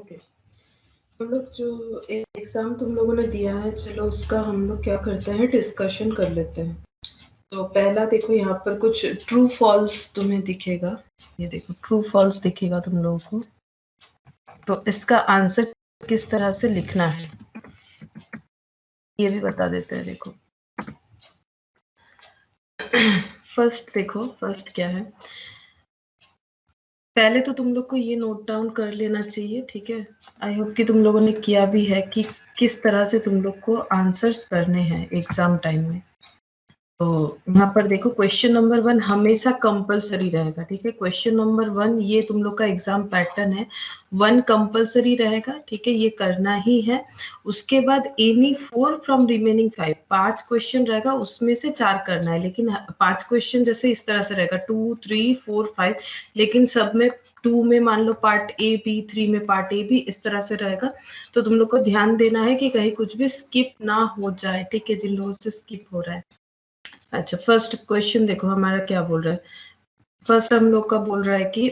Okay, हम लोग जो एग्जाम तुम लोगों ने दिया है, चलो उसका हम लोग क्या करते हैं, डिस्कशन कर लेते हैं। तो पहला देखो, यहाँ पर कुछ ट्रू फॉल्स तुम्हें दिखेगा। ये देखो ट्रू फॉल्स दिखेगा तुम लोगों को। तो इसका आंसर किस तरह से लिखना है ये भी बता देते हैं। देखो फर्स्ट देखो, फर्स्ट क्या है, पहले तो तुम लोग को ये नोट डाउन कर लेना चाहिए, ठीक है। आई होप कि तुम लोगों ने किया भी है कि किस तरह से तुम लोग को आंसर्स करने हैं एग्जाम टाइम में। तो यहाँ पर देखो, क्वेश्चन नंबर 1 हमेशा कंपलसरी रहेगा, ठीक है। क्वेश्चन नंबर 1 ये तुम लोग का एग्जाम पैटर्न है, 1 कंपलसरी रहेगा, ठीक है, ये करना ही है। उसके बाद एनी 4 फ्रॉम रिमेनिंग 5, 5 क्वेश्चन रहेगा, उसमें से 4 करना है। लेकिन 5 क्वेश्चन जैसे इस तरह से रहेगा 2, 3, 4, 5, लेकिन सब में 2 में मान लो पार्ट ए बी, 3 में पार्ट ए बी, इस तरह से रहेगा। तो तुम लोग को ध्यान देना है कि कहीं कुछ भी स्किप ना हो जाए, ठीक है, जिन लोगों से स्किप हो रहा है। अच्छा, फर्स्ट क्वेश्चन देखो हमारा क्या बोल रहा है। फर्स्ट हम लोग का बोल रहा है कि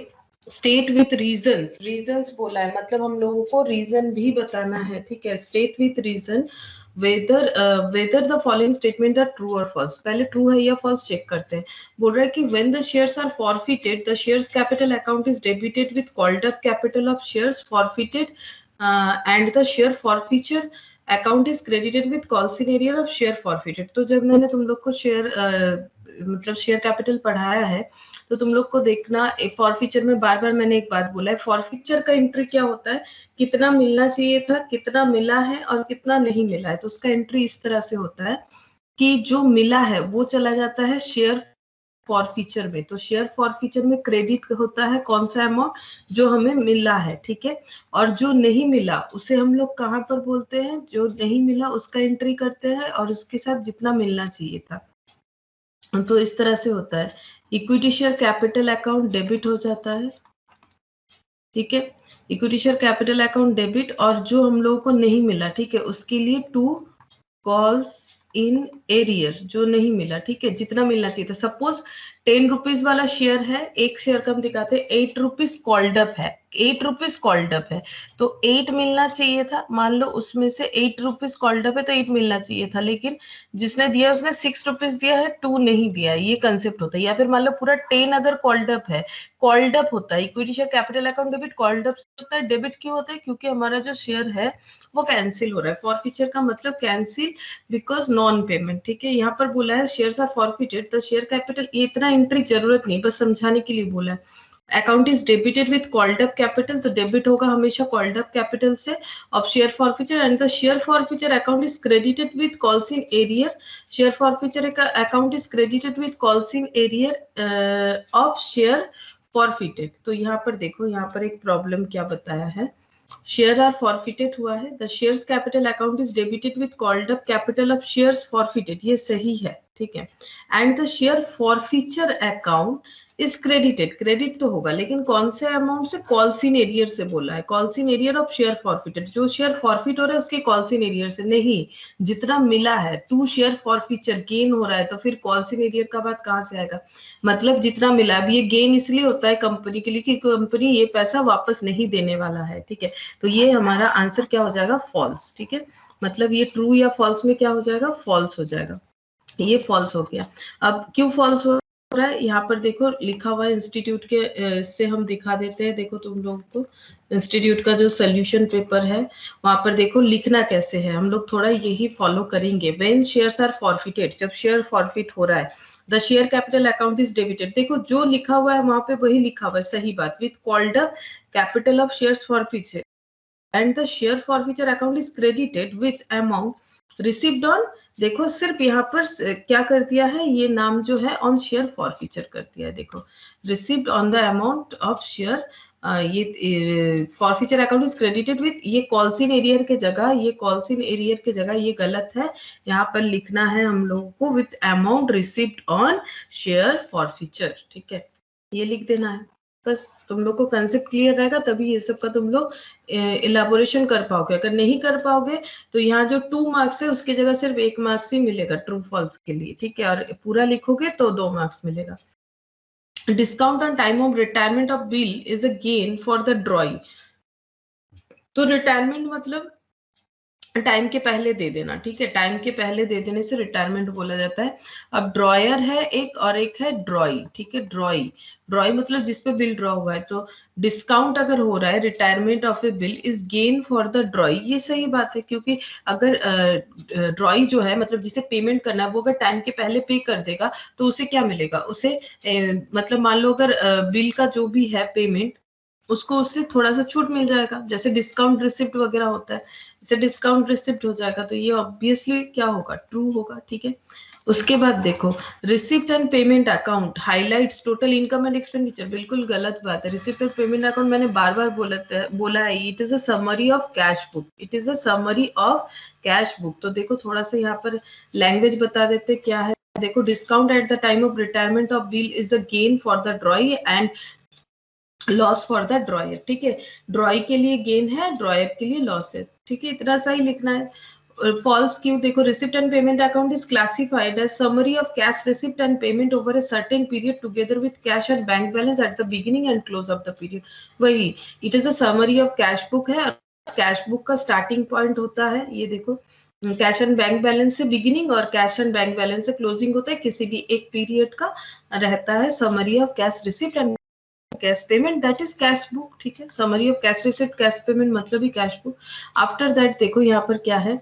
स्टेट विथ रीजंस, रीजंस बोला है, मतलब हम लोगों को रीजन भी बताना है, ठीक है। State with reason whether the following statement are true और फॉल्स। पहले ट्रू है या फॉल्स चेक करते हैं। बोल रहा है कि when the shares are forfeited, the shares capital account is debited with called up capital of shares forfeited and the share forfeiture account is credited with call scenario of share forfeited. तो जब मैंने तुम लोग को share मतलब share capital पढ़ाया है, तो तुम लोग को देखना फॉरफीचर में बार बार मैंने एक बात बोला है, फॉरफीचर का एंट्री क्या होता है, कितना मिलना चाहिए था, कितना मिला है और कितना नहीं मिला है। तो उसका एंट्री इस तरह से होता है कि जो मिला है वो चला जाता है शेयर फॉरफीचर में। तो शेयर फॉरफीचर में क्रेडिट होता है कौन सा अमाउंट, जो हमें मिला है, ठीक है। और जो नहीं मिला उसे हम लोग कहाँ पर बोलते हैं, जो नहीं मिला उसका एंट्री करते हैं और उसके साथ जितना मिलना चाहिए था। तो इस तरह से होता है। Equity share capital account debit हो जाता है, ठीक है। Equity share capital account debit, और जो हम लोगों को नहीं मिला, ठीक है, उसके लिए 2 कॉल्स इन एरियर, जो नहीं मिला, ठीक है, जितना मिलना चाहिए था। सपोज 10 रुपीज वाला शेयर है, एक शेयर का हम दिखाते हैं 8 रुपीज कॉल्ड अप है, 8 रुपीज कॉल्ड अप है, तो 8 मिलना चाहिए था। मान लो उसमें से 8 रुपीज कॉल्ड अप है तो 8 मिलना चाहिए था, लेकिन जिसने दिया उसने 6 रुपीज दिया है, 2 नहीं दिया, ये कंसेप्ट होता है। या फिर मान लो पूरा 10 अगर कॉल्ड अप है, कॉल्ड अप होता है, equity share capital account debit called up होता है। डेबिट क्यों होता है, क्योंकि हमारा जो शेयर है वो कैंसिल हो रहा है। फॉरफीचर का मतलब कैंसिल बिकॉज नॉन पेमेंट, ठीक है। यहाँ पर बोला है शेयर्स आर फॉरफिटेड, तो शेयर कैपिटल, इतना एंट्री जरूरत नहीं, बस समझाने के लिए बोला है। Account is debited with called up capital, तो डेबिट होगा हमेशा कॉल्ड अप कैपिटल से of share forfeiture, and the share forfeiture account is credited with calls in arrear. Share forfeiture account is credited with calls in arrear of share forfeited. तो यहाँ पर देखो, यहाँ पर एक प्रॉब्लम क्या बताया है, शेयर आर फॉरफिटेड हुआ है, the shares capital account is debited with called up capital of shares forfeited, ये सही है, ठीक है। And the share forfeiture account is credited, credit तो होगा लेकिन कौन से अमाउंट से, कॉल्स इन एरियर से बोला है, calls in arrear of share forfeited, जो शेयर फॉरफिट हो रहा है उसके कॉल्स इन एरियर से नहीं, जितना मिला है। 2 शेयर फॉरफीचर गेन हो रहा है, तो फिर कॉल्स इन एरियर का बात कहाँ से आएगा, मतलब जितना मिला। अब ये गेन इसलिए होता है कंपनी के लिए कि कंपनी ये पैसा वापस नहीं देने वाला है, ठीक है। तो ये हमारा आंसर क्या हो जाएगा, फॉल्स, ठीक है। मतलब ये ट्रू या फॉल्स में क्या हो जाएगा, फॉल्स हो जाएगा, ये फॉल्स हो गया। अब क्यों फॉल्स हो रहा है, यहाँ पर देखो लिखा हुआ है इंस्टीट्यूट के, इससे हम दिखा देते हैं। देखो तुम लोगों को इंस्टीट्यूट का जो सोल्यूशन पेपर है वहां पर देखो लिखना कैसे है, हम लोग थोड़ा यही फॉलो करेंगे। व्हेन शेयर्स आर फॉरफिटेड, जब शेयर फॉरफिट हो रहा है, the share capital account is debited, देखो जो लिखा हुआ है वहां पे वही लिखा हुआ है, सही बात, with called up capital of shares forfeited and the share forfeiture account is credited with amount received on, देखो सिर्फ यहाँ पर क्या कर दिया है, ये नाम जो है ऑन शेयर फॉरफीचर कर दिया है। देखो received on the amount of share, ये forfeiture account is credited with, ये कॉल्स इन एरियर के जगह, ये कॉल्स इन एरियर के जगह ये गलत है, यहाँ पर लिखना है हम लोगों को with amount received on share forfeiture, ठीक है, ये लिख देना है। बस तुम लोग को कंसेप्ट क्लियर रहेगा तभी ये सब का तुम लोग इलेबोरेशन कर पाओगे। अगर नहीं कर पाओगे तो यहाँ जो 2 मार्क्स है उसकी जगह सिर्फ 1 मार्क्स ही मिलेगा ट्रू फॉल्स के लिए, ठीक है, और पूरा लिखोगे तो 2 मार्क्स मिलेगा। Discount on time of retirement of bill is a gain for the ड्रॉई, तो रिटायरमेंट मतलब टाइम के पहले दे देना, ठीक है, टाइम के पहले दे देने से रिटायरमेंट बोला जाता है। अब ड्रॉयर है एक और एक है ड्रॉई, ठीक है, ड्रॉई, ड्रॉई मतलब जिसपे बिल ड्रॉ हुआ है। तो डिस्काउंट अगर हो रहा है, retirement of A bill is gain for the ड्रॉई, ये सही बात है, क्योंकि अगर ड्रॉई जो है मतलब जिसे पेमेंट करना है वो अगर टाइम के पहले पे कर देगा तो उसे क्या मिलेगा, उसे मतलब मान लो अगर बिल का जो भी है पेमेंट उसको उससे थोड़ा सा छूट मिल जाएगा, जैसे डिस्काउंट रिसिप्ट वगैरह होता है, जैसे डिस्काउंट रिसिप्ट हो जाएगा, तो ये ऑब्वियसली क्या होगा, ट्रू होगा, ठीक है। उसके बाद देखो, receipt and payment account highlights total income and expenditure, बिल्कुल गलत बात है। रिसिप्ट एंड पेमेंट अकाउंट मैंने बार बार बोला है, it is a summary of cash book, it is a summary of cash book. तो देखो थोड़ा सा यहाँ पर लैंग्वेज बता देते क्या है। देखो, discount at the time of retirement of bill is a gain for the ड्रॉई and loss for the dryer, ठीक है, ड्रॉई के लिए गेन है, ड्रॉयर के लिए लॉस है, ठीक है, इतना सा ही लिखना है। false क्यों, देखो, receipt and payment account is classified as summary of cash receipt and payment over a certain period together with cash and bank balance at the beginning and close of the period। वही, it is a summary of cash book है, cash book का starting point होता है, ये देखो, cash and bank balance से beginning और cash and bank balance से क्लोजिंग होता है, किसी भी एक पीरियड का रहता है। Summary of cash receipt and cash payment that is cash book, ठीक है, summary of cash receipt cash payment मतलब ही कैश बुक। आफ्टर दैट देखो यहाँ पर क्या है,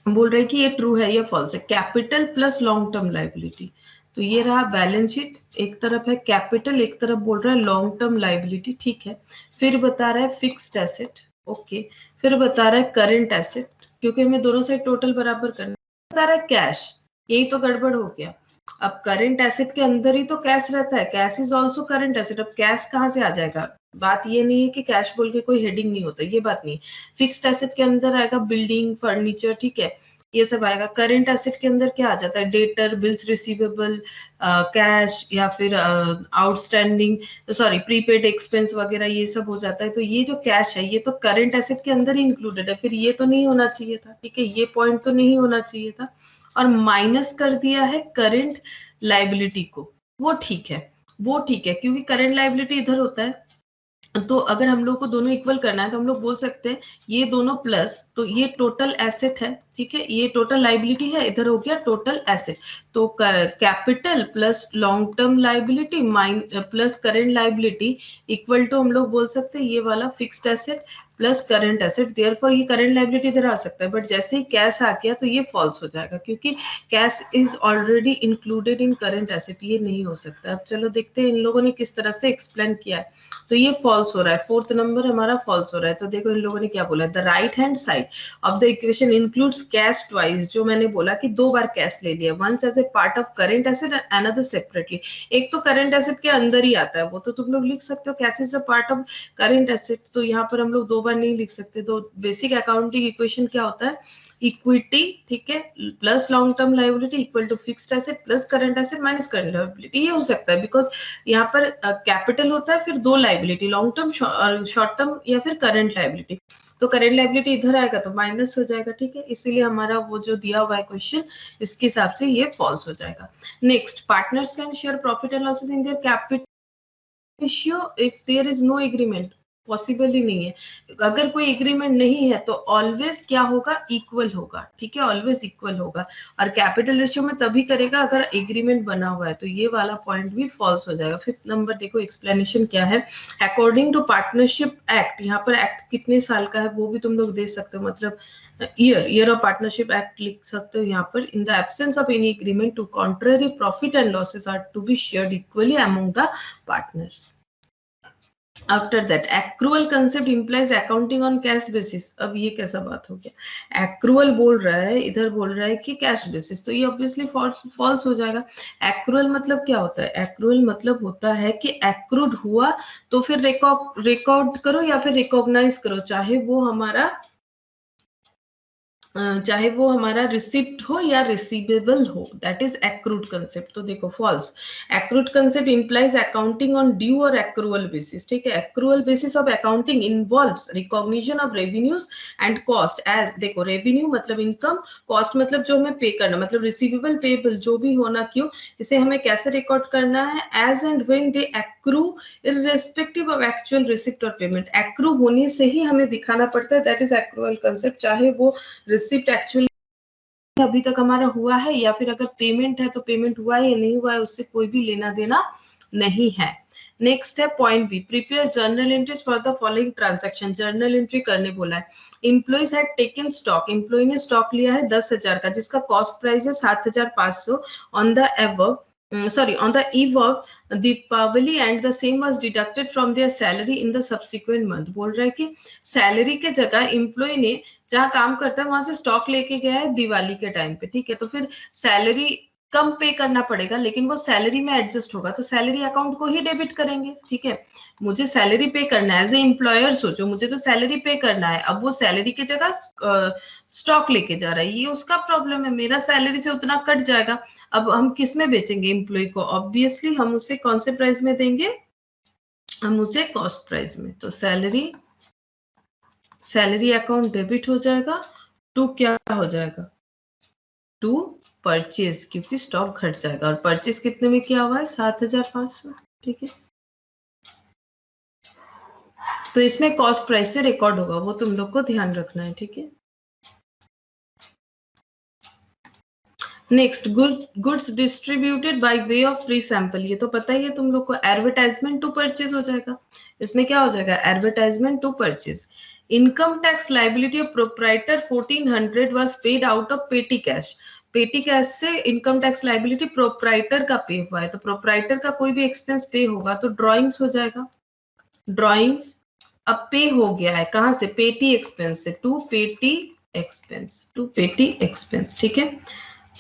बोल रहे कि ये ट्रू है या फॉल्स है, capital plus long term liability. तो ये रहा बैलेंस शीट, एक तरफ है कैपिटल, एक तरफ बोल रहा है लॉन्ग टर्म लाइबिलिटी, ठीक है। फिर बता रहा है फिक्स्ड एसेट, ओके, फिर बता रहा है करंट एसेट, क्योंकि हमें दोनों से टोटल बराबर करना, बता रहा है कैश, यही तो गड़बड़ हो गया। अब करंट एसेट के अंदर ही तो कैश रहता है, cash is also current asset, अब कैश कहाँ से आ जाएगा, बात ये नहीं है कि कैश बोल के कोई हेडिंग नहीं होता, ये बात नहीं। फिक्स्ड एसेट के अंदर आएगा बिल्डिंग, फर्नीचर, ठीक है, ये सब आएगा। करंट एसेट के अंदर क्या आ जाता है, डेटर, बिल्स रिसीवेबल, कैश, या फिर आउटस्टैंडिंग, सॉरी प्रीपेड एक्सपेंस वगैरह, ये सब हो जाता है। तो ये जो कैश है ये तो करंट एसेट के अंदर ही इंक्लूडेड है, फिर ये तो नहीं होना चाहिए था, ठीक है, ये पॉइंट तो नहीं होना चाहिए था, और माइनस कर दिया है करंट लाइबिलिटी को, वो ठीक है, वो ठीक है, क्योंकि करंट लाइबिलिटी इधर होता है। तो अगर हम लोग को दोनों इक्वल करना है तो हम लोग बोल सकते हैं ये दोनों प्लस, तो ये टोटल एसेट है, ठीक है, ये टोटल लाइबिलिटी है, इधर हो गया टोटल एसेट। तो capital plus long term liability plus current liability equal to हम लोग बोल सकते हैं ये वाला fixed asset plus current asset. Therefore ये करंट लाइबिलिटी इधर आ सकता है, बट जैसे ही कैश आ गया तो ये फॉल्स हो जाएगा, क्योंकि cash is already included in current asset, ये नहीं हो सकता। अब चलो देखते हैं इन लोगों ने किस तरह से एक्सप्लेन किया है। तो ये फॉल्स हो रहा है, फोर्थ नंबर हमारा फॉल्स हो रहा है। तो देखो इन लोगों ने क्या बोला, the right hand side of the equation includes cash twice, जो मैंने बोला कि दो बार कैश ले लिया, once as a part of current asset and another separately. एक तो करंट एसेट के अंदर ही आता है, वो तो तुम लोग लिख सकते हो cash is a part of current asset, तो यहाँ पर हम लोग दो बार नहीं लिख सकते। तो बेसिक अकाउंटिंग इक्वेशन क्या होता है, इक्विटी, ठीक है, plus long term liability equal to fixed asset plus current asset minus current liability, ये हो सकता है, बिकॉज यहाँ पर कैपिटल होता है, फिर दो liability, long term short term या फिर करंट लाइबिलिटी। तो करंट लाइबिलिटी इधर आएगा तो माइनस हो जाएगा, ठीक है, इसीलिए हमारा वो जो दिया हुआ है क्वेश्चन इसके हिसाब से ये फॉल्स हो जाएगा। Next, partners can share profit and losses in their capital ratio if there is no agreement, possible ही नहीं है। अगर कोई एग्रीमेंट नहीं है तो ऑलवेज क्या होगा, इक्वल होगा, ठीक है, ऑलवेज इक्वल होगा। और कैपिटल रेशियो में तभी करेगा अगर एग्रीमेंट बना हुआ है, तो ये वाला पॉइंट भी फॉल्स हो जाएगा। फिफ्थ नंबर देखो, एक्सप्लेनेशन क्या है, अकॉर्डिंग टू पार्टनरशिप एक्ट, यहाँ पर एक्ट कितने साल का है वो भी तुम लोग दे सकते हो, मतलब ईयर ऑफ पार्टनरशिप एक्ट लिख सकते हो यहाँ पर। In the absence of any agreement to contrary profit and losses are to be shared equally among the partners. After that, accrual concept implies accounting on cash basis। अब ये कैसा बात हो गया, accrual बोल रहा है, इधर बोल रहा है कि cash basis, तो ये obviously false हो जाएगा। accrual मतलब क्या होता है, accrual मतलब होता है कि accrued हुआ तो फिर रिकॉर्ड करो या फिर रिकॉग्नाइज करो, चाहे वो हमारा चाहे वो हमारा रिसिप्ट हो या रिसीवेबल हो, दैट इज एक्रूड कंसेप्ट। तो देखो false, accrued concept implies accounting on due और एक्रूअल बेसिस, ठीक है। Accrual basis of accounting involves recognition of revenues and cost as, देखो रेवेन्यू मतलब इनकम, कॉस्ट मतलब जो हमें पे करना, मतलब रिसीवेबल पेबल जो भी होना क्यों, इसे हमें कैसे रिकॉर्ड करना है, as and when they accrue irrespective of actual receipt और पेमेंट। एक्रू होने से ही हमें दिखाना पड़ता है, दैट इज एक्रूअल कंसेप्ट, चाहे वो रिसिप्ट एक्चुअली अभी तक हमारा हुआ है या फिर अगर पेमेंट है तो पेमेंट हुआ है या नहीं हुआ है, उससे कोई भी लेना देना नहीं है। नेक्स्ट है point B, prepare journal entries for the following transaction. Journal entry करने बोला है। Employees had taken stock, employee ने स्टॉक लिया है 10,000 का, जिसका कॉस्ट प्राइस है 7,500 on the above on the eve of Deepavali and the same was deducted from their salary in the subsequent month। बोल रहा है कि सैलरी के जगह एम्प्लॉय ने जहां काम करता है वहां से स्टॉक लेके गया है दिवाली के टाइम पे, ठीक है। तो फिर सैलरी कम पे करना पड़ेगा, लेकिन वो सैलरी में एडजस्ट होगा, तो सैलरी अकाउंट को ही डेबिट करेंगे, ठीक है। मुझे सैलरी पे करना है, एज ए एम्प्लॉयर सोचो, मुझे तो सैलरी पे करना है, अब वो सैलरी की जगह स्टॉक लेके जा रहा है, ये उसका प्रॉब्लम है, मेरा सैलरी से उतना कट जाएगा। अब हम किस में बेचेंगे एम्प्लॉय को, ऑब्वियसली हम उसे कौन से प्राइस में देंगे, हम उसे कॉस्ट प्राइस में। तो सैलरी अकाउंट डेबिट हो जाएगा, टू क्या हो जाएगा, टू परचेज, क्योंकि स्टॉक घट जाएगा, और परचेज कितने में किया हुआ है, 7,500, ठीक है। तो इसमें कॉस्ट प्राइस से रिकॉर्ड होगा, वो तुम लोग को ध्यान रखना है, ठीक है। Next, goods distributed by way of free sample, ये तो पता ही है तुम लोग को, एडवर्टाइजमेंट टू परचेज हो जाएगा। इसमें क्या हो जाएगा, advertisement to purchase. Income tax liability of proprietor 1400 was paid out of petty cash. Petty cash से इनकम टैक्स लाइबिलिटी प्रोप्राइटर का पे हुआ है, तो प्रोप्राइटर का कोई भी एक्सपेंस पे होगा तो ड्रॉइंग्स हो जाएगा, ड्रॉइंग्स। अब पे हो गया है कहां से, पेटी एक्सपेंस से, टू पेटी एक्सपेंस, टू पेटी एक्सपेंस, ठीक है,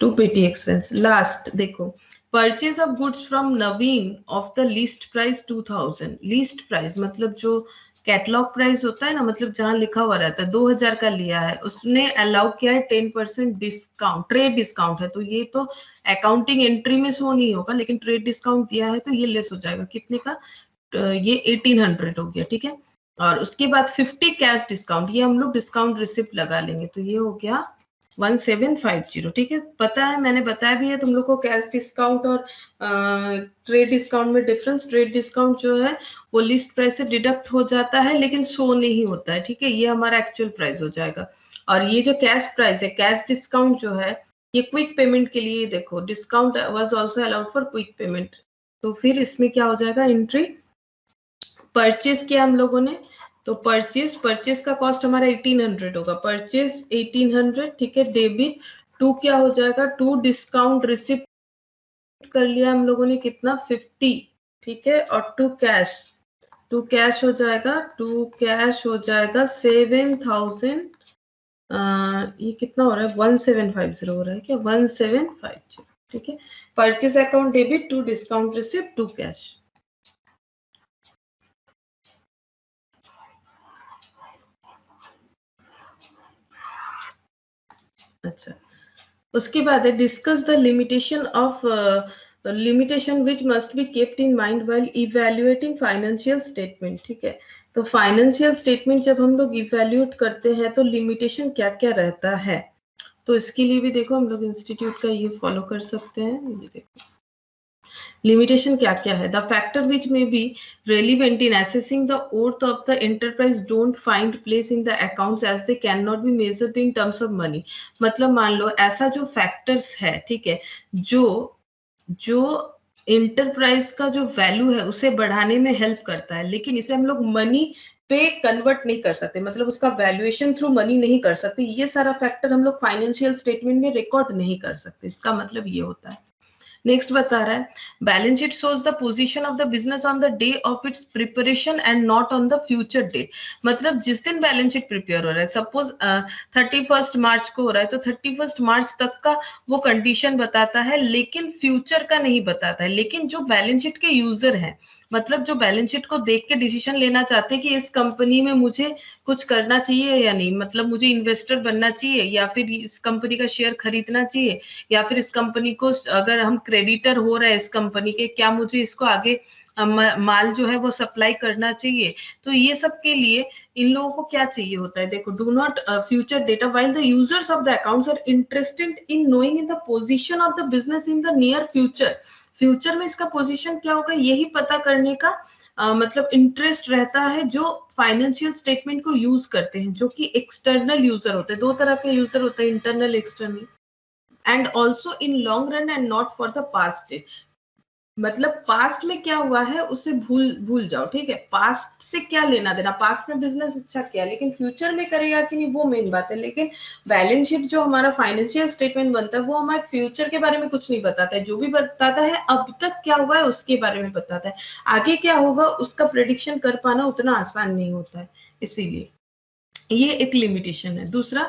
टू पेटी एक्सपेंस। लास्ट देखो, purchase of goods from Naveen of the least price 2000। Least price मतलब जो कैटलॉग प्राइस होता है ना, मतलब जहां लिखा हुआ रहता है 2000 का लिया है, उसने अलाउ किया है 10% डिस्काउंट, ट्रेड डिस्काउंट है, तो ये तो अकाउंटिंग एंट्री में शो नहीं होगा, लेकिन ट्रेड डिस्काउंट दिया है तो ये लेस हो जाएगा, कितने का, ये 1800 हो गया, ठीक है। और उसके बाद 50 कैश डिस्काउंट, ये हम लोग डिस्काउंट रिसिप्ट लगा लेंगे, तो ये हो गया 1750, ठीक है। पता है, मैंने बताया भी है तुम लोग को कैश डिस्काउंट और ट्रेड डिस्काउंट में डिफरेंस। ट्रेड डिस्काउंट जो है वो लिस्ट प्राइस से डिडक्ट हो जाता है, लेकिन शो नहीं होता है, ठीक है, ये हमारा एक्चुअल प्राइस हो जाएगा। और ये जो कैश प्राइस है, कैश डिस्काउंट जो है, ये क्विक पेमेंट के लिए, देखो discount was also allowed for quick payment, तो फिर इसमें क्या हो जाएगा, एंट्री परचेज किया हम लोगों ने, तो परचेज का कॉस्ट हमारा 1800 होगा, परचेज 1800, ठीक है। डेबिट टू क्या हो जाएगा, टू डिस्काउंट रिसिप्ट कर लिया हम लोगों ने, कितना 50, ठीक है। और टू कैश हो जाएगा, टू कैश हो जाएगा 7000, ये कितना हो रहा है, 1750 हो रहा है क्या, 1750, ठीक है। Purchase account debit, to discount receipt, to cash. अच्छा, उसके बाद है discuss the limitation which must be kept in mind while evaluating financial statement, ठीक है। तो फाइनेंशियल स्टेटमेंट जब हम लोग इवैल्यूएट करते हैं तो लिमिटेशन क्या क्या रहता है, तो इसके लिए भी देखो हम लोग इंस्टीट्यूट का ये फॉलो कर सकते हैं। ये देखो लिमिटेशन क्या क्या है, the factor which may be relevant in assessing the worth of the enterprise don't find place in the accounts as they cannot be measured in terms of money। मतलब मान लो ऐसा जो फैक्टर्स है, ठीक है, जो जो इंटरप्राइज का जो वैल्यू है उसे बढ़ाने में हेल्प करता है, लेकिन इसे हम लोग मनी पे कन्वर्ट नहीं कर सकते, मतलब उसका वैल्यूएशन थ्रू मनी नहीं कर सकते, ये सारा फैक्टर हम लोग फाइनेंशियल स्टेटमेंट में रिकॉर्ड नहीं कर सकते, इसका मतलब ये होता है। नेक्स्ट बता रहा है balance sheet shows the position of the business on the day of its preparation and not on the future date. मतलब जिस दिन बैलेंस शीट प्रिपेयर हो रहा है, सपोज 31 मार्च को हो रहा है, तो 31 मार्च तक का वो कंडीशन बताता है, लेकिन फ्यूचर का नहीं बताता है। लेकिन जो बैलेंस शीट के यूजर है, मतलब जो बैलेंस शीट को देख के डिसीजन लेना चाहते हैं कि इस कंपनी में मुझे कुछ करना चाहिए या नहीं, मतलब मुझे इन्वेस्टर बनना चाहिए या फिर इस कंपनी का शेयर खरीदना चाहिए, या फिर इस कंपनी को, अगर हम क्रेडिटर हो रहे हैं इस कंपनी के, क्या मुझे इसको आगे माल जो है वो सप्लाई करना चाहिए। तो ये सब के लिए इन लोगों को क्या चाहिए होता है, देखो, do not future data while the users of the accounts are interested in knowing in the position of the business in the near future. Future में इसका पोजीशन क्या होगा यही पता करने का मतलब इंटरेस्ट रहता है जो फाइनेंशियल स्टेटमेंट को यूज करते हैं, जो कि एक्सटर्नल यूजर होते हैं। दो तरह के यूजर होते हैं, internal external, and also in long run and not for the past day. मतलब पास्ट में क्या हुआ है उसे भूल जाओ, ठीक है, पास्ट से क्या लेना देना, पास्ट में बिजनेस अच्छा किया, लेकिन फ्यूचर में करेगा कि नहीं वो मेन बात है। लेकिन बैलेंस शीट जो हमारा फाइनेंशियल स्टेटमेंट बनता है वो हमारे फ्यूचर के बारे में कुछ नहीं बताता है, जो भी बताता है अब तक क्या हुआ है उसके बारे में बताता है, आगे क्या होगा उसका प्रेडिक्शन कर पाना उतना आसान नहीं होता है, इसीलिए ये एक लिमिटेशन है। दूसरा,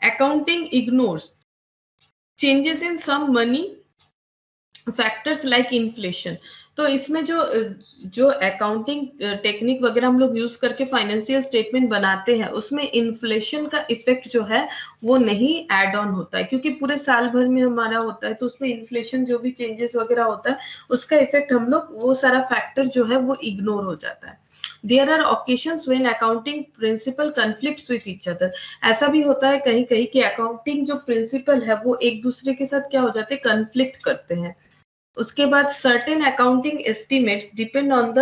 accounting ignores changes in some money factors like inflation. तो इसमें जो अकाउंटिंग टेक्निक वगैरह हम लोग यूज करके फाइनेंशियल स्टेटमेंट बनाते हैं उसमें इन्फ्लेशन का इफेक्ट जो है वो नहीं ऐड ऑन होता है, क्योंकि पूरे साल भर में हमारा होता है, तो उसमें इन्फ्लेशन जो भी चेंजेस वगैरह होता है उसका इफेक्ट हम लोग, वो सारा फैक्टर जो है वो इग्नोर हो जाता है। There are occasions when accounting principle conflicts with each other। ऐसा भी होता है कहीं कहीं कि अकाउंटिंग जो प्रिंसिपल है वो एक दूसरे के साथ क्या हो जाते हैं, कन्फ्लिक्ट करते हैं। उसके बाद certain accounting estimates depend on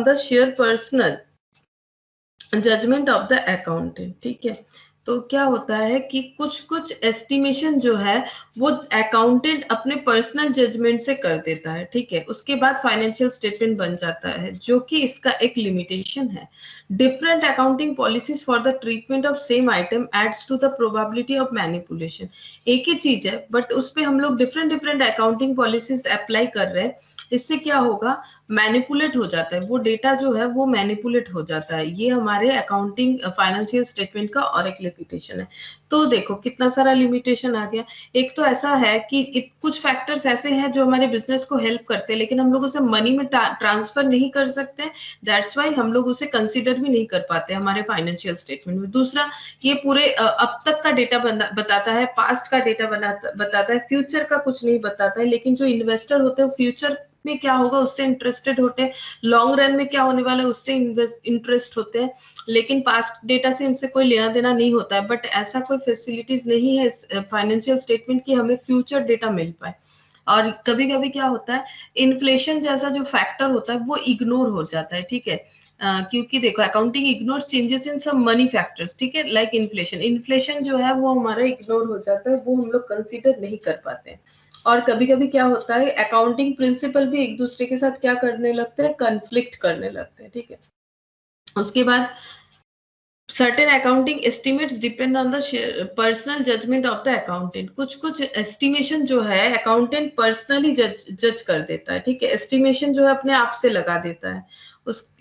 the share personal judgement of the accountant, ठीक है। तो क्या होता है कि कुछ एस्टिमेशन जो है वो अकाउंटेंट अपने पर्सनल जजमेंट से कर देता है, ठीक है, उसके बाद फाइनेंशियल स्टेटमेंट बन जाता है, जो कि इसका एक लिमिटेशन है। Different accounting policies for the treatment of same item adds to the probability of manipulation. एक ही चीज है बट उस पे हम लोग डिफरेंट अकाउंटिंग पॉलिसीज अप्लाई कर रहे हैं, इससे क्या होगा, मैनिपुलेट हो जाता है वो डेटा जो है वो मैनिपुलेट हो जाता है। ये हमारे अकाउंटिंग फाइनेंशियल स्टेटमेंट का और एक लिमिटेशन है। तो देखो कितना सारा लिमिटेशन आ गया। एक तो ऐसा है कि कुछ फैक्टर्स ऐसे हैं जो हमारे बिजनेस को हेल्प करते हैं, लेकिन हम लोग उसे मनी में ट्रांसफर नहीं कर सकते, दैट्स वाई हम लोग उसे कंसिडर भी नहीं कर पाते हमारे फाइनेंशियल स्टेटमेंट में। दूसरा, ये पूरे अब तक का डेटा बताता है, पास्ट का डेटा बताता है, फ्यूचर का कुछ नहीं बताता है। लेकिन जो इन्वेस्टर होते हैं फ्यूचर में क्या होगा उससे इंटरेस्टेड होते हैं, लॉन्ग रन में क्या होने वाला है उससे इंटरेस्ट होते हैं, लेकिन पास्ट डेटा से इनसे कोई लेना देना नहीं होता है। बट ऐसा कोई फैसिलिटीज नहीं है फाइनेंशियल स्टेटमेंट की हमें फ्यूचर डेटा मिल पाए। और कभी कभी क्या होता है, इन्फ्लेशन जैसा जो फैक्टर होता है वो इग्नोर हो जाता है, ठीक है, क्योंकि देखो accounting ignore changes in some money factors, ठीक है, लाइक इन्फ्लेशन। इन्फ्लेशन जो है वो हमारा इग्नोर हो जाता है, वो हम लोग कंसीडर नहीं कर पाते हैं। और कभी कभी क्या होता है, अकाउंटिंग प्रिंसिपल भी एक दूसरे के साथ क्या करने लगते हैं, कन्फ्लिक्ट करने लगते हैं, ठीक है। उसके बाद certain accounting estimates depend on the personal judgement of the accountant. कुछ एस्टिमेशन जो है अकाउंटेंट पर्सनली जज कर देता है, ठीक है, एस्टिमेशन जो है अपने आप से लगा देता है,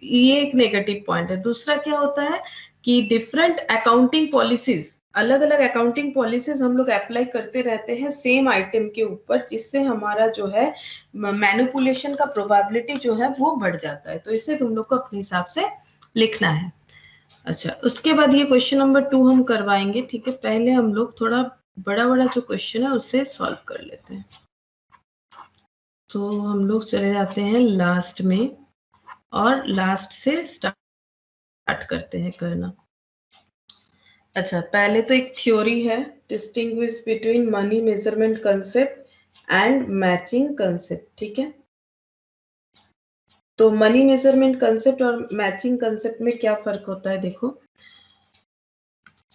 ये एक नेगेटिव पॉइंट है। दूसरा क्या होता है कि डिफरेंट अकाउंटिंग पॉलिसीज, अलग अलग अकाउंटिंग पॉलिसीज हम लोग अप्लाई करते रहते हैं सेम आइटम के ऊपर, जिससे हमारा जो है मैनिपुलेशन का प्रोबेबिलिटी जो है वो बढ़ जाता है। तो इसे तुम लोग को अपने हिसाब से लिखना है। अच्छा, उसके बाद ये क्वेश्चन नंबर 2 हम करवाएंगे, ठीक है। पहले हम लोग थोड़ा बड़ा जो क्वेश्चन है उससे सॉल्व कर लेते हैं। तो हम लोग चले जाते हैं लास्ट में और लास्ट से स्टार्ट करते हैं करना। अच्छा, पहले तो एक थ्योरी है, distinguish between money measurement concept and matching concept, ठीक है। तो मनी मेजरमेंट कंसेप्ट और मैचिंग कंसेप्ट में क्या फर्क होता है, देखो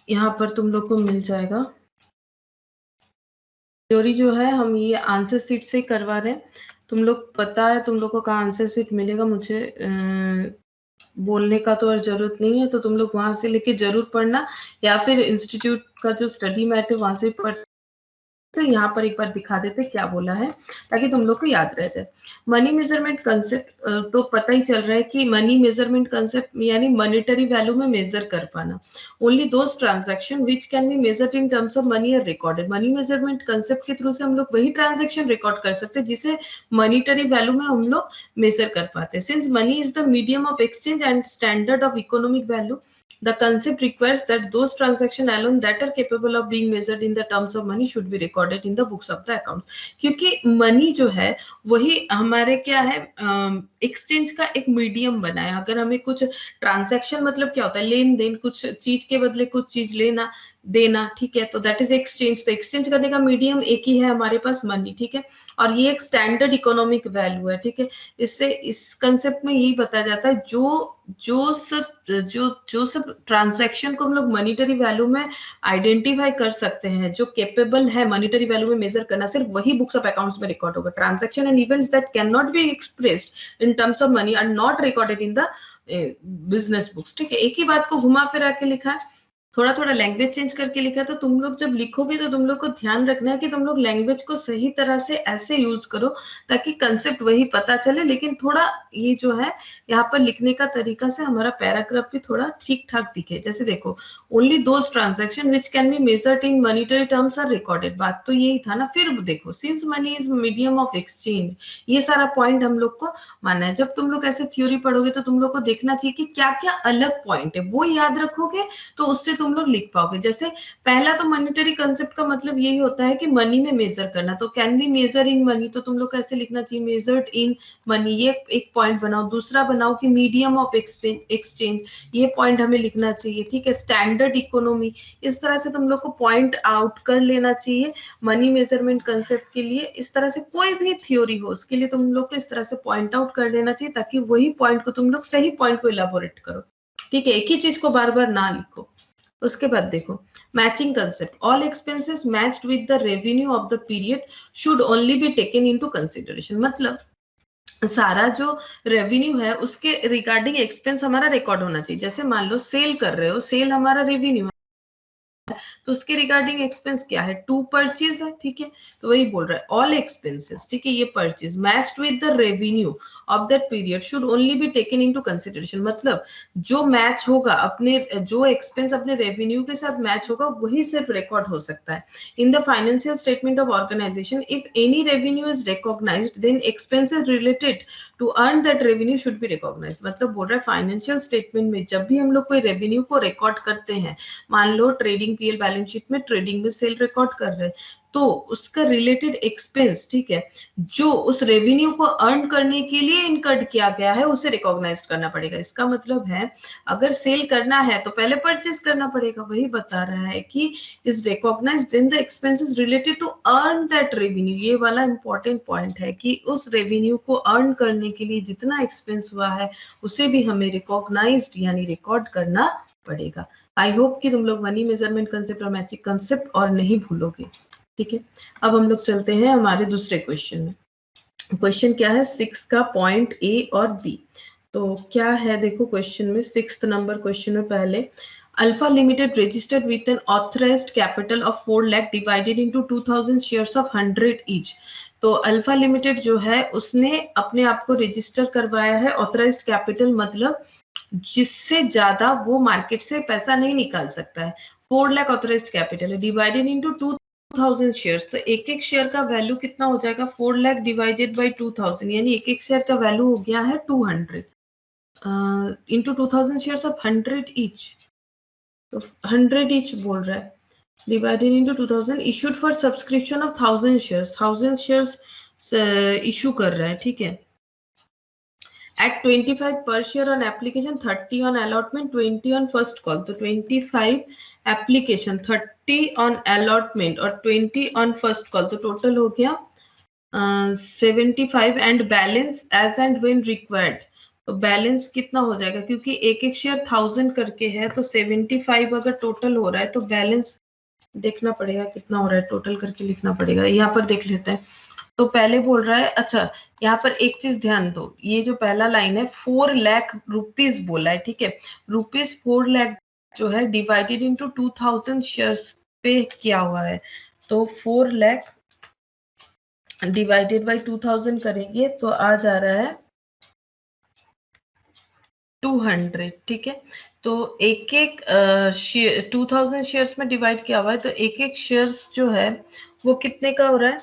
यहाँ पर तुम लोग को मिल जाएगा। थ्योरी जो है हम ये आंसर सीट से करवा रहे हैं, तुम लोग पता है तुम लोग को कहाँ आंसर सीट मिलेगा, मुझे बोलने का तो और जरूरत नहीं है, तो तुम लोग वहां से लेके जरूर पढ़ना, या फिर इंस्टीट्यूट का जो स्टडी मैट है वहां से पढ़ से यहाँ पर एक बार दिखा देते क्या बोला है ताकि तुम लोग को याद रह जाए। मनी मेजरमेंट कंसेप्ट तो पता ही चल रहा है कि मनी मेजरमेंट कंसेप्ट यानी मॉनेटरी वैल्यू में मेजर कर पाना। Only those transaction which can be measured in terms of money are recorded. Money measurement concept के थ्रू से हम लोग वही ट्रांजैक्शन रिकॉर्ड कर सकते हैं जिसे मॉनेटरी वैल्यू में हम लोग मेजर कर पाते हैं। Since money is the medium of exchange and standard of economic value, the concept requires that those transactions alone that are capable of being measured in the terms of money should be recorded in the books of the accounts। क्योंकि money जो है वही हमारे क्या है exchange का एक medium बना है। अगर हमें कुछ ट्रांजैक्शन मतलब क्या होता है, लेन देन, कुछ चीज के बदले कुछ चीज लेना देना, ठीक है, तो दैट इज एक्सचेंज। तो एक्सचेंज करने का मीडियम एक ही है हमारे पास, मनी, ठीक है, और ये एक स्टैंडर्ड इकोनॉमिक वैल्यू है, ठीक है। इससे इस कंसेप्ट में यही बताया जाता है जो सब ट्रांजैक्शन को हम लोग मॉनेटरी वैल्यू में आइडेंटिफाई कर सकते हैं, जो केपेबल है मॉनेटरी वैल्यू में मेजर करना, सिर्फ वही बुक्स ऑफ अकाउंट्स में रिकॉर्ड होगा। Transaction and events that can not be expressed in terms of money are not recorded in the business books, ठीक है। एक ही बात को घुमा फिरा के लिखा है, थोड़ा थोड़ा लैंग्वेज चेंज करके लिखा है। तो तुम लोग जब लिखोगे तो तुम लोग को ध्यान रखना है कि तुम लोग लैंग्वेज को सही तरह से ऐसे यूज करो ताकि कंसेप्ट वही पता चले, लेकिन थोड़ा ये जो है यहाँ पर लिखने का तरीका से हमारा पैराग्राफ भी थोड़ा ठीक ठाक दिखे। जैसे देखो, only those transaction which can be measured in monetary terms are recorded. बात तो यही था ना। फिर देखो, since money is medium of exchange, ये सारा पॉइंट हम लोग को मानना है। जब तुम लोग ऐसे थ्योरी पढ़ोगे तो तुम लोग को देखना चाहिए कि क्या क्या अलग पॉइंट है, वो याद रखोगे तो उससे तुम लोग लिख पाओगे। जैसे पहला तो मॉनेटरी कंसेप्ट का मतलब यही होता है कि मनी में मेजर करना, तो can be measure in money, तो तुम लोग कैसे लिखना चाहिए, मेजर्ड इन मनी, ये एक पॉइंट बनाओ। दूसरा बनाओ कि मीडियम ऑफ एक्सचेंज, ये पॉइंट हमें लिखना चाहिए, ठीक है। स्टैंडर्ड इकोनॉमी, इस तरह से तुम लोग को पॉइंट आउट कर लेना चाहिए मनी मेजरमेंट कंसेप्ट के लिए। इस तरह से कोई भी थ्योरी हो उसके लिए तुम लोग को इस तरह से पॉइंट आउट कर लेना चाहिए ताकि वही पॉइंट को तुम लोग सही पॉइंट को इलाबोरेट करो, ठीक है। एक ही चीज को बार बार ना लिखो। उसके बाद देखो, matching concept, all expenses matched with the revenue of the period should only be taken into consideration. मतलब सारा जो रेवेन्यू है उसके रिगार्डिंग एक्सपेंस हमारा रिकॉर्ड होना चाहिए। जैसे मान लो सेल कर रहे हो, सेल हमारा रेवेन्यू है, तो उसके रिगार्डिंग एक्सपेंस क्या है, टू परचेज है, ठीक है। तो वही बोल रहा है ऑल एक्सपेंसेस, ठीक है, ये purchase matched with the revenue of that period should only be taken into consideration. मतलब जो मैच होगा अपने, जो एक्सपेंस अपने रेवेन्यू के साथ मैच होगा वही सिर्फ रिकॉर्ड हो सकता है। In the financial statement of organisation if any revenue is recognised then expenses related to earn that revenue should be recognised. मतलब बोल रहा है फाइनेंशियल स्टेटमेंट में जब भी हम लोग कोई रेवेन्यू को रिकॉर्ड करते हैं, मान लो ट्रेडिंग पीएल बैलेंस शीट में ट्रेडिंग में सेल रिकॉर्ड कर रहे हैं, तो उसका रिलेटेड एक्सपेंस, ठीक है, जो उस रेवेन्यू को अर्न करने के लिए इनकर्ड किया गया है उसे रिकॉग्नाइज करना पड़ेगा। इसका मतलब है अगर सेल करना है तो पहले परचेज करना पड़ेगा। वही बता रहा है कि is recognised then the expenses related to earn that revenue. ये वाला इंपॉर्टेंट पॉइंट है कि उस रेवेन्यू को अर्न करने के लिए जितना एक्सपेंस हुआ है उसे भी हमें रिकॉग्नाइज्ड यानी रिकॉर्ड करना पड़ेगा। आई होप कि तुम लोग मनी मेजरमेंट कंसेप्ट और मैचिंग कंसेप्ट और नहीं भूलोगे, ठीक है। अब हम लोग चलते हैं हमारे दूसरे क्वेश्चन में। क्वेश्चन क्या है, 6 का पॉइंट ए और बी। तो क्या है देखो क्वेश्चन में, 6th नंबर क्वेश्चन में पहले, alpha limited registered with an authorised capital of 4 lakh divided into 2000 shares of 100 each. तो अल्फा लिमिटेड जो है उसने अपने आप को रजिस्टर करवाया है ऑथराइज्ड कैपिटल, मतलब जिससे ज्यादा वो मार्केट से पैसा नहीं निकाल सकता है। 4 लाख ऑथराइज्ड कैपिटल है, डिवाइडेड इनटू 2000 शेयर्स, तो एक एक शेयर का वैल्यू कितना हो जाएगा, 4 लाख डिवाइडेड बाय 2000, यानी एक एक शेयर का वैल्यू हो गया है 200 इनटू 2000 शेयर्स ऑफ 100 ईच। तो 100 ईच बोल रहा है, divided into 2000, issued for subscription of 1000 shares, 1000 shares issue कर रहा है, ठीक है। at 25 per share on application, 30 on allotment, 20 on first call। तो 25 application, 30 on allotment और 20 on first call, तो टोटल हो गया 75 and balance as and when required. तो बैलेंस कितना हो जाएगा, क्योंकि एक एक शेयर 1000 करके है, तो 75 अगर टोटल हो रहा है तो बैलेंस देखना पड़ेगा कितना हो रहा है, टोटल करके लिखना पड़ेगा। यहाँ पर देख लेते हैं। तो पहले बोल रहा है, अच्छा यहाँ पर एक चीज ध्यान दो, ये जो पहला लाइन है 4 लाख रुपीज बोला है, ठीक है। रुपीज 4 लाख जो है डिवाइडेड इनटू 2000 शेयर्स पे किया हुआ है, तो 4 लाख डिवाइडेड बाय 2000 करेंगे तो आ जा रहा है 200, ठीक है। तो एक एक 2000 शेयर्स में डिवाइड किया हुआ है, तो एक एक शेयर्स जो है वो कितने का हो रहा है?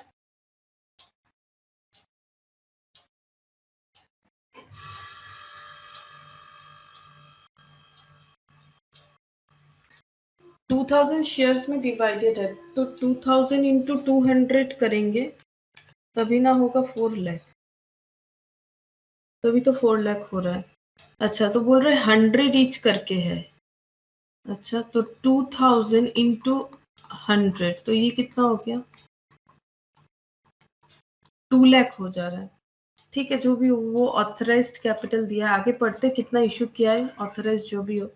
टू 2000 शेयर्स में डिवाइडेड है, तो 2000 इंटू 200 करेंगे तभी ना होगा 4 लाख, तभी तो 4 लाख हो रहा है। अच्छा, तो बोल रहे 100 ईच करके है। अच्छा, तो 2000 इंटू 100, तो ये कितना हो गया? 2 लाख हो जा रहा है। ठीक है, जो भी हो, वो ऑथराइज्ड कैपिटल दिया है। आगे पढ़ते कितना इशू किया है, ऑथराइज्ड जो भी हो।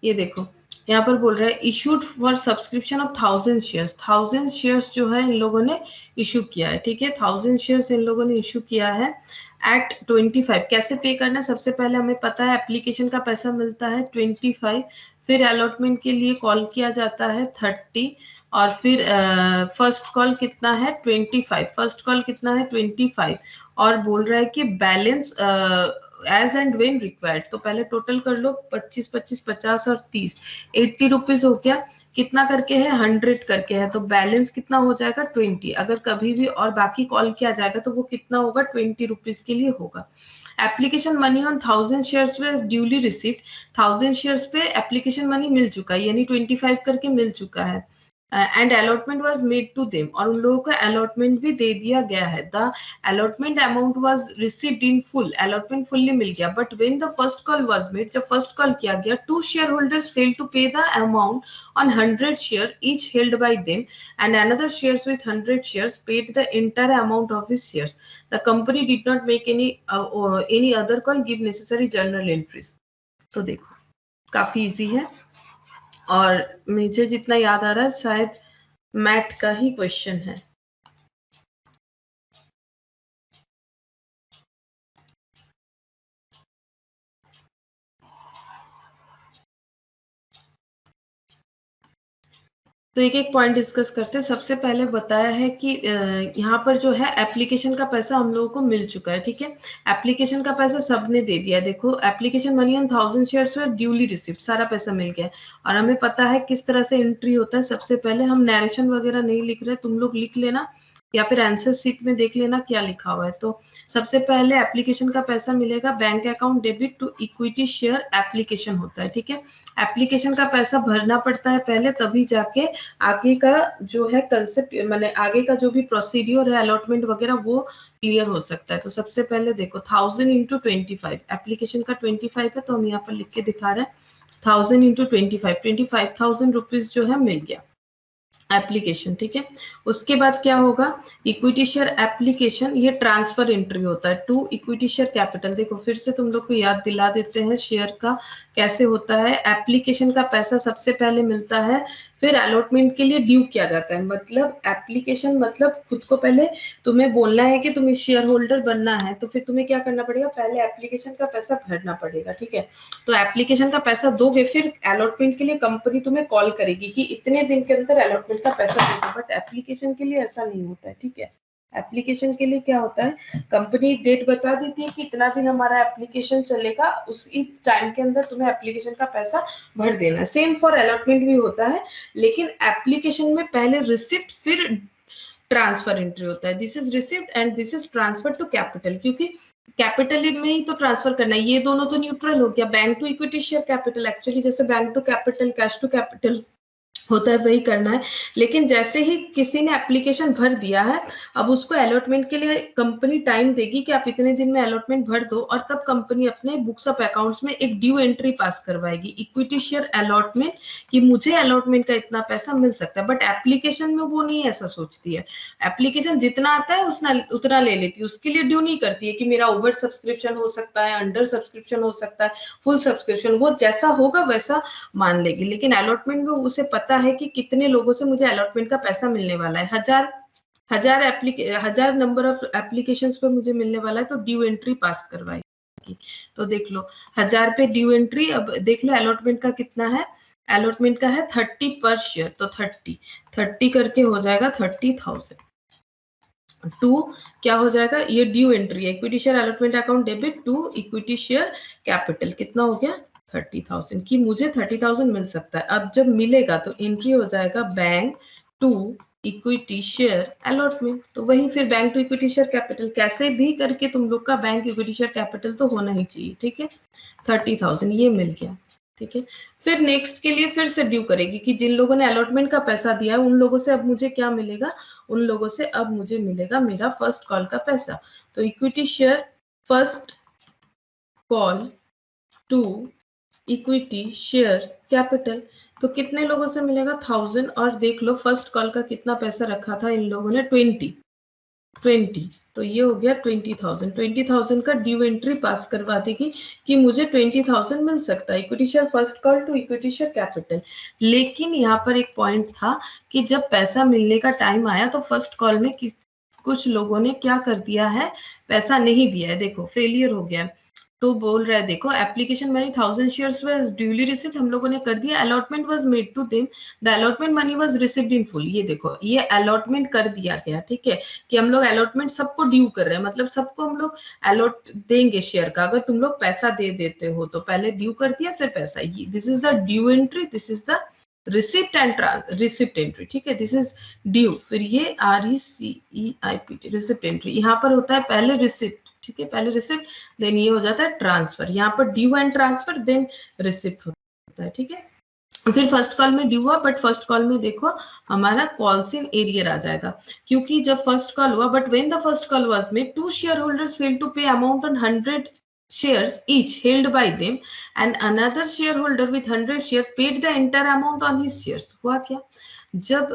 ये देखो यहाँ पर बोल रहा है issued for subscription of 1000 shares. 1000 shares जो है इन लोगों ने इशू किया है, ठीक है। 1000 शेयर्स इन लोगों ने इशू किया है एट 25। कैसे पे करना है? सबसे पहले हमें पता है एप्लीकेशन का पैसा मिलता है 25, फिर अलॉटमेंट के लिए कॉल किया जाता है 30, और फिर फर्स्ट कॉल कितना है 25। फर्स्ट कॉल कितना है 25, और बोल रहा है कि balance as and when required. तो पहले टोटल कर लो, 25 25 50 और 30, 80 रुपीज हो गया। कितना करके है? 100 करके है, तो बैलेंस कितना हो जाएगा 20। अगर कभी भी और बाकी कॉल किया जाएगा तो वो कितना होगा? 20 रुपीज के लिए होगा। एप्लीकेशन मनी ऑन 1000 शेयर्स पे ड्यूली रिसीव्ड। 1000 शेयर्स पे एप्लीकेशन मनी मिल चुका है, यानी 25 करके मिल चुका है। And allotment was made to them, और उन लोगों को अलॉटमेंट भी दे दिया गया है। The allotment amount was received in full, allotment fully मिल गया। But when the first call was made, जब फर्स्ट कॉल किया गया, 2 share holders fail to pay the amount on 100 share each held by them, and another shares with 100 shares paid the entire amount of his shares. The company did not make any other call, give necessary journal entries. तो देखो काफी easy है, और मुझे जितना याद आ रहा है शायद मैथ का ही क्वेश्चन है। तो एक एक पॉइंट डिस्कस करते हैं। सबसे पहले बताया है कि यहाँ पर जो है एप्लीकेशन का पैसा हम लोगों को मिल चुका है, ठीक है। एप्लीकेशन का पैसा सबने दे दिया। देखो application money on 1000 shares duly received, सारा पैसा मिल गया। और हमें पता है किस तरह से एंट्री होता है। सबसे पहले हम नरेशन वगैरह नहीं लिख रहे, तुम लोग लिख लेना या फिर आंसर शीट में देख लेना क्या लिखा हुआ है। तो सबसे पहले एप्लीकेशन का पैसा मिलेगा, bank account debit to equity share application होता है, ठीक है। एप्लीकेशन का पैसा भरना पड़ता है पहले, तभी जाके आगे का जो है कंसेप्ट, माने आगे का जो भी प्रोसीड्यूर है अलॉटमेंट वगैरह वो क्लियर हो सकता है। तो सबसे पहले देखो 1000 इंटू 25, एप्लीकेशन का 25 है तो हम यहाँ पर लिख के दिखा रहे हैं 1000 इंटू 25,000 रुपीज जो है मिल गया एप्लीकेशन, ठीक है। उसके बाद क्या होगा? इक्विटी शेयर एप्लीकेशन, ये ट्रांसफर एंट्री होता है टू इक्विटी शेयर कैपिटल। देखो फिर से तुम लोग को याद दिला देते हैं शेयर का कैसे होता है। एप्लीकेशन का पैसा सबसे पहले मिलता है, फिर अलॉटमेंट के लिए ड्यू किया जाता है। मतलब एप्लीकेशन मतलब खुद को पहले तुम्हें बोलना है कि तुम्हें शेयर होल्डर बनना है, तो फिर तुम्हें क्या करना पड़ेगा? पहले एप्लीकेशन का पैसा भरना पड़ेगा, ठीक है। तो एप्लीकेशन का पैसा दोगे, फिर अलॉटमेंट के लिए कंपनी तुम्हें कॉल करेगी कि इतने दिन के अंदर अलॉटमेंट का पैसा दे दो। बट एप्लीकेशन के लिए ऐसा नहीं होता है, ठीक है। एप्लीकेशन के लिए क्या होता है? कंपनी डेट बता देती है कि इतना दिन हमारा एप्लीकेशन चलेगा, उसी टाइम के अंदर तुम्हें एप्लीकेशन का पैसा भर देना है। सेम फॉर अलॉटमेंट भी होता है, लेकिन एप्लीकेशन में पहले रिसिप्ट फिर ट्रांसफर एंट्री होता है। This is receipt and this is transfer to capital, क्योंकि कैपिटल में ही तो ट्रांसफर करना है। ये दोनों तो न्यूट्रल हो गया। Bank to equity share capital, actually जैसे bank to capital, cash to capital होता है वही करना है। लेकिन जैसे ही किसी ने एप्लीकेशन भर दिया है, अब उसको अलॉटमेंट के लिए कंपनी टाइम देगी कि आप इतने दिन में अलॉटमेंट भर दो, और तब कंपनी अपने बुक्स ऑफ अकाउंट्स में एक ड्यू एंट्री पास करवाएगी, इक्विटी शेयर अलॉटमेंट, कि मुझे अलॉटमेंट का इतना पैसा मिल सकता है। बट एप्लीकेशन में वो नहीं ऐसा सोचती है। एप्लीकेशन जितना आता है उतना ले लेती है, उसके लिए ड्यू नहीं करती है कि मेरा ओवर सब्सक्रिप्शन हो सकता है, अंडर सब्सक्रिप्शन हो सकता है, फुल सब्सक्रिप्शन, वो जैसा होगा वैसा मान लेगी। लेकिन अलॉटमेंट में उसे पता है कि कितने लोगों से मुझे अलॉटमेंट का पैसा मिलने वाला है। हजार नंबर ऑफ एप्लीकेशंस पे मुझे मिलने वाला है, तो ड्यू एंट्री पास करवाएगी। तो देख लो 1000 पे ड्यू एंट्री। अब देख लो अलॉटमेंट का कितना है, अलॉटमेंट का है 30 पर शेयर, तो 30 करके हो जाएगा 30,000। 2 क्या हो जाएगा, ये ड्यू एंट्री है, equity share allotment account debit to equity share capital, कितना हो गया 30,000 की मुझे 30,000 मिल सकता है। अब जब मिलेगा तो एंट्री हो जाएगा bank to equity share allotment, तो वही फिर bank to equity share capital, कैसे भी करके तुम लोग का बैंक इक्विटी शेयर कैपिटल तो होना ही चाहिए, ठीक है। 30,000 ये मिल गया, ठीक है। फिर नेक्स्ट के लिए फिर से ड्यू करेगी कि जिन लोगों ने अलॉटमेंट का पैसा दिया है उन लोगों से अब मुझे क्या मिलेगा, उन लोगों से अब मुझे मिलेगा मेरा फर्स्ट कॉल का पैसा। तो equity share first call to equity share capital, तो कितने लोगों से मिलेगा 1000, और देख लो फर्स्ट कॉल का कितना पैसा रखा था इन लोगों ने 20, तो ये हो गया 20,000 का ड्यू एंट्री पास करवा देगी कि मुझे 20,000 मिल सकता है equity share first call to equity share capital. लेकिन यहाँ पर एक पॉइंट था कि जब पैसा मिलने का टाइम आया तो फर्स्ट कॉल में कुछ लोगों ने क्या कर दिया है, पैसा नहीं दिया है, देखो फेलियर हो गया। तो बोल रहा है देखो, application money 1000 shares was duly received, हम लोगों ने कर दिया, allotment was made to them, the allotment money was received in full. ये देखो ये अलॉटमेंट कर दिया गया, ठीक है, कि हम लोग अलॉटमेंट सबको ड्यू कर रहे हैं, मतलब सबको हम लोग अलॉट देंगे शेयर का, अगर तुम लोग पैसा दे देते हो तो पहले ड्यू कर दिया फिर पैसा, this is the due entry, this is the receipt and receipt entry, ठीक है, दिस इज ड्यू, फिर ये RECEIPT रिसिप्ट एंट्री, यहाँ पर होता है पहले रिसिप्ट, ठीक है, पहले रिसिप्ट देन ये हो जाता है ट्रांसफर, यहाँ पर due and transfer then receipt होता है, ठीक है। फिर फर्स्ट कॉल में ड्यू हुआ, बट फर्स्ट कॉल में देखो हमारा कॉल्स इन एरियर आ जाएगा, क्योंकि जब फर्स्ट कॉल हुआ, but when the first call was made, 2 share holders fail to pay amount on 100 shares each held by them and another shareholder with 100 share paid the entire amount on his shares। हुआ क्या, जब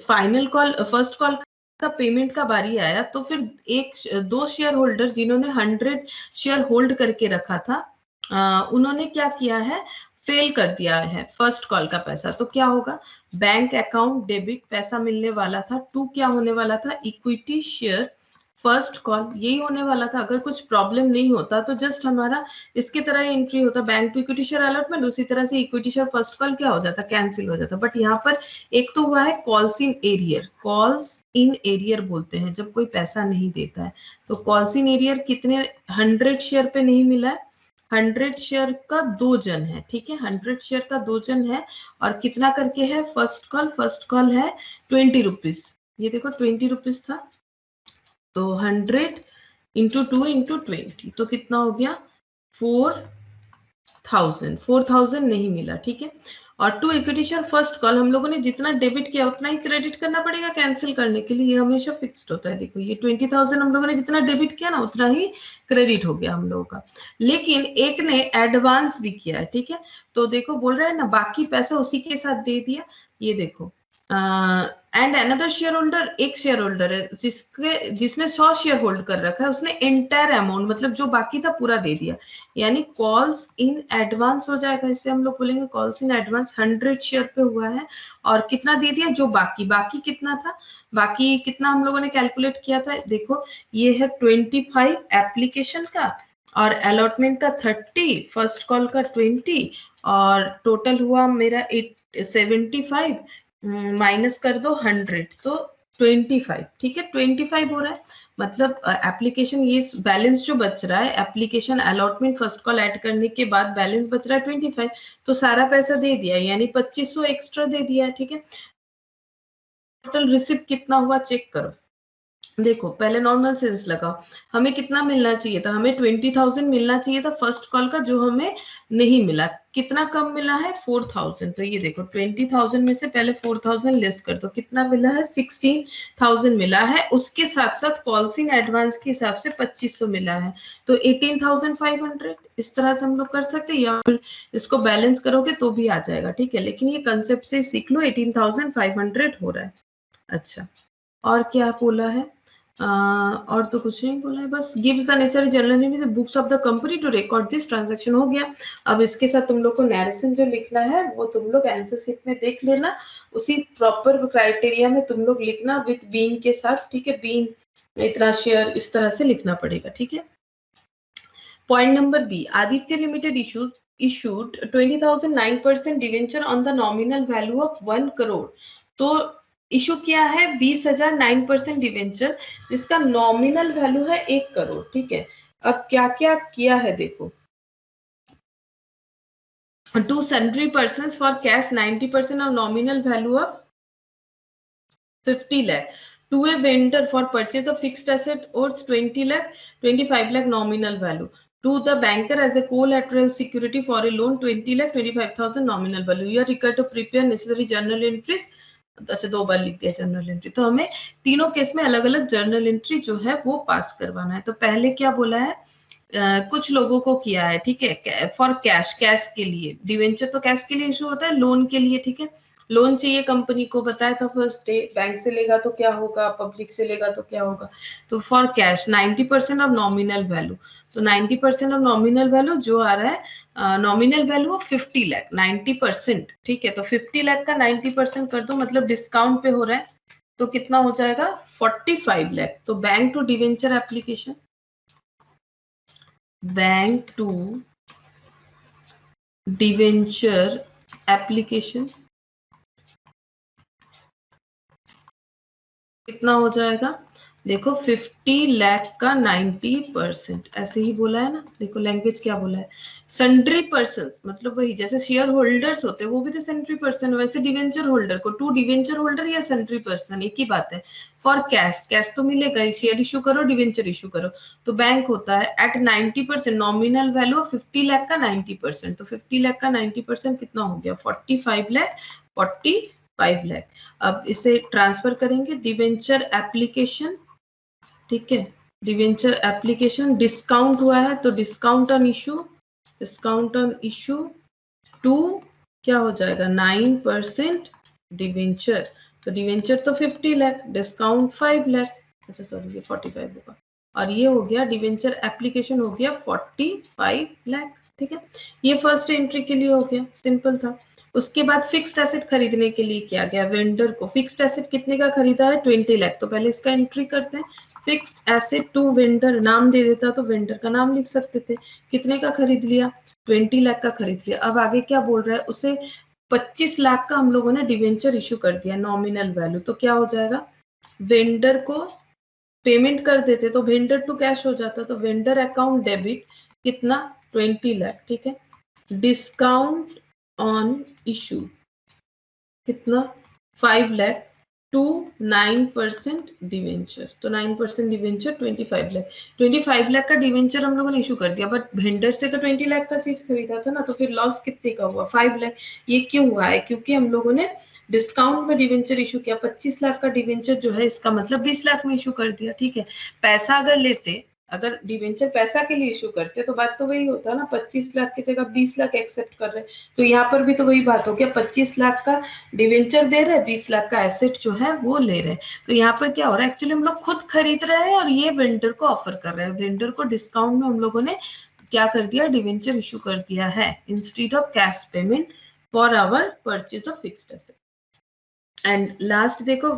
final call first call का payment का बारी आया तो फिर दो शेयर होल्डर जिन्होंने 100 शेयर होल्ड करके रखा था, उन्होंने क्या किया है, फेल कर दिया है फर्स्ट कॉल का पैसा, तो क्या होगा, बैंक अकाउंट डेबिट पैसा मिलने वाला था, टू क्या होने वाला था, इक्विटी शेयर फर्स्ट कॉल, यही होने वाला था। अगर कुछ प्रॉब्लम नहीं होता तो जस्ट हमारा इसकी तरह ही एंट्री होता, bank to equity share allotment, उसी तरह से इक्विटी शेयर फर्स्ट कॉल क्या हो जाता, कैंसिल हो जाता। बट यहाँ पर एक तो हुआ है calls in arrear, calls in arrear बोलते हैं जब कोई पैसा नहीं देता है, तो कॉल्स इन एरियर कितने 100 शेयर पे नहीं मिला है, 100 शेयर का 2 जन है, ठीक है, 100 शेयर का 2 जन है, और कितना करके है फर्स्ट कॉल है 20 रुपीज, ये देखो 20 रुपीज था, तो 100 इंटू 2 इंटू 20, तो कितना हो गया 4,000 नहीं मिला, ठीक है। और to equity share first call, हम लोगों ने जितना डेबिट किया उतना ही क्रेडिट करना पड़ेगा कैंसिल करने के लिए, ये हमेशा फिक्स्ड होता है। देखो ये 20,000 हम लोगों ने जितना डेबिट किया ना उतना ही क्रेडिट हो गया हम लोगों का, लेकिन एक ने एडवांस भी किया है, ठीक है, तो देखो बोल रहा है ना बाकी पैसा उसी के साथ दे दिया, ये देखो एंड अनदर शेयर होल्डर, एक शेयर होल्डर है जिसने 100 शेयर होल्ड कर रखा है, उसने एंटायर अमाउंट मतलब जो बाकी था पूरा दे दिया, यानी कॉल्स इन एडवांस हो जाएगा, इसे हम लोग बोलेंगे कॉल्स इन एडवांस। 100 शेयर पे हुआ है और कितना दे दिया, जो बाकी कितना था, बाकी कितना हम लोगों ने कैलकुलेट किया था, देखो ये है 25 एप्लीकेशन का और अलॉटमेंट का 30, फर्स्ट कॉल का 20, और टोटल हुआ मेरा 75 माइनस कर दो 100 तो 25, ठीक है, 25 हो रहा है, मतलब एप्लीकेशन ये बैलेंस जो बच रहा है, application allotment first call add करने के बाद बैलेंस बच रहा है 25, तो सारा पैसा दे दिया, यानी 2500 एक्स्ट्रा दे दिया है, ठीक है। टोटल रिसिप्ट कितना हुआ चेक करो, देखो पहले नॉर्मल सेंस लगाओ, हमें कितना मिलना चाहिए था, हमें 20,000 मिलना चाहिए था फर्स्ट कॉल का, जो हमें नहीं मिला, कितना कम मिला है 4,000, तो ये देखो 20,000 में से पहले 4,000 लेस कर दो, कितना मिला है 16,000 मिला है, उसके साथ साथ कॉल्स इन एडवांस के हिसाब से 2500 मिला है, तो 18,500, इस तरह से हम लोग कर सकते हैं, या फिर इसको बैलेंस करोगे तो भी आ जाएगा, ठीक है, लेकिन ये कंसेप्ट से सीख लो 18,500 हो रहा है। अच्छा, और क्या बोला है, और तो कुछ नहीं बोला है, बस gives the necessary journal names books of the company to record this transaction, हो गया। अब इसके साथ तुम लोग को नैरेशन जो लिखना है वो तुम लोग आंसर शीट में देख लेना, उसी प्रॉपर क्राइटेरिया में तुम लोग लिखना विद बीइंग के साथ, ठीक है, बीइंग इतना शेयर इस तरह से लिखना पड़ेगा, ठीक है। Point number B, Aditya limited issues issued 20,000 9% debenture on the nominal value of 1 crore. तो इशू किया है 20,000 9% डिवेंचर जिसका नॉमिनल वैल्यू है 1 करोड़। ठीक है, अब क्या क्या किया है देखो। To sundry persons for cash 90% of nominal value of 50 lakh, to a vendor for purchase of fixed asset worth 20 lakh, 25 lakh nominal value, to the banker as a collateral security for a loan 20 lakh 25,000 nominal value. You are required to prepare necessary journal entries. अच्छा, 2 बार लिख दिया journal entry. तो हमें तीनों case में अलग अलग journal entry जो है वो पास करवाना है। तो पहले क्या बोला है, कुछ लोगों को किया है, ठीक है, फॉर कैश, कैश के लिए डिवेंचर तो कैश के लिए इशू होता है, लोन के लिए, ठीक है, लोन चाहिए कंपनी को, बताया था फर्स्ट डे, बैंक से लेगा तो क्या होगा, पब्लिक से लेगा तो क्या होगा। तो for cash 90% of nominal value, तो 90% ऑफ नॉमिनल वैल्यू जो आ रहा है, नॉमिनल वैल्यू ऑफ 50 लाख 90%, ठीक है, तो 50 लाख का 90% कर दो, मतलब डिस्काउंट पे हो रहा है, तो कितना हो जाएगा 45 लाख। तो bank to debenture application, bank to debenture application कितना हो जाएगा, देखो 50 लाख का 90%, ऐसे ही बोला है ना, देखो लैंग्वेज क्या बोला है, सन्ड्री पर्सन्स, मतलब वही जैसे शेयर होल्डर्स होते हैं वो भी तो सन्ड्री पर्सन, वैसे डिवेंचर होल्डर को, टू डिवेंचर होल्डर या सन्ड्री पर्सन एक ही बात है। फॉर कैश, कैश तो मिलेगा, शेयर इशू करो डिवेंचर इशू करो, तो बैंक होता है at 90% nominal value of 50 lakh का 90%, तो 50 लाख का 90% कितना हो गया 45 लाख, 45 लाख। अब इसे ट्रांसफर करेंगे डिवेंचर एप्लीकेशन, ठीक है, डिवेंचर एप्लीकेशन डिस्काउंट हुआ है तो discount on issue, discount on issue to क्या हो जाएगा 9% डिवेंचर, तो डिवेंचर तो 50 लाख, डिस्काउंट 5 लाख, अच्छा सॉरी ये 45 होगा, और ये हो गया डिवेंचर एप्लीकेशन हो गया 45 लाख। ठीक है, ये फर्स्ट एंट्री के लिए हो गया, सिंपल था। उसके बाद फिक्स्ड एसेट खरीदने के लिए किया गया, वेंडर को फिक्स्ड एसेट कितने का खरीदा है 20 लाख, तो पहले इसका एंट्री करते हैं, फिक्स्ड एसेट टू वेंडर, नाम दे देता तो वेंडर का नाम लिख सकते थे, कितने का खरीद लिया 20 लाख का खरीद लिया। अब आगे क्या बोल रहा है, उसे 25 लाख का हम लोगों ने डिवेंचर इशू कर दिया नॉमिनल वैल्यू, तो क्या हो जाएगा, वेंडर को पेमेंट कर देते तो वेंडर टू कैश हो जाता, तो वेंडर अकाउंट डेबिट कितना 20 लाख, ठीक है, डिस्काउंट ऑन इशू कितना 5 लाख टू 9% डिवेंचर, तो 9% डिवेंचर 25 लाख, 25 लाख का डिवेंचर हम लोगों ने इशू कर दिया, बट वेंडर से तो 20 लाख का चीज खरीदा था ना, तो फिर लॉस कितने का हुआ 5 लाख। ये क्यों हुआ है, क्योंकि हम लोगों ने डिस्काउंट में डिवेंचर इशू किया, 25 लाख का डिवेंचर जो है इसका मतलब 20 लाख में इशू कर दिया। ठीक है, पैसा अगर लेते, अगर डिवेंचर पैसा के लिए इशू करते तो बात तो वही होता ना, 25 लाख की जगह 20 लाख एक्सेप्ट कर रहे, तो यहाँ पर भी तो वही बात हो गया, 25 लाख का डिवेंचर दे रहे, 20 लाख का एसेट जो है वो ले रहे। तो यहाँ पर क्या हो रहा है, एक्चुअली हम लोग खुद खरीद रहे हैं और ये वेंडर को ऑफर कर रहे हैं, वेंडर को डिस्काउंट में हम लोगों ने क्या कर दिया, डिवेंचर इशू कर दिया है instead of cash payment for our purchase of fixed asset. And last देखो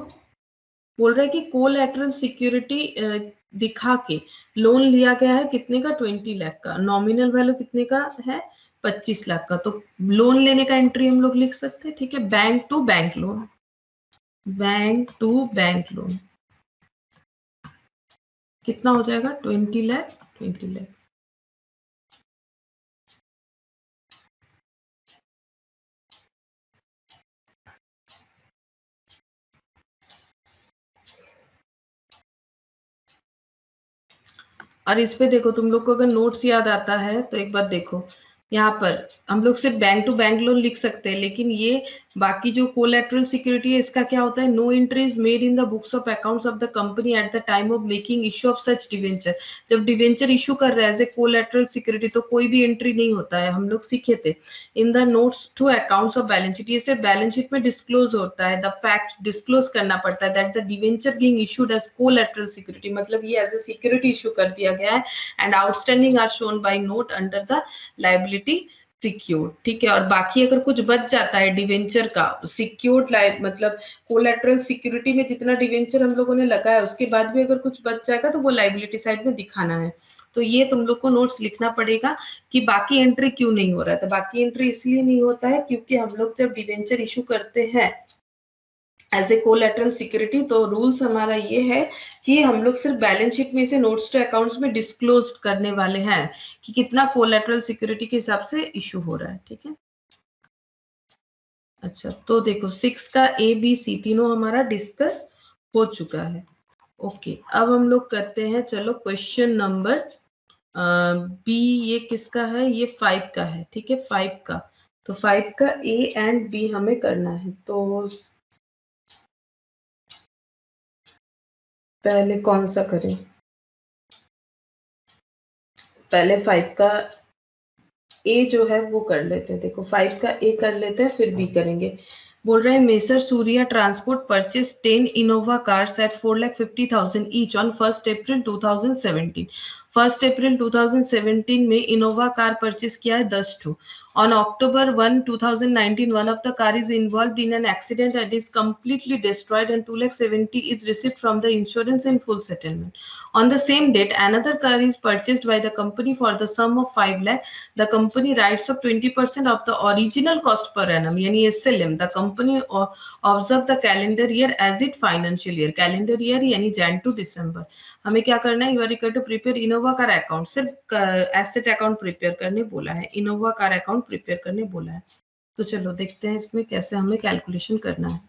बोल रहा है कि कोलैटरल सिक्योरिटी दिखा के लोन लिया गया है कितने का 20 लाख का, नॉमिनल वैल्यू कितने का है 25 लाख का, तो लोन लेने का एंट्री हम लोग लिख सकते हैं। ठीक है, bank to bank loan, bank to bank loan कितना हो जाएगा 20 लाख 20 लाख। और इस पे देखो तुम लोग को अगर नोट्स याद आता है तो एक बार देखो, यहाँ पर हम लोग सिर्फ बैंक टू बैंक लोन लिख सकते हैं, लेकिन ये बाकी जो कोलैटरल सिक्योरिटी है इसका क्या होता है, no entry is made in the books of accounts of the company at the time of making issue of such debenture. जब डिवेंचर इशू कर रहे हैं एज ए कोलैटरल सिक्योरिटी तो कोई भी एंट्री नहीं होता है, हम लोग सीखे थे in the notes to accounts of balance sheet, ये सिर्फ बैलेंस शीट में डिस्क्लोज होता है, द फैक्ट डिस्क्लोज करना पड़ता है that the debenture being issued as collateral security, मतलब ये एज ए सिक्योरिटी इशू कर दिया गया है, and outstanding are shown by note under the liability secured, ठीक है। और बाकी अगर कुछ बच जाता है डिवेंचर का, सिक्योर्ड मतलब कोलैटरल सिक्योरिटी में जितना डिवेंचर हम लोगों ने लगाया उसके बाद भी अगर कुछ बच जाएगा तो वो लायबिलिटी साइड में दिखाना है। तो ये तुम लोग को नोट्स लिखना पड़ेगा कि बाकी एंट्री क्यों नहीं हो रहा है। तो बाकी एंट्री इसलिए नहीं होता है क्योंकि हम लोग जब डिवेंचर इशू करते हैं एज ए कोलैटरल सिक्योरिटी, तो रूल्स हमारा ये है कि हम लोग सिर्फ बैलेंस शीट में से नोट्स टू अकाउंट्स में डिस्क्लोज करने वाले हैं कि कितना कोलैटरल सिक्योरिटी के हिसाब से इशू हो रहा है, ठीक है। अच्छा, तो देखो 6 का ए बी सी तीनों हमारा डिस्कस हो चुका है। ओके, अब हम लोग करते हैं, चलो क्वेश्चन नंबर बी। ये किसका है? ये 5 का है, ठीक है, 5 का। तो 5 का ए एंड बी हमें करना है। तो पहले कौन सा करें? पहले 5 का ए जो है वो कर लेते हैं। देखो 5 का ए कर लेते हैं, फिर बी करेंगे। बोल रहे हैं Messrs Surya Transport purchase 10 Innova cars at 4,50,000 each on 1 अप्रैल 2017। 1 अप्रैल 2017 में इनोवा कार परचेज किया है 10 ठो। On October 1, 2019, one of the car is involved in an accident and is completely destroyed, and 2,70,000 is received from the insurance in full settlement. On the same date, another car is purchased by the company for the sum of 5 lakh. The company writes up 20% of the original cost per annum, yani SLM. The company observe the calendar year as its financial year. Calendar year यानी Jan to December. हमें क्या करना है? You are required to prepare Innova car account. सिर्फ asset account prepare करने बोला है, Innova car account prepare करने बोला है। तो चलो देखते हैं इसमें कैसे हमें कैलकुलेशन करना है।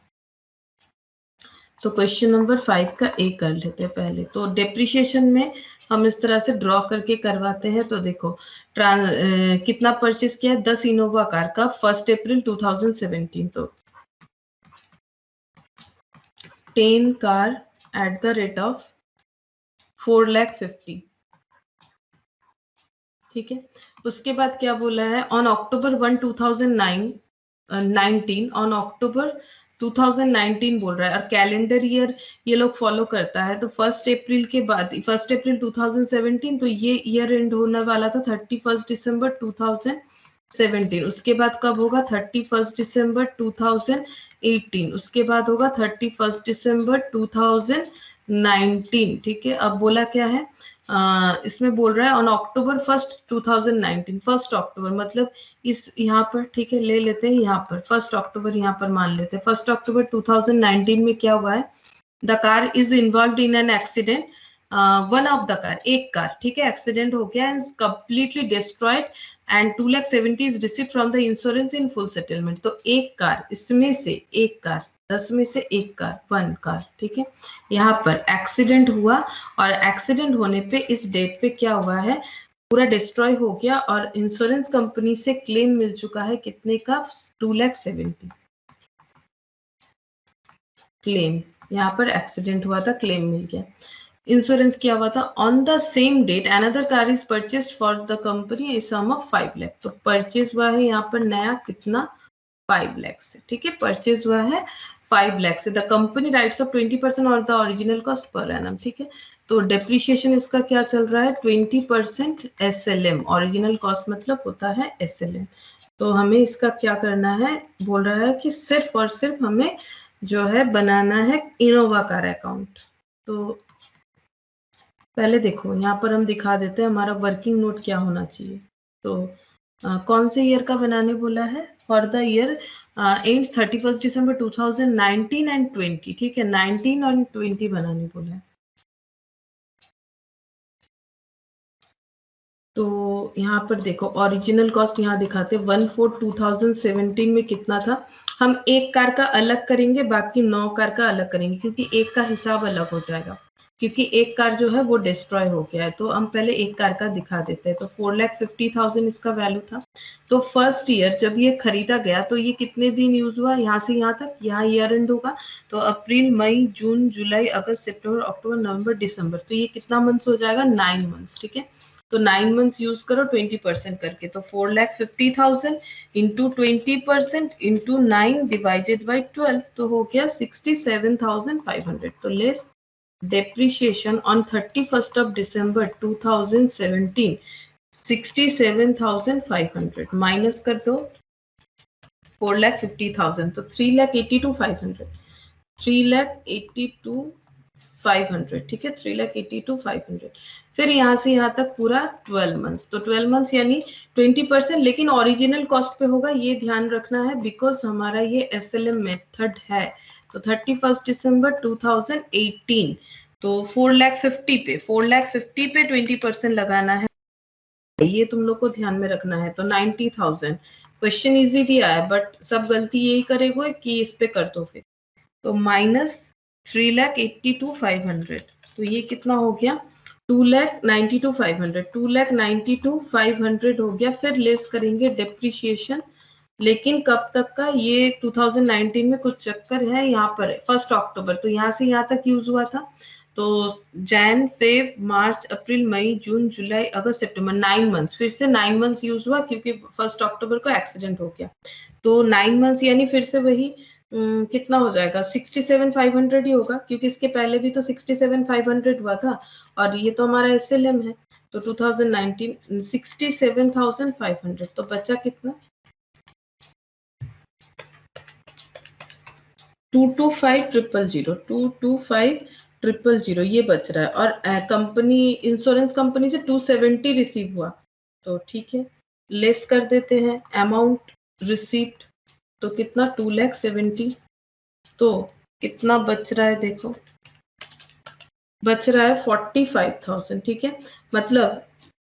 तो क्वेश्चन नंबर 5 का ए कर लेते हैं पहले। तो डेप्रिसिएशन में हम इस तरह से ड्रॉ करके करवाते हैं। तो देखो कितना परचेज किया? 10 इनोवा कार का 1 अप्रैल 2017। तो 10 car eight the rate of 4,50,000, ठीक है। उसके बाद क्या बोला है? ऑन अक्टूबर 1, 2019, ऑन अक्टूबर 2019 बोल रहा है। और कैलेंडर ईयर ये लोग फॉलो करता है। तो 1 अप्रैल के बाद 1 अप्रैल 2017, तो ये ईयर एंड होने वाला था 31 दिसंबर 2017। उसके बाद कब होगा? 31 दिसंबर 2018। उसके बाद होगा 31 दिसंबर 2019, ठीक है। अब बोला क्या है? इसमें बोल रहा है ऑन अक्टूबर 1, 2019। 1 अक्टूबर मतलब इस यहाँ पर, ठीक है, ले लेते हैं यहाँ पर 1 अक्टूबर यहाँ पर मान लेते हैं। 1 अक्टूबर 2019 में क्या हुआ है? The car is involve in an accident. One of the car, एक कार, ठीक है, एक्सीडेंट हो गया, is completely destroyed and 2,70,000 is received from the insurance in full settlement. तो एक कार, इसमें से एक कार, 10 में से एक कार, 1 कार, ठीक है, यहाँ पर एक्सीडेंट हुआ। और एक्सीडेंट होने पे इस डेट पे क्या हुआ है? पूरा डिस्ट्रॉय हो गया और इंश्योरेंस कंपनी से क्लेम मिल चुका है कितने का? 2,70,000 क्लेम। यहाँ पर एक्सीडेंट हुआ था, क्लेम मिल गया। इंश्योरेंस किया हुआ था। On the same date another car is purchased for the company sum of 5 lakh. तो परचेज हुआ है यहाँ पर नया कितना? 5 लाख से, ठीक है, परचेज हुआ है 5 लाख से। द कंपनी राइट्स ऑफ 20% और the original cost per annum, ठीक है। तो डेप्रिसिएशन इसका क्या चल रहा है? 20% SLM, ओरिजिनल कॉस्ट मतलब होता है SLM। तो हमें इसका क्या करना है? बोल रहा है कि सिर्फ और सिर्फ हमें जो है बनाना है इनोवा कार अकाउंट। तो पहले देखो यहाँ पर हम दिखा देते हैं हमारा वर्किंग नोट क्या होना चाहिए। तो कौन से ईयर का बनाने बोला है? For the year ends 31 December 2019 and 20, ठीक है, 19 और 20 बनाने बोला है। तो यहाँ पर देखो ओरिजिनल कॉस्ट यहाँ दिखाते हैं 1/4/2017 में कितना था। हम एक कार का अलग करेंगे, बाकी 9 कार का अलग करेंगे क्योंकि एक का हिसाब अलग हो जाएगा, क्योंकि एक कार जो है वो डिस्ट्रॉय हो गया है। तो हम पहले एक कार का दिखा देते हैं। तो 4,50,000 इसका वैल्यू था। तो फर्स्ट ईयर जब ये खरीदा गया तो ये कितने दिन यूज हुआ? यहाँ से यहाँ तक, यहाँ ईयर एंड होगा। तो अप्रैल, मई, जून, जुलाई, अगस्त, सितंबर, अक्टूबर, नवंबर, दिसंबर। तो ये कितना मंथ्स हो जाएगा? 9 मंथ्स, ठीक है। तो 9 मंथ्स यूज करो 20% करके। तो 4,50,000 इंटू 20% इंटू 9 डिवाइडेड बाई 12, तो हो गया 67,500। तो less depreciation on 31st of December 2017 67,500 minus कर दो 4,50,000, तो 3,82,500, 3,82,500, ठीक है, 3,82,500। फिर यहाँ से यहाँ तक पूरा 12 मंथ्स, तो 12 मंथ्स यानी 20%, लेकिन ओरिजिनल कॉस्ट पे होगा, ये ध्यान रखना है, बिकॉज हमारा ये SLM मेथड है। तो 31 दिसंबर 2018, तो 4,50,000 पे 4,50,000 पे 20% लगाना है, ये तुम लोग को ध्यान में रखना है। तो 90,000, क्वेश्चन इजी दिया है बट सब गलती यही करेगा कि इस पे कर दो फिर। तो माइनस 3,82,500, तो ये कितना हो गया 2,92,500, 2,92,500 हो गया। फिर लेस करेंगे डेप्रिसिएशन, लेकिन कब तक का, ये 2019 में कुछ चक्कर है यहाँ पर 1 अक्टूबर, तो यहाँ से यहाँ तक यूज हुआ था। तो जैन, फेब, मार्च, अप्रैल, मई, जून, जुलाई, अगस्त, सितंबर, 9 मंथ्स, फिर से 9 मंथ्स यूज हुआ क्योंकि 1 अक्टूबर को एक्सीडेंट हो गया। तो 9 मंथ्स यानी फिर से वही कितना हो जाएगा 67,500 ही होगा, क्योंकि इसके पहले भी तो 67,500 हुआ था और ये तो हमारा SLM है। तो 2019 67,500, तो बचा कितना 225,000, 225,000 ये बच रहा है। और कंपनी, इंश्योरेंस कंपनी से 270 रिसीव हुआ, तो ठीक है, लेस कर देते हैं अमाउंट रिसीव्ड, तो कितना 2,70,000, तो कितना बच रहा है, देखो बच रहा है 45,000, ठीक है। मतलब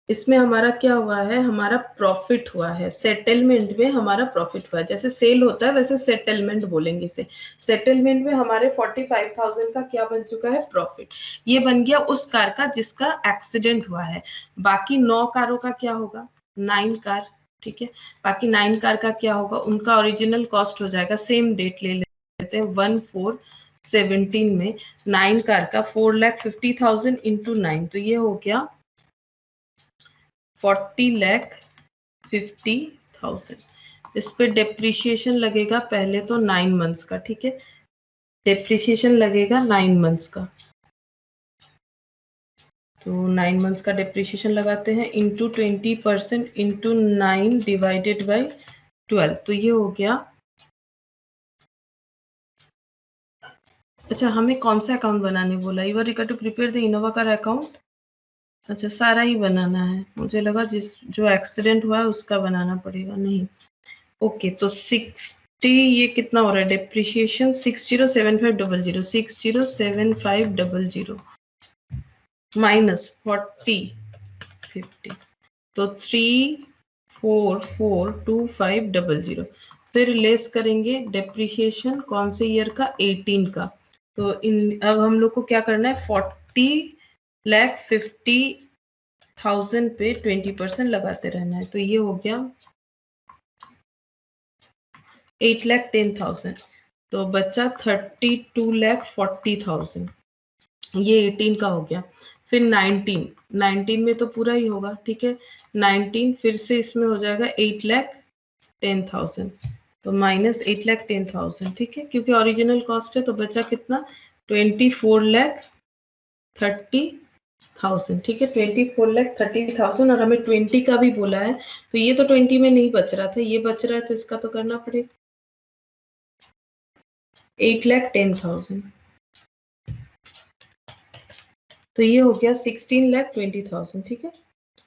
इसमें हमारा क्या हुआ है, हमारा प्रॉफिट हुआ है, सेटलमेंट में हमारा प्रॉफिट हुआ है। जैसे सेल होता है वैसे सेटलमेंट बोलेंगे इसे। सेटलमेंट में हमारे 45,000 का क्या बन चुका है, प्रॉफिट। ये बन गया उस कार का जिसका एक्सीडेंट हुआ है। बाकी 9 कारों का क्या होगा, 9 कार, ठीक है, बाकी 9 कार का क्या होगा, उनका ओरिजिनल कॉस्ट हो जाएगा, सेम डेट ले लेते हैं 1/4/17 में 9 कार का 4,50,000 इंटू 9, तो ये हो गया 40,50,000। इस पे डेप्रिसिएशन लगेगा पहले तो 9 मंथ्स का, ठीक है, डेप्रिसिएशन लगेगा 9 मंथ्स का। तो 9 मंथ्स का डेप्रिसिएशन लगाते हैं इंटू 20% इंटू 9 डिवाइडेड बाई 12, तो ये हो गया। अच्छा, हमें कौन सा अकाउंट बनाने बोला, you are required to prepare the Innova car account. अच्छा, सारा ही बनाना है, मुझे लगा जो एक्सीडेंट हुआ है उसका बनाना पड़ेगा, नहीं। ओके, तो 60, ये कितना हो रहा है डेप्रिसिएशन, 60,75,000, 60,75,000 माइनस 40,50, तो 3,44,25,000। फिर लेस करेंगे डेप्रिसिएशन कौन से ईयर का, 18 का। तो अब हम लोग को क्या करना है, 40,50,000 पे 20% लगाते रहना है, तो ये हो गया 8,10,000, तो बच्चा 32,40,000, ये 18 का हो गया। फिर 19 में तो पूरा ही होगा, ठीक है, 19 फिर से इसमें हो जाएगा 8,10,000, तो माइनस 8,10,000, ठीक है, क्योंकि ओरिजिनल कॉस्ट है, तो बचा कितना 24,30,000, ठीक है, 24,30,000, और हमें 20 का भी बोला है, तो ये तो 20 में नहीं बच रहा था, ये बच रहा है, तो इसका तो करना पड़ेगा 8,10,000, तो ये हो गया 16,20,000, ठीक है,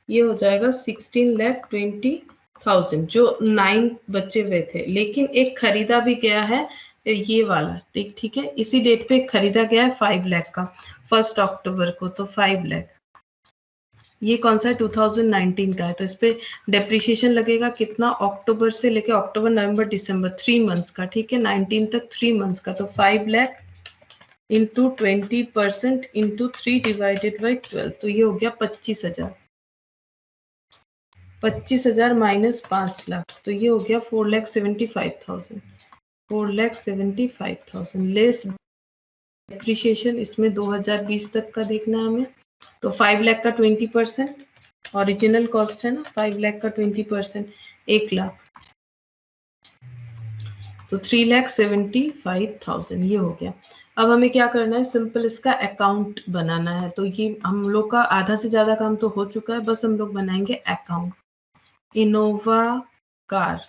ये हो जाएगा 16,20,000 जो 9 बचे हुए थे, लेकिन एक खरीदा भी गया है ये वाला, ठीक है, इसी डेट पे खरीदा गया है 5 लाख का 1 अक्टूबर को, तो 5 लाख, ये कौन सा है 2019 का है, तो इस पे डेप्रिसिएशन लगेगा कितना, अक्टूबर से लेके अक्टूबर, नवंबर, दिसंबर, 3 मंथ्स का, ठीक है, 19 तक 3 मंथ्स का, तो 5 lakh into 20% into 3 divided by 12, तो ये हो गया 25,000, 25,000 माइनस 5 लाख, तो ये हो गया 4,75,000, 4,75,000 लेस डेप्रिसिएशन, इसमें 2020 तक का देखना है हमें, तो 5 लाख का 20%, ओरिजिनल कॉस्ट है ना, 5 लाख का 20%, 1 लाख, तो 3,75,000 ये हो गया। अब हमें क्या करना है, सिंपल इसका अकाउंट बनाना है। तो ये हम लोग का आधा से ज्यादा काम तो हो चुका है, बस हम लोग बनाएंगे अकाउंट, इनोवा कार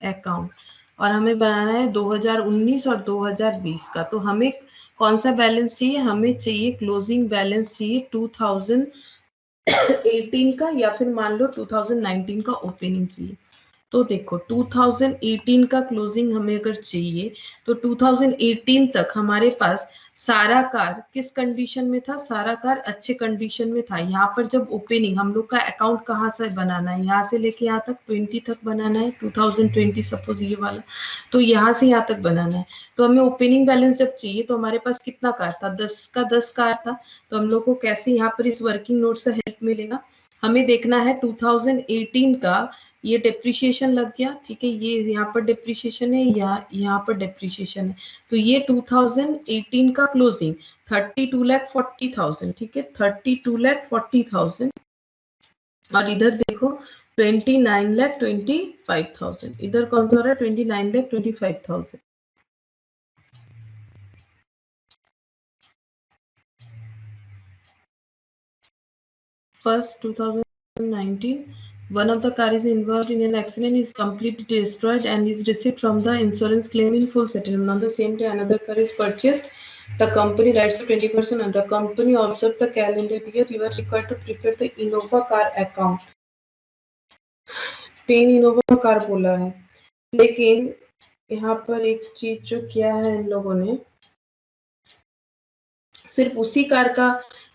अकाउंट, और हमें बनाना है 2019 और 2020 का। तो हमें कौन सा बैलेंस चाहिए, हमें चाहिए क्लोजिंग बैलेंस चाहिए 2018 का, या फिर मान लो 2019 का ओपनिंग चाहिए। तो देखो 2018 का क्लोजिंग हमें अगर चाहिए तो 2018 तक हमारे पास सारा कार किस कंडीशन में था, सारा कार अच्छे कंडीशन में था। यहाँ पर जब ओपनिंग हम लोग का अकाउंट कहाँ से बनाना है, यहाँ से लेके यहाँ तक 20 तक बनाना है, 2020 सपोज ये वाला, तो यहाँ से यहाँ तक बनाना है। तो हमें ओपनिंग बैलेंस जब चाहिए तो हमारे पास कितना कार था, 10 का 10 कार था। तो हम लोग को कैसे यहाँ पर इस वर्किंग नोट से हेल्प मिलेगा, हमें देखना है 2018 का ये डिप्रिशिएशन लग गया, ठीक है, ये यहाँ पर डिप्रिशिएशन है, यहाँ पर डिप्रिशिएशन है। तो ये 2018 का क्लोजिंग 32,40,000, ठीक है, 32,40,000। और इधर देखो 29,25,000, इधर कौन सा हो रहा है, 29,25,000। First 2019, one of the car is involved in an accident, is completely destroyed and is received from the insurance claim in full settlement. On the same day, another car is purchased. The company writes to 20%, and the company observes the calendar year. You are required to prepare the Innova car account. 10 Innova car बोला है, लेकिन यहाँ पर एक चीज जो किया है इन लोगों ने, सिर्फ उसी कार का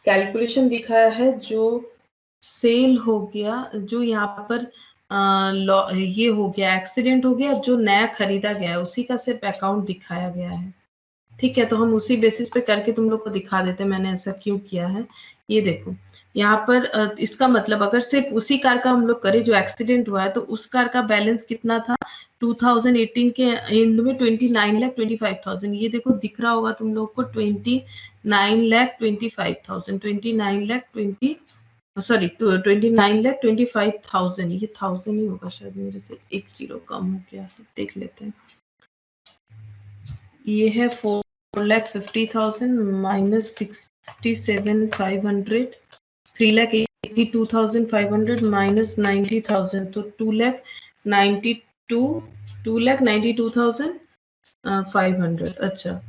कैलकुलेशन दिखाया है जो सेल हो गया, जो यहाँ पर ये हो गया, एक्सीडेंट हो गया, जो नया खरीदा गया है उसी का सिर्फ अकाउंट दिखाया गया है, ठीक है। तो हम उसी बेसिस पे करके तुम लोग को दिखा देते, मैंने ऐसा क्यों किया है। ये देखो यहाँ पर इसका मतलब अगर सिर्फ उसी कार का हम लोग करें जो एक्सीडेंट हुआ है, तो उस कार का बैलेंस कितना था 2018 के एंड में 29,25,000। ये देखो दिख रहा होगा तुम लोग को 29,25,000, 29,25,000, ये 1000 ही होगा शायद, मेरे से एक जीरो कम हो गया है, देख लेते हैं। ये है 4,50,000 माइनस 67,500, 3,82,500 माइनस 90,000, तो 2,92,500। अच्छा,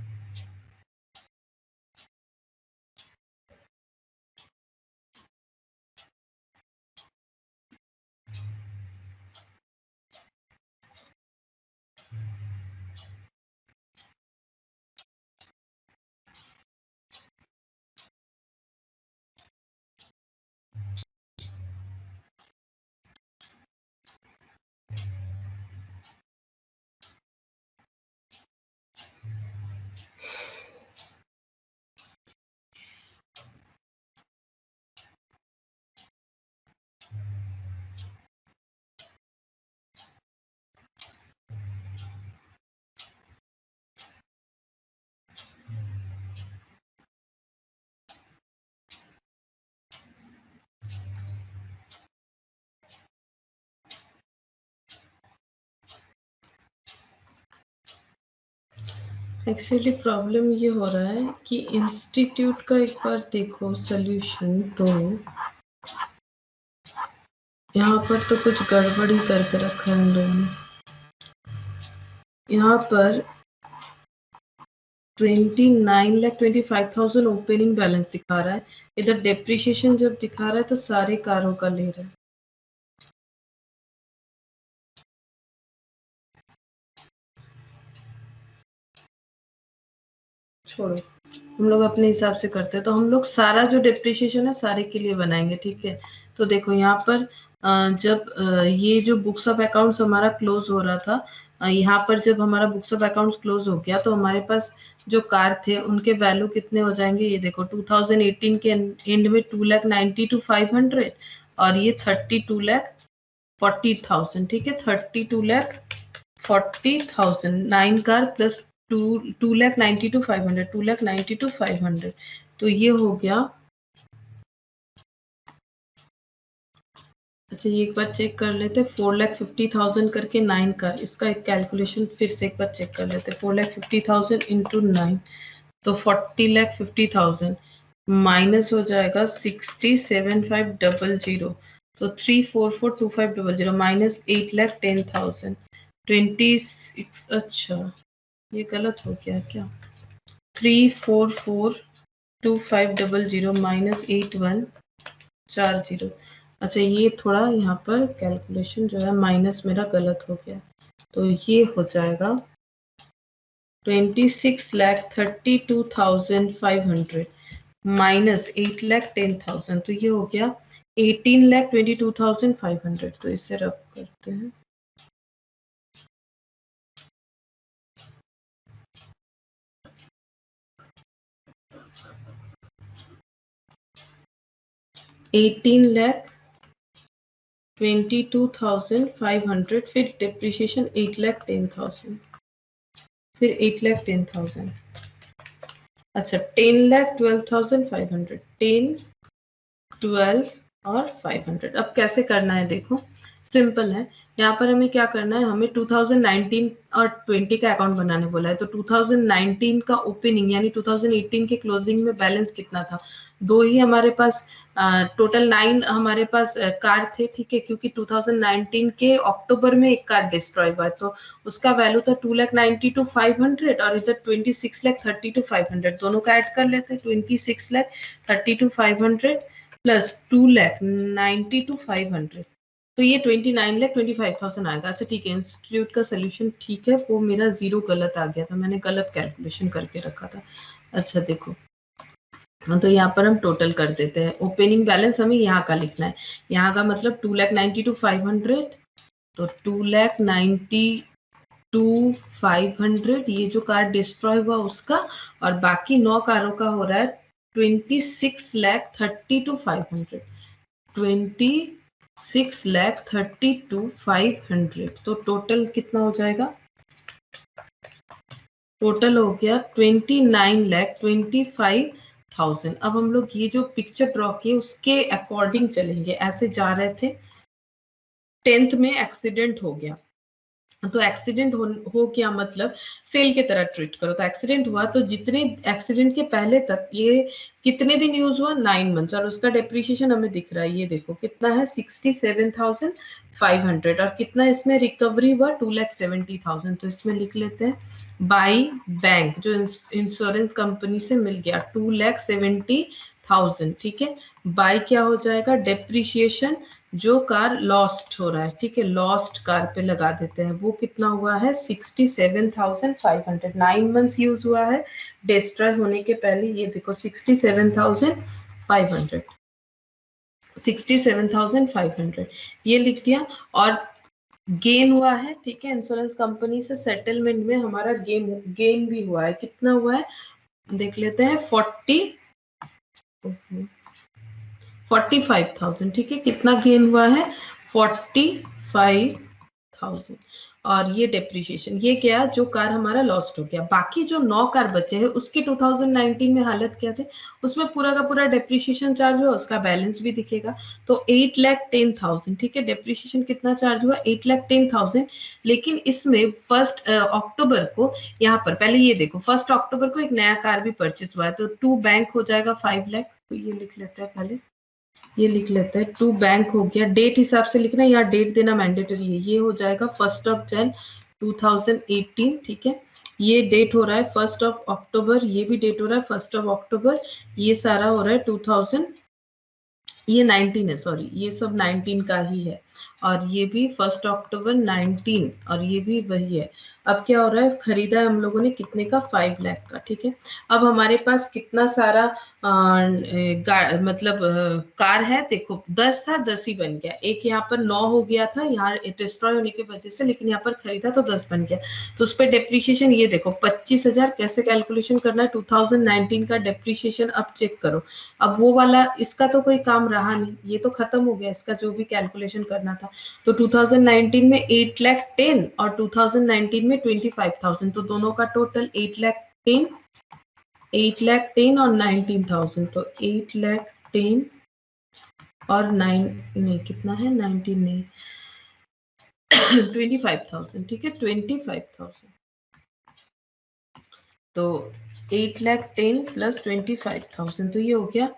एक्चुअली प्रॉब्लम ये हो रहा है कि इंस्टीट्यूट का एक बार देखो सॉल्यूशन, तो यहाँ पर तो कुछ गड़बड़ी करके रखा है इन लोगों ने। यहाँ पर 29,25,000 ओपनिंग बैलेंस दिखा रहा है, इधर डेप्रिशिएशन जब दिखा रहा है तो सारे कारों का ले रहा है। छोड़ो, हम लोग अपने हिसाब से करते हैं। तो हम लोग सारा जो डेप्रिशिएशन है सारे के लिए बनाएंगे, ठीक है। तो देखो यहाँ पर जब ये जो बुक्स ऑफ अकाउंट्स हमारा क्लोज हो रहा था, यहाँ पर जब हमारा बुक्स ऑफ अकाउंट्स क्लोज हो गया तो हमारे पास जो कार थे उनके वैल्यू कितने हो जाएंगे, ये देखो 2018 के एंड में 2,90,500 और ये 32,40,000, ठीक है, 32,40,000 9 कार प्लस 2,92,500, 2,92,500, तो ये हो गया अच्छा ये एक बार चेक कर लेते, 4,50,000 करके 9 का, इसका एक कैलकुलेशन फिर से एक बार चेक कर लेते। 4,50,000 इंटू 9 तो 40,50,000 माइनस हो जाएगा 60,7500, तो 3442500 माइनस 8,10,000 26। अच्छा ये गलत हो गया क्या? 3442500 माइनस 8140। अच्छा ये थोड़ा यहाँ पर कैलकुलेशन जो है माइनस मेरा गलत हो गया, तो ये हो जाएगा 26,32,500 माइनस 8,10,000, तो ये हो गया 18,22,500। तो इससे रब करते हैं, $18,22,500, फिर डिप्रिशिएशन 8,10,000, फिर 8,10,000। अच्छा 10,12,500, 10, 12 और 500। अब कैसे करना है देखो, सिंपल है। यहाँ पर हमें क्या करना है, हमें 2019 और 20 का अकाउंट बनाने बोला है। तो 2019 का ओपनिंग यानी 2018 के क्लोजिंग में बैलेंस कितना था, दो ही हमारे पास, टोटल 9 हमारे पास कार थे, ठीक है, क्योंकि 2019 के अक्टूबर में एक कार डिस्ट्रॉय हुआ है, तो उसका वैल्यू था 2,92,500 और इधर 26,32,500, दोनों का ऐड कर लेते हैं। 26,32,500 प्लस 2,92,500, तो ये 29,25,000 आएगा। अच्छा ठीक है, इंस्टीट्यूट का सोल्यूशन ठीक है, वो मेरा जीरो गलत आ गया था, मैंने गलत कैलकुलेशन करके रखा था। अच्छा देखो, तो यहाँ पर हम टोटल कर देते हैं। ओपनिंग बैलेंस हमें यहाँ का लिखना है, यहाँ का मतलब 2,92,500, तो 2,92,500 ये जो कार डिस्ट्रॉय हुआ उसका, और बाकी 9 कारों का हो रहा है 26,32,500, 26,32,500। तो टोटल कितना हो जाएगा, टोटल हो गया 29,25,000। अब हम लोग ये जो पिक्चर ड्रॉ किए उसके अकॉर्डिंग चलेंगे। ऐसे जा रहे थे, 10th में एक्सीडेंट हो गया, तो एक्सीडेंट हो गया मतलब सेल की तरह ट्रीट करो। तो एक्सीडेंट हुआ तो जितने एक्सीडेंट के पहले तक ये कितने दिन यूज हुआ, 9 मंथ्स, और उसका डेप्रिशिएशन हमें दिख रहा है, ये देखो कितना है 67,500, और कितना इसमें रिकवरी हुआ 2,70,000। तो इसमें लिख लेते हैं बाई बैंक, जो इंश्योरेंस कंपनी से मिल गया 2,70,000, ठीक है। बाई क्या हो जाएगा, डेप्रिशिएशन जो कार लॉस्ट हो रहा है, ठीक है, लॉस्ट कार पे लगा देते हैं, वो कितना हुआ है 67,500, 9 मंथ्स यूज हुआ है डिस्ट्रॉय होने के पहले, ये देखो 67,500, 67,500 ये लिख दिया। और गेन हुआ है, ठीक है, इंश्योरेंस कंपनी से सेटलमेंट में हमारा गेन भी हुआ है, कितना हुआ है देख लेते हैं, 45,000, ठीक है, कितना गेन हुआ है 45,000। और ये डेप्रिशिएशन, ये क्या, जो कार हमारा लॉस्ट हो गया। बाकी जो 9 कार बचे हैं उसके 2019 में हालत क्या थे, उसमें पूरा का पूरा डेप्रिशिएशन चार्ज हुआ, उसका बैलेंस भी दिखेगा। तो 8,10,000, ठीक है, डेप्रिशिएशन कितना चार्ज हुआ 8,10,000। लेकिन इसमें 1 अक्टूबर को, यहाँ पर पहले ये देखो 1 अक्टूबर को एक नया कार भी परचेस हुआ है, तो टू बैंक हो जाएगा 5 लाख। तो ये लिख लेते हैं, पहले ये लिख लेते हैं, टू बैंक हो गया, डेट हिसाब से लिखना, यहाँ डेट देना मैंडेटरी है, ये हो जाएगा 1 Jan 2018, ठीक है। ये डेट हो रहा है 1 अक्टूबर, ये भी डेट हो रहा है 1 अक्टूबर, ये सारा हो रहा है 2000, ये 19 है, सॉरी ये सब 19 का ही है, और ये भी 1 अक्टूबर 19, और ये भी वही है। अब क्या हो रहा है, खरीदा है हम लोगों ने कितने का, 5 लाख का, ठीक है। अब हमारे पास कितना सारा मतलब कार है, देखो 10 था, 10 ही बन गया, एक यहाँ पर 9 हो गया था यहाँ डिस्ट्रॉय होने की वजह से, लेकिन यहाँ पर खरीदा तो 10 बन गया। तो उस पर डेप्रिशिएशन ये देखो 25,000, कैसे कैलकुलेशन करना है, 2019 का डेप्रिशिएशन अब चेक करो। अब वो वाला इसका तो कोई काम रहा नहीं, ये तो खत्म हो गया, इसका जो भी कैलकुलेशन करना था। तो 2019 में 8,10,000 और 2019 में 25,000, तो दोनों का टोटल 8,10,000 और 19,000, तो 8,10,000 और 9 नहीं, कितना है 19 नहीं 25,000, ठीक है 25,000। तो 8,10,000 प्लस 25,000, तो ये हो गया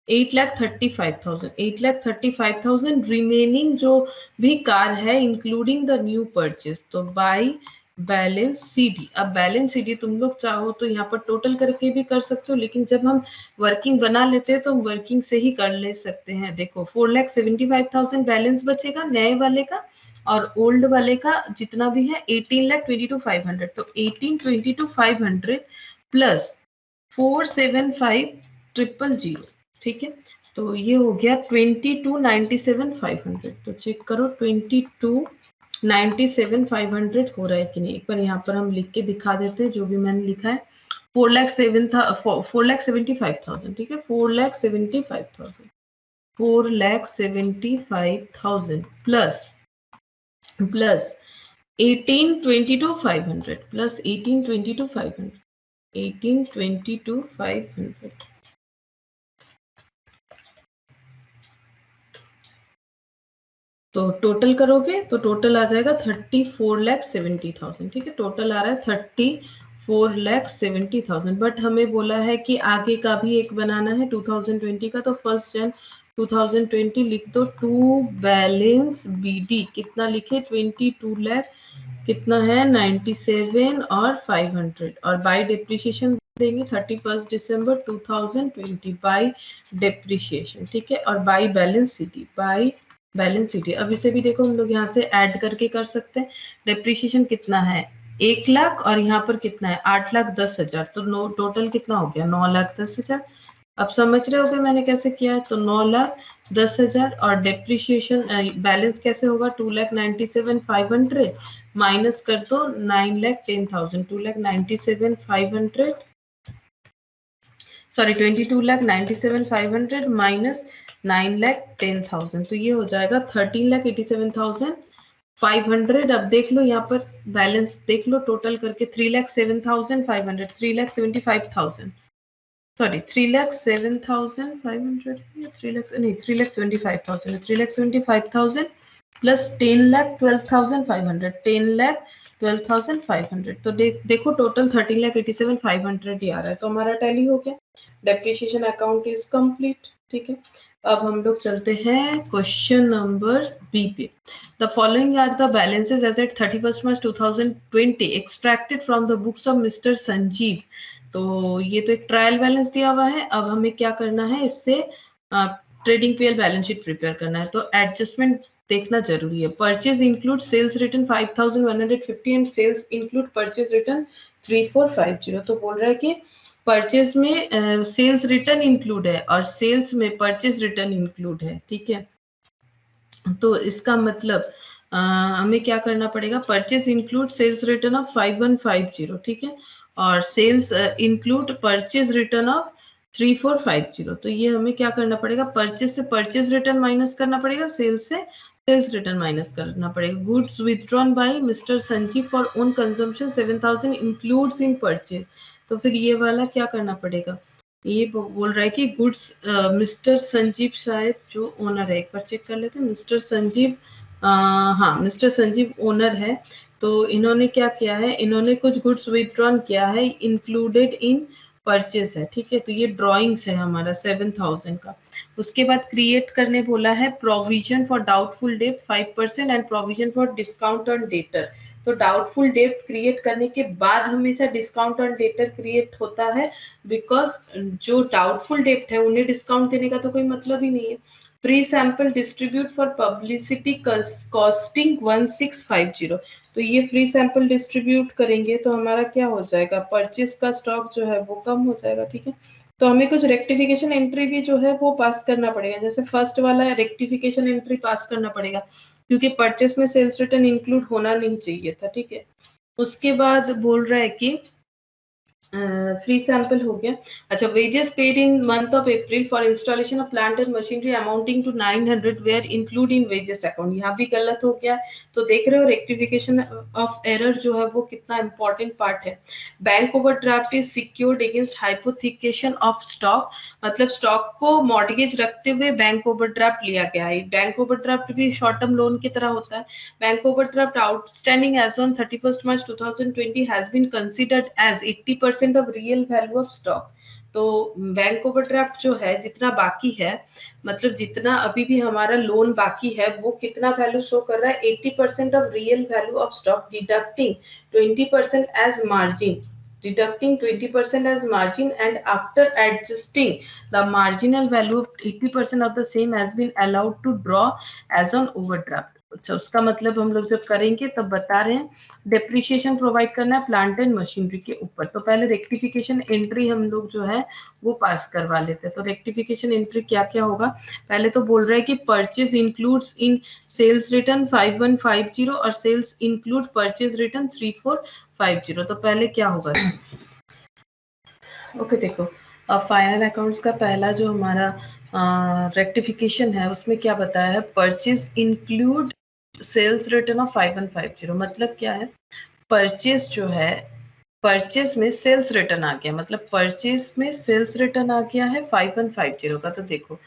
8,35,000। 8,35,000 रिमेनिंग जो भी कार है इंक्लूडिंग द न्यू परचेज, तो बाई बैलेंस सीडी। अब बैलेंस सीडी तुम लोग चाहो तो यहाँ पर टोटल करके भी कर सकते हो, लेकिन जब हम वर्किंग बना लेते हैं तो हम वर्किंग से ही कर ले सकते हैं। देखो 4,75,000 बैलेंस बचेगा नए वाले का, और ओल्ड वाले का जितना भी है 18,22,500। तो 18,22,500 प्लस 4,75,000, ठीक है। तो ये हो गया 22,97,500। तो चेक करो 22,97,500 हो रहा है कि नहीं। एक बार यहाँ पर हम लिख के दिखा देते हैं जो भी मैंने लिखा है। 4,75,000, ठीक है 4,75,000 4,75,000 प्लस 18,22,500 प्लस 18,22,500 18,22,500। तो टोटल करोगे तो टोटल आ जाएगा 34,70,000, ठीक है। टोटल आ रहा है 34,70,000। बट हमें बोला है कि आगे का भी एक बनाना है 2020 का, तो 1 Jan 2020 लिख दो। टू बैलेंस बीडी कितना लिखे 22 लाख कितना है 97 और 500, और बाय डेप्रिसिएशन देंगे 31 December 2020 बाय डेप्रिसिएशन, ठीक है। और बाय बैलेंस सीटी, बाय बैलेंस सीटी। अब इसे भी देखो हम लोग यहाँ से ऐड करके कर सकते हैं। डेप्रिसिएशन कितना है 1 लाख, और यहाँ पर कितना है 8,10,000, तो टोटल कितना हो गया 9,10,000। अब समझ रहे होगे मैंने कैसे किया है। तो 9,10,000 और डेप्रिसिएशन बैलेंस कैसे होगा 2,97,500 माइनस कर दो 9,10,000। 2,97,500 सॉरी 22,97,500 माइनस 9,10,000, तो ये हो जाएगा 13,87,500। अब देख लो यहाँ पर बैलेंस देख लो टोटल करके 3,07,500 3,75,000 सॉरी 3,07,500 नहीं 3,75,000 3,75,000 प्लस 10,12,500 10,12,500। तो देखो टोटल 13,87,500 ही आ रहा है। तो हमारा टैली हो गया, डेप्रिसिएशन अकाउंट इज कंप्लीट, ठीक है। अब हम लोग चलते हैं क्वेश्चन नंबर बी पे। The following are the balances as at 31 March 2020 extracted from the books of mister Sanjeev. तो ये तो एक ट्रायल बैलेंस दिया हुआ है। अब हमें क्या करना है, इससे trading PL balance sheet prepare करना है। तो एडजस्टमेंट देखना जरूरी है। Purchase include sales return 5,150 and sales include purchase return 3,450। तो बोल रहा है कि परचेज में सेल्स रिटर्न इंक्लूड है और सेल्स में परचेज रिटर्न इंक्लूड है, ठीक है। तो इसका मतलब हमें क्या करना पड़ेगा, purchase include sales return of 5,150, ठीक है, और sales include purchase return of 3,450। तो ये हमें क्या करना पड़ेगा, परचेज से परचेज रिटर्न माइनस करना पड़ेगा, सेल्स से सेल्स रिटर्न माइनस करना पड़ेगा। Goods withdrawn bye mister Sanjeev for own consumption 7,000 includes in purchase. तो फिर ये वाला क्या करना पड़ेगा, ये बोल रहा है कि गुड्स मिस्टर संजीव शायद जो ओनर है, एक बार चेक कर लेते हैं। मिस्टर संजीव हाँ मिस्टर संजीव ओनर है। तो इन्होंने क्या किया है, इन्होंने कुछ गुड्स विथड्रॉन किया है, इंक्लूडेड इन परचेज है, ठीक है। तो ये ड्रॉइंग्स है हमारा 7,000 का। उसके बाद क्रिएट करने बोला है provision for doubtful debt 5% and provision for discount on debtor. तो डाउटफुल डेट क्रिएट करने के बाद हमेशा डिस्काउंट ऑन डेटर क्रिएट होता है, बिकॉज जो डाउटफुल डेट है उन्हें डिस्काउंट देने का तो कोई मतलब ही नहीं है। Pre sample distribute for publicity costing 1,650। तो ये फ्री सैंपल डिस्ट्रीब्यूट करेंगे तो हमारा क्या हो जाएगा, परचेज का स्टॉक जो है वो कम हो जाएगा, ठीक है। तो हमें कुछ रेक्टिफिकेशन एंट्री भी जो है वो पास करना पड़ेगा। जैसे फर्स्ट वाला रेक्टिफिकेशन एंट्री पास करना पड़ेगा क्योंकि परचेस में सेल्स रिटर्न इंक्लूड होना नहीं चाहिए था, ठीक है। उसके बाद बोल रहा है कि फ्री सैंपल हो गया। अच्छा, wages paid in month of April for installation of plant and machinery amounting to 900 were including wages account. यहाँ भी गलत हो गया, तो देख रहे हो रेक्टिफिकेशन ऑफ एरर जो है वो कितना इंपॉर्टेंट पार्ट है। Bank overdraft is secured against hypothecation of stock, मतलब स्टॉक को मॉर्गेज रखते हुए बैंक ओवरड्राफ्ट लिया गया है। बैंक ओवरड्राफ्ट भी शॉर्ट टर्म लोन की तरह होता है। Bank overdraft outstanding as on 31st March 2020 has been considered as 80% of real value of stock। तो बैंक ओवरड्राफ्ट जो है जितना बाकी है, मतलब जितना अभी भी हमारा लोन बाकी है वो कितना वैल्यू शो कर रहा है, 80% of real value of stock deducting 20% as margin, deducting 20% as margin, and after adjusting the marginal value of 80% of the same has been allowed to draw as on overdraft। अच्छा, उसका मतलब हम लोग जब करेंगे तब बता रहे हैं डेप्रिसिएशन प्रोवाइड करना है प्लांट एंड मशीनरी के ऊपर। तो पहले रेक्टिफिकेशन एंट्री हम लोग जो है वो पास करवा लेते हैं। तो रेक्टिफिकेशन एंट्री क्या क्या होगा, पहले तो बोल रहा है कि परचेज इंक्लूड्स इन सेल्स रिटर्न 5150 और सेल्स इंक्लूड परचेज रिटर्न 3450। तो पहले क्या होगा, ओके देखो, अब फाइनल अकाउंट्स का पहला जो हमारा रेक्टिफिकेशन है उसमें क्या बताया है, purchase include sales return of 5150। मतलब क्या है, परचेज जो है, परचेज में सेल्स रिटर्न आ गया, मतलब परचेज में सेल्स रिटर्न आ गया है 5150 का। तो देखो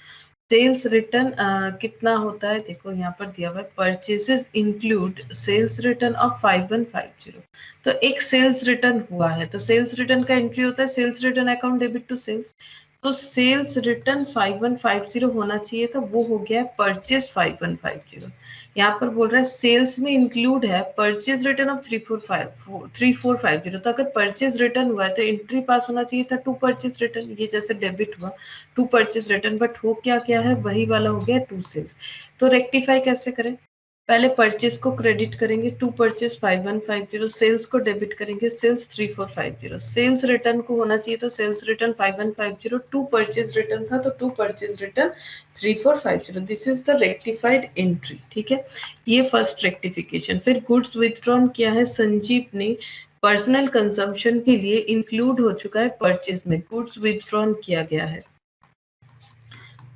सेल्स रिटर्न कितना होता है, देखो यहाँ पर दिया हुआ है purchases include sales return of 5150। तो एक सेल्स रिटर्न हुआ है, तो सेल्स रिटर्न का एंट्री होता है sales return account debit to sales. तो सेल्स रिटर्न 5150 होना चाहिए, तो वो हो गया परचेज 5150। यहाँ पर बोल रहा है सेल्स में इंक्लूड है परचेज रिटर्न ऑफ 3450। तो अगर परचेज रिटर्न हुआ है तो एंट्री पास होना चाहिए था टू परचेज रिटर्न, ये जैसे डेबिट हुआ टू परचेज रिटर्न, बट हो क्या है वही वाला हो गया टू सेल्स। तो रेक्टिफाई कैसे करें, पहले परचेज को क्रेडिट करेंगे टू परचेज 5150, सेल्स को डेबिट करेंगे सेल्स 3450। सेल्स रिटर्न को होना चाहिए तो sales return 5150, to purchase return था तो to purchase return 3450। This is the rectified entry, ठीक है। ये फर्स्ट रेक्टिफिकेशन। फिर गुड्स विथड्रॉन किया है संजीव ने पर्सनल कंजम्पशन के लिए, इंक्लूड हो चुका है परचेज में, गुड्स विथड्रॉन किया गया है।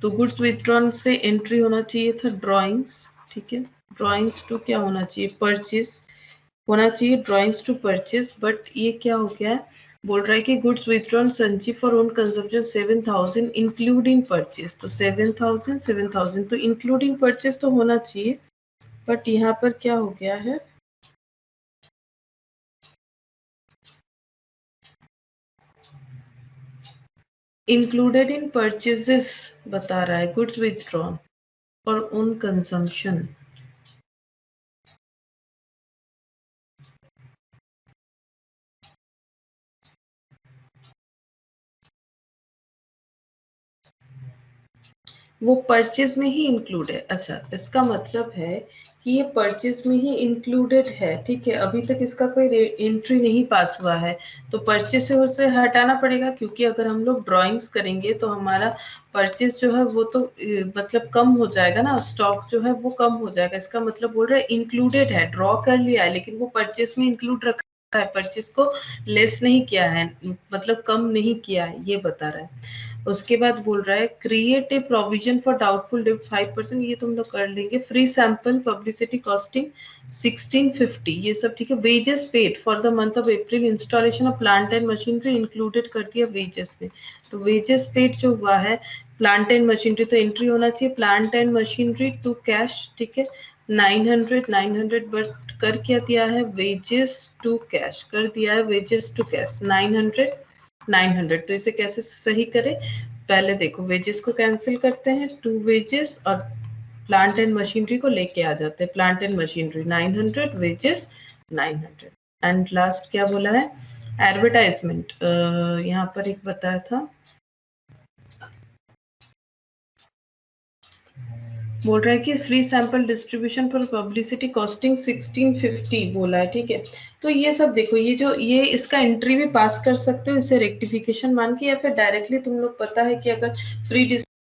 तो गुड्स विथड्रॉन से एंट्री होना चाहिए था ड्रॉइंग्स, ठीक है। ड्रॉइंग्स टू क्या होना चाहिए, परचेज होना चाहिए, ड्रॉइंग्स टू परचेज, बट ये क्या हो गया है, बोल रहा है कि goods withdrawn Sanjeev for own consumption 7000 including purchase. तो 7000 तो इंक्लूडिंग परचेज तो होना चाहिए, बट यहाँ पर क्या हो गया है, इंक्लूडेड इन परचेजेस बता रहा है, goods withdrawn for own consumption. वो परचेज में ही इंक्लूड है। अच्छा, इसका मतलब है कि ये परचेज में ही इंक्लूडेड है, ठीक है। अभी तक इसका कोई एंट्री नहीं पास हुआ है, तो परचेज से उसे हटाना पड़ेगा, क्योंकि अगर हम लोग ड्राइंग्स करेंगे तो हमारा परचेज जो है वो तो मतलब कम हो जाएगा ना, स्टॉक जो है वो कम हो जाएगा। इसका मतलब बोल रहा है इंक्लूडेड है, ड्रॉ कर लिया है लेकिन वो परचेज में इंक्लूड रखा है, परचेज को लेस नहीं किया है, मतलब कम नहीं किया है, ये बता रहा है। उसके बाद बोल रहा है create a provision for doubtful डेब्ट 5%, ये तुम लोग कर लेंगे। फ्री सैंपल पब्लिसिटी कॉस्टिंग 1650, ये सब ठीक है। Wages paid for the month of April, installation of plant and machinery included कर दिया वेजेस में। तो वेजेस पेड जो हुआ है प्लांट एंड मशीनरी, तो एंट्री होना चाहिए plant and machinery to cash, ठीक है। 900 बट कर क्या दिया है, वेजेस टू कैश कर दिया है, वेजेस टू कैश 900। तो इसे कैसे सही करें, पहले देखो वेजेस को कैंसिल करते हैं, टू वेजेस और प्लांट एंड मशीनरी को लेके आ जाते हैं, plant and machinery 900, wages 900। And last क्या बोला है, एडवर्टाइजमेंट, यहाँ पर एक बताया था, बोल रहा है कि फ्री सैंपल डिस्ट्रीब्यूशन पर पब्लिसिटी कॉस्टिंग 1650 बोला है, ठीक है। तो ये सब देखो, ये इसका एंट्री भी पास कर सकते हो इसे रेक्टिफिकेशन मान के, या फिर डायरेक्टली तुम लोग पता है कि अगर फ्री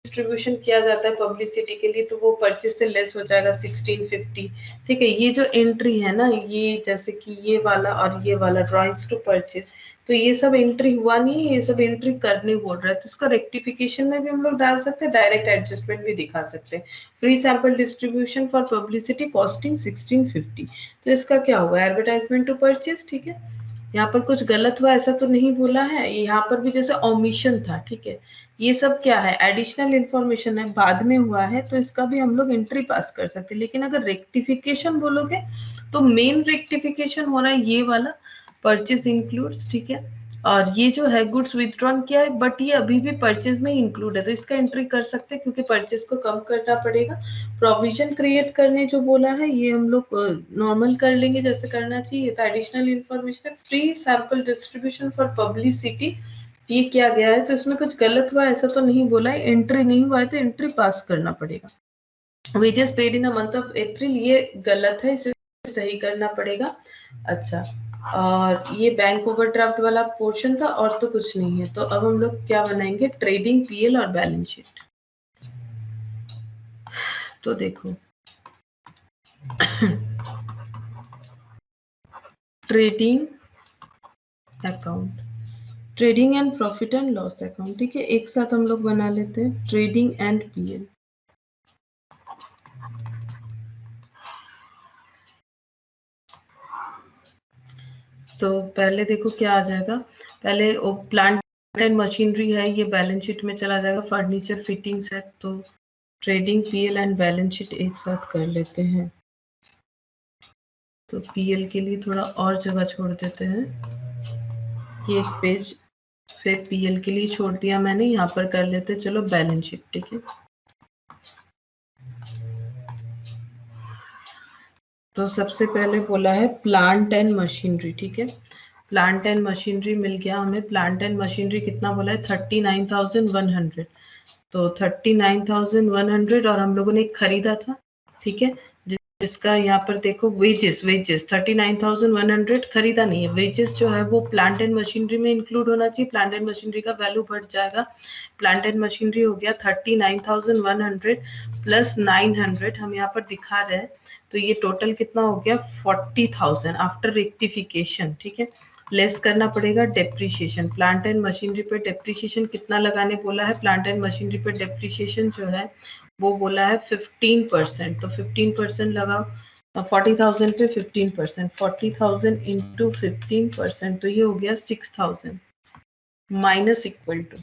डिस्ट्रीब्यूशन किया जाता है पब्लिसिटी के लिए, तो वो परचेज से लेस हो जाएगा 1650। ठीक है, ये जो एंट्री है ना, ये जैसे कि ये वाला और ये वाला ड्राइंग्स टू परचेज, तो ये सब एंट्री हुआ नहीं है, ये सब एंट्री करने बोल रहा है, तो इसका रेक्टिफिकेशन में भी हम लोग डाल सकते हैं, डायरेक्ट एडजस्टमेंट भी दिखा सकते हैं। Free sample distribution for publicity costing 1650, तो इसका क्या होगा, एडवर्टाइजमेंट टू परचेज। ठीक है, यहाँ पर कुछ गलत हुआ ऐसा तो नहीं बोला है, यहाँ पर भी जैसे ओमिशन था। ठीक है, ये सब क्या है, एडिशनल इंफॉर्मेशन है, बाद में हुआ है, तो इसका भी हम लोग एंट्री पास कर सकते हैं। लेकिन अगर रेक्टिफिकेशन बोलोगे तो मेन रेक्टिफिकेशन हो रहा है ये वाला, परचेज इंक्लूड्स। ठीक है, और ये जो है गुड्स विथड्रॉन किया है, बट ये अभी भी परचेज में इंक्लूड है, तो इसका एंट्री कर सकते हैं क्योंकि परचेज को कम करना पड़ेगा। प्रोविजन क्रिएट करने जो बोला है, ये हम लोग नॉर्मल कर लेंगे जैसे करना चाहिए। तो एडिशनल इंफॉर्मेशन है, free sample distribution for publicity, ये किया गया है, तो इसमें कुछ गलत हुआ ऐसा तो नहीं बोला है, एंट्री नहीं हुआ है तो एंट्री पास करना पड़ेगा। Wages paid in the month of अप्रैल, ये गलत है, इसे सही करना पड़ेगा। अच्छा, और ये बैंक ओवरड्राफ्ट वाला पोर्शन था, और तो कुछ नहीं है। तो अब हम लोग क्या बनाएंगे, ट्रेडिंग पीएल और बैलेंस शीट। तो देखो trading account, trading and profit and loss account. ठीक है, एक साथ हम लोग बना लेते हैं, ट्रेडिंग एंड पीएल। तो पहले देखो क्या आ जाएगा, पहले प्लांट एंड मशीनरी है, ये बैलेंस शीट में चला जाएगा। फर्नीचर फिटिंग्स है, तो trading PL and balance sheet एक साथ कर लेते हैं। तो पीएल के लिए थोड़ा और जगह छोड़ देते हैं, ये एक पेज फिर पीएल के लिए छोड़ दिया मैंने, यहाँ पर कर लेते चलो बैलेंस शीट। ठीक है, तो सबसे पहले बोला है प्लांट एंड मशीनरी। ठीक है, प्लांट एंड मशीनरी मिल गया हमें। प्लांट एंड मशीनरी कितना बोला है, 39,100, तो 39,100, और हम लोगों ने खरीदा था। ठीक है, जिसका यहाँ पर देखो वेजेस 39,100 खरीदा नहीं है, वेजेस जो है वो प्लांट एंड मशीनरी में इंक्लूड होना चाहिए, प्लांट एंड मशीनरी का वैल्यू बढ़ जाएगा। प्लांट एंड मशीनरी हो गया 39,100 प्लस 900 हम यहाँ पर दिखा रहे हैं, तो ये टोटल कितना हो गया 40,000 आफ्टर रेक्टिफिकेशन। ठीक है, लेस करना पड़ेगा डेप्रिसिएशन। प्लांट एंड मशीनरी पे डेप्रिसिएशन कितना लगाने बोला है, प्लांट एंड मशीनरी पे डेप्रिसिएशन जो है वो बोला है 15%, तो 15% लगाओ। 40,000 पे 15%, 40,000 इंटू 15%, तो ये हो गया 6,000 माइनस इक्वल टू,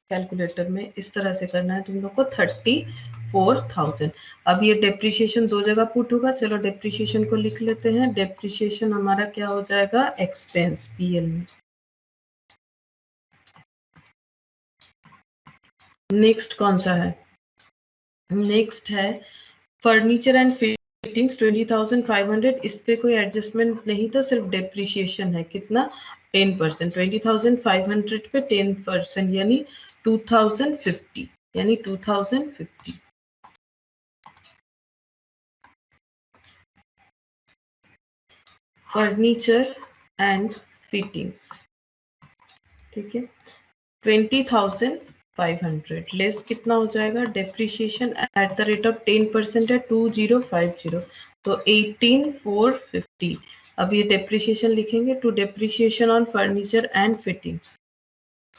कैलकुलेटर में इस तरह से करना है तुम लोग को, 34,000। अब ये डेप्रिसिएशन दो जगह पुट होगा, चलो डेप्रिसिएशन को लिख लेते हैं। डेप्रिसिएशन हमारा क्या हो जाएगा, एक्सपेंस पीएल में। नेक्स्ट कौन सा है, नेक्स्ट है फर्नीचर एंड फिटिंग्स 20,500, इस पे कोई एडजस्टमेंट नहीं था, सिर्फ डेप्रिसिएशन है। कितना, 10%, 20,500 पे 10%, यानी 2,050, यानी 2,050। फर्नीचर एंड फिटिंग्स, ठीक है, 20,500 लेस कितना हो जाएगा, depreciation at the rate of 10% है 2050, तो 18,450। अब ये डेप्रिसिएशन लिखेंगे, to depreciation on furniture and fittings,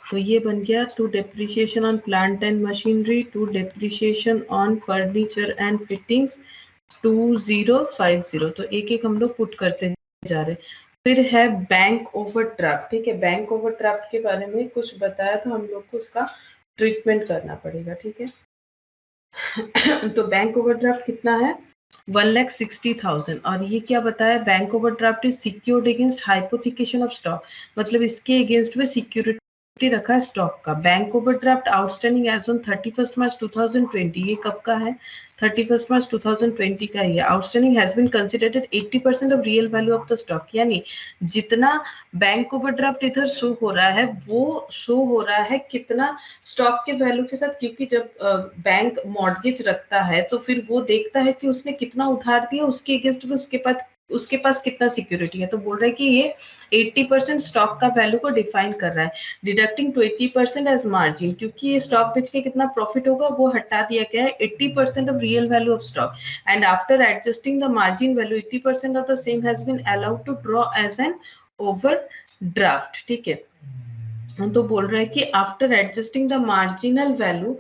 तो ये बन गया to depreciation on plant and machinery, to depreciation on furniture and fittings 2050। तो एक एक हम लोग पुट करते जा रहे हैं। फिर है बैंक ओवरड्राफ्ट। ठीक है, बैंक ओवरड्राफ्ट के बारे में कुछ बताया था हम लोग को, उसका ट्रीटमेंट करना पड़ेगा। ठीक है तो बैंक ओवरड्राफ्ट कितना है, 1,60,000, और ये क्या बताया, bank overdraft is secured against hypothecation of stock, मतलब इसके अगेंस्ट में सिक्योरिटी रखा है स्टॉक का। Bank overdraft outstanding as on 31 March 2020, ये कब का है, 31 मार्च 2020 का है। Outstanding has been considered 80% of real value of the stock, यानी जितना बैंक ओवरड्राफ्ट इधर शो हो रहा है वो शो हो रहा है कितना स्टॉक के वैल्यू के साथ, क्योंकि जब बैंक मॉर्गेज रखता है तो फिर वो देखता है कि उसने कितना उधार दिया, उसके अगेंस्ट में उसके पास उसके पास कितना सिक्योरिटी है, तो बोल रहा है कि ये 80% स्टॉक का वैल्यू को डिफाइन कर रहा है, डिडक्टिंग 20% एज मार्जिन, क्योंकि ये स्टॉक बेच के कितना प्रॉफिट होगा वो हटा दिया गया है 80% of real value of stock, and after adjusting the margin value 80% of the same has been allowed to draw as an overdraft. ठीक है, तो बोल रहा है कि after adjusting the marginal value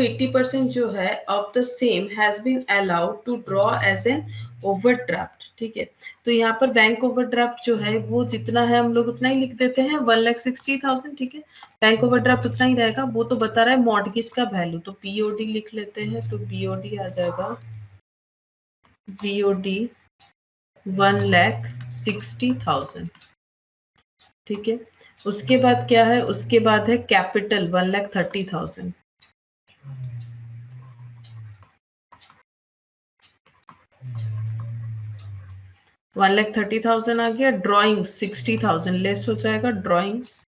80% जो है of the same has been allowed to draw as an overdraft. ठीक है, तो यहाँ पर बैंक ओवरड्राफ्ट जो है वो जितना है हम लोग उतना ही लिख देते हैं 1,60,000। ठीक है, बैंक ओवरड्राफ्ट उतना ही रहेगा, वो तो बता रहा है मॉर्गेज का वैल्यू, तो बीओडी लिख लेते हैं, तो बीओडी आ जाएगा बीओडी 1,60,000। ठीक है, उसके बाद क्या है, उसके बाद है कैपिटल 1,30,000। $1,30,000 आ गया। ड्रॉइंग्स 60,000 लेस हो जाएगा, ड्रॉइंग्स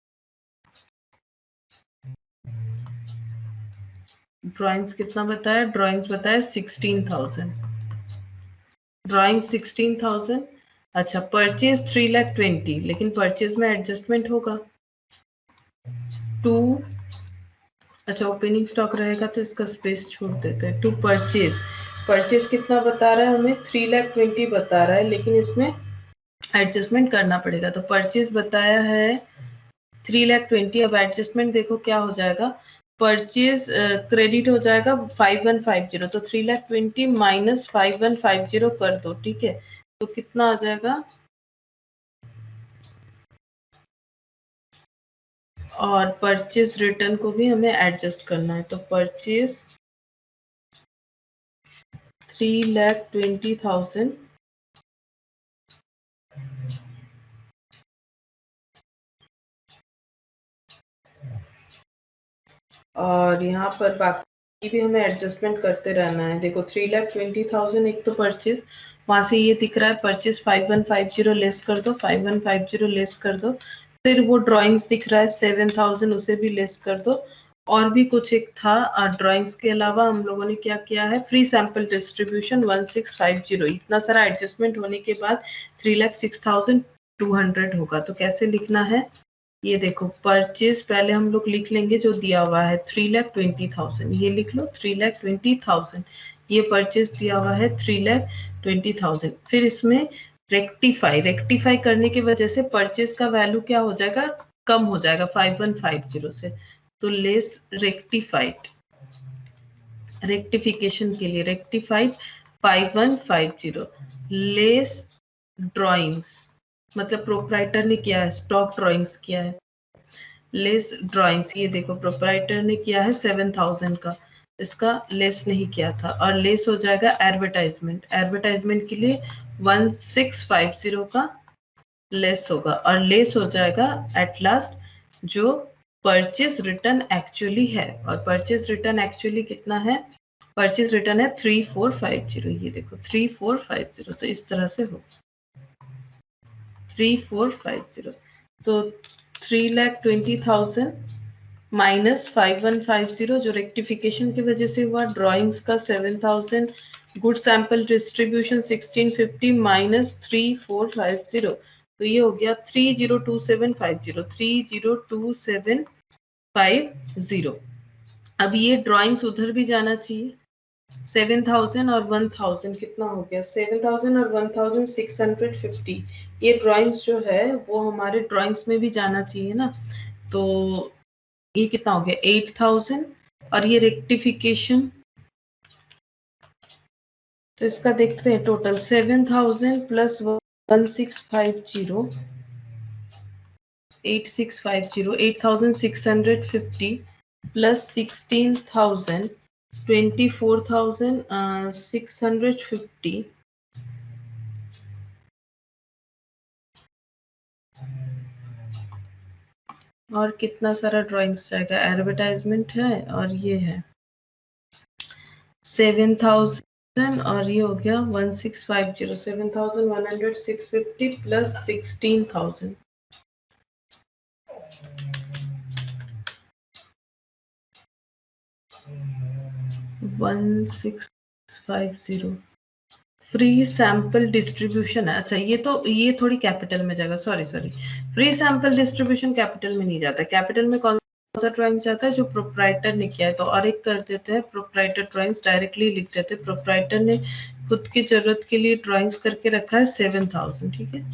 कितना बताया, ड्रॉइंग्स बताया 16,000, ड्रॉइंग 16,000। अच्छा, परचेज 3,20,000, लेकिन परचेज में एडजस्टमेंट होगा 2, अच्छा ओपनिंग स्टॉक रहेगा तो इसका स्पेस छोड़ देते हैं। टू परचेज, परचेज कितना बता रहा है हमें, 3,20,000 बता रहा है, लेकिन इसमें एडजस्टमेंट करना पड़ेगा, तो परचेज बताया है 3,20,000। अब एडजस्टमेंट देखो क्या हो जाएगा, परचेज क्रेडिट हो जाएगा 5,150, तो 3,20,000 माइनस 5,150 कर दो। ठीक है, तो कितना आ जाएगा, और परचेज रिटर्न को भी हमें एडजस्ट करना है, तो परचेज 3,20,000 और यहाँ पर बाकी भी हमें एडजस्टमेंट करते रहना है। देखो 3,20,000 एक तो परचेज, वहां से ये दिख रहा है परचेज 5,150 लेस कर दो, 5,150 लेस कर दो, फिर वो ड्राइंग्स दिख रहा है 7,000 उसे भी लेस कर दो, और भी कुछ एक था ड्राइंग्स के अलावा हम लोगों ने क्या किया है, फ्री सैंपल डिस्ट्रीब्यूशन 1,650, इतना सारा एडजस्टमेंट होने के बाद 3,06,200 होगा। तो कैसे लिखना है, ये देखो परचेज पहले हम लोग लिख लेंगे जो दिया हुआ है 3,20,000, ये लिख लो 3,20,000, ये परचेज दिया हुआ है 3,20,000। फिर इसमें रेक्टिफाई करने की वजह से परचेज का वैल्यू क्या हो जाएगा, कम हो जाएगा 5,150 से, तो लेस रेक्टिफाइड, रेक्टिफिकेशन के लिए रेक्टिफाइड 5,150 लेस ड्राइंग्स, मतलब प्रोप्राइटर ने किया है, स्टॉक ड्राइंग्स किया है, लेस ड्राइंग्स, ये देखो प्रोप्राइटर ने किया है 7,000 का, इसका लेस नहीं किया था, और लेस हो जाएगा एडवर्टाइजमेंट, एडवर्टाइजमेंट के लिए 1,650 का लेस होगा, और लेस हो जाएगा एट लास्ट जो परचेज रिटर्न एक्चुअली है, और परचेज रिटर्न एक्चुअली कितना है, परचेज रिटर्न है 3,450, ये देखो 3,450, तो इस तरह से हो 3,450, तो 3,20,000 माइनस 5,150 जो रेक्टिफिकेशन की वजह से हुआ, ड्राइंग्स का 7,000, गुड सैंपल डिस्ट्रीब्यूशन 1,650 माइनस 3,450, तो ये हो गया 3,02750, 3,02750। अब ये ड्राइंग्स उधर भी जाना चाहिए, 7,000 और 1,000 कितना हो गया, 7,000 और 1,650, ये ड्राइंग्स जो है वो हमारे ड्राइंग्स में भी जाना चाहिए ना, तो ये कितना हो गया 8,000, और ये रेक्टिफिकेशन, तो इसका देखते हैं टोटल 7,000 प्लस 1,650, 8,650 प्लस 16,000 24,650, और कितना सारा ड्राइंग्स जाएगा, एडवर्टाइजमेंट है और ये है 7,000, और ये हो गया 1,650, 7,100 650 प्लस 16,000, 1,650 फ्री सैंपल डिस्ट्रीब्यूशन है। अच्छा, ये थोड़ी कैपिटल में जाएगा, sorry free sample distribution capital में नहीं जाता। कैपिटल में कौन सा ड्राइंग जाता है? जो प्रोप्राइटर ने किया है। तो और एक कर देते हैं, प्रोप्राइटर ड्राइंग्स डायरेक्टली लिख देते हैं। प्रोप्राइटर ने खुद की जरूरत के लिए ड्राइंग्स करके रखा है 7000, ठीक है।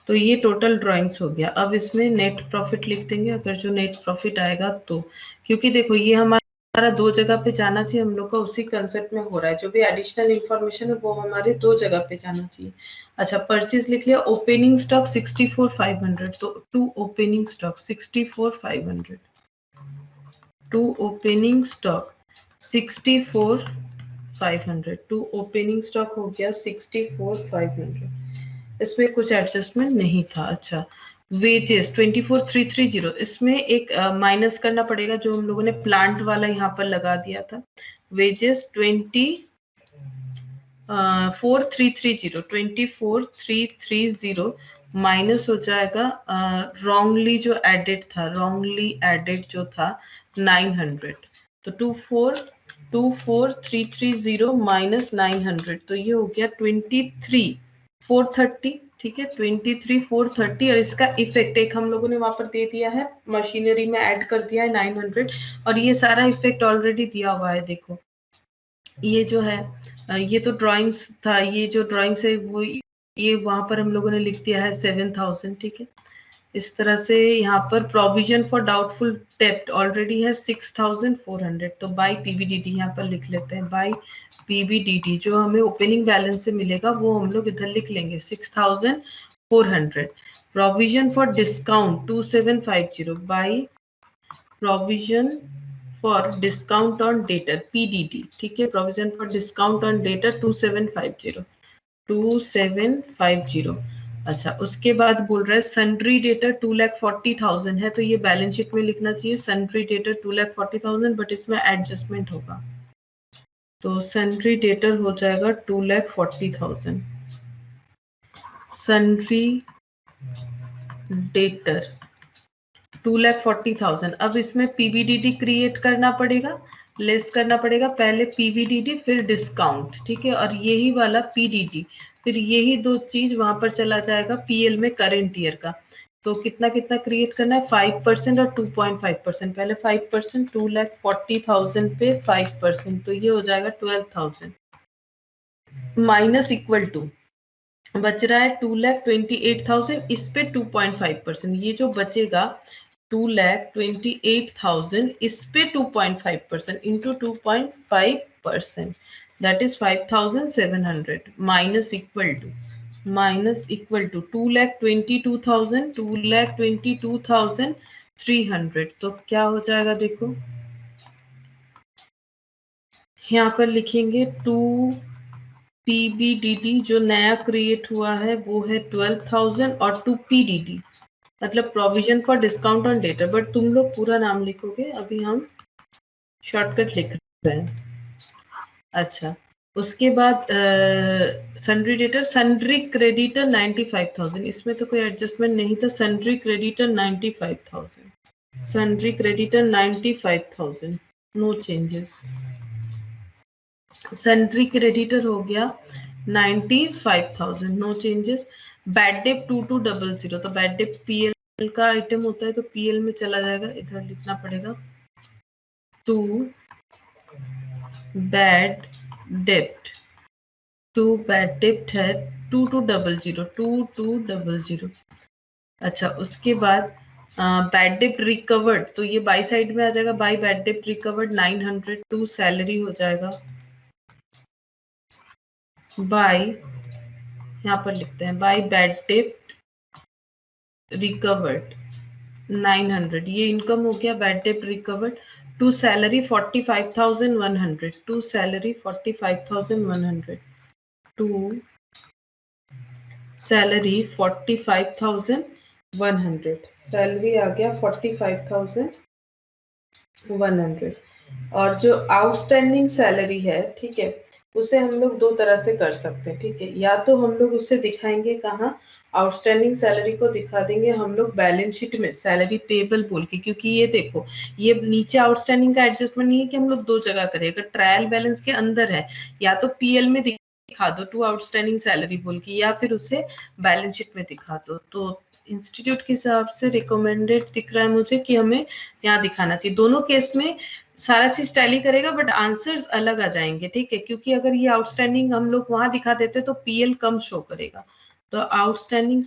तो ये टोटल ड्राइंग्स हो गया। अब इसमें नेट प्रॉफिट लिख देंगे, अगर जो नेट प्रॉफिट आएगा तो, क्योंकि देखो ये हमारा दो जगह पे जाना चाहिए, हम लोग का उसी कंसेप्ट में हो रहा है। जो भी एडिशनल इंफॉर्मेशन है वो हमारे दो जगह पे जाना चाहिए। अच्छा, परचेज लिख लिया। ओपनिंग स्टॉक 64,500, तो to opening stock 64,500, to opening stock 64,500, to opening stock हो गया 64,500। इसमें कुछ एडजस्टमेंट नहीं था। अच्छा, वेजेस 24,330, इसमें एक माइनस करना पड़ेगा, जो हम लोगों ने प्लांट वाला यहाँ पर लगा दिया था। वेजेस 24,330 माइनस हो जाएगा रॉन्गली जो एडेड था, रॉन्गली एडेड जो था 900, तो 24,330 माइनस 900, तो ये हो गया 23,430, ठीक है। 23,430, और इसका इफेक्ट एक हम लोगों ने वहां पर दे दिया है, मशीनरी में ऐड कर दिया है 900, और ये सारा इफेक्ट ऑलरेडी दिया हुआ है। देखो ये जो है, ये तो ड्राइंग्स था, ये जो ड्राइंग्स है वो ये वहां पर हम लोगों ने लिख दिया है 7000, ठीक है। इस तरह से यहाँ पर प्रोविजन फॉर डाउटफुल डेब्ट ऑलरेडी है 6400, तो बाय पीबीडीडी यहाँ पर लिख लेते हैं। बाय पीबीडीडी जो हमें ओपनिंग बैलेंस से मिलेगा वो हम लोग इधर लिख लेंगे 6400। Provision for discount 2750, by provision for discount on debtor PDD, ठीक है। Provision for discount on debtor 2750। अच्छा, उसके बाद बोल रहा है सन्ड्री डेटर 2,40,000 है, तो ये बैलेंस शीट में लिखना चाहिए सन्ड्री डेटर 2,40,000, बट इसमें एडजस्टमेंट होगा, तो सन्ड्री डेटर हो जाएगा 2,40,000। Sundry debtor 2,40,000। अब इसमें पीबीडीडी क्रिएट करना पड़ेगा, लेस करना पड़ेगा, पहले पीबीडीडी फिर डिस्काउंट, ठीक है, और यही वाला पीडीडी, फिर यही दो चीज वहां पर चला जाएगा पीएल में करंट ईयर का। तो कितना कितना क्रिएट करना है? 5% और 2.5%। पहले 5%, 2,40,000 पे 5%, तो ये हो जाएगा 12,000 माइनस इक्वल टू बच रहा है 2,28,000, इस पे 2.5%, ये जो बचेगा 2,28,000, इस पे 2.5% into 2.5%, that is 5,700 minus equal to 2,22,000, 2,22,300। तो क्या हो जाएगा? देखो यहाँ पर लिखेंगे 2 पीबीडीडी जो नया क्रिएट हुआ है वो है 12,000, और 2 पीडीडी मतलब provision for discount on data, but तुम लोग पूरा नाम लिखोगे, अभी हम शॉर्टकट लिख रहे हैं। अच्छा, उसके बाद सन्ड्री डेटर, सन्ड्री क्रेडिटर 95,000, इसमें तो कोई एडजस्टमेंट नहीं था। Sundry creditor 95,000, sundry creditor 95,000, no changes. Sundry creditor हो गया 95,000, नो चेंजेस। बैड डेप 2200, तो बैड डेप पीएल का आइटम होता है, तो पीएल में चला जाएगा, इधर लिखना पड़ेगा 2 बैड डेप्ट, 2 बैड डेप्ट है 2200। अच्छा, उसके बाद बैड डेप्ट रिकवर्ड, तो ये बाई साइड में आ जाएगा, बाई बैड डेप्ट रिकवर्ड 900, 2 सैलरी हो जाएगा, बाई यहाँ पर लिखते हैं बाई बैड डेप्ट रिकवर्ड 900, ये इनकम हो गया बैड डेप्ट recovered. To salary 45,100, to salary 45,100, to salary 45,100, salary आ गया 45,100। और जो आउटस्टैंडिंग सैलरी है, ठीक है, उसे हम लोग दो तरह से कर सकते हैं, ठीक है। या तो हम लोग उसे दिखाएंगे कहाँ, आउटस्टैंडिंग सैलरी को दिखा देंगे हम लोग बैलेंस शीट में सैलरी पेबल बोल के, क्योंकि ये देखो ये नीचे आउटस्टैंडिंग का एडजस्टमेंट नहीं है कि हम लोग दो जगह करें। अगर ट्रायल बैलेंस के अंदर है या तो पीएल में दिखा दो टू आउटस्टैंडिंग सैलरी बोल के, या फिर उसे बैलेंस शीट में दिखा दो। तो इंस्टीट्यूट के हिसाब से रिकमेंडेड दिख रहा है मुझे कि हमें यहाँ दिखाना चाहिए। दोनों केस में सारा चीज टैली करेगा बट आंसर्स अलग आ जाएंगे, ठीक है, क्योंकि अगर ये आउटस्टैंडिंग हम लोग वहां दिखा देते तो पीएल कम शो करेगा। तो आउटस्टैंडिंग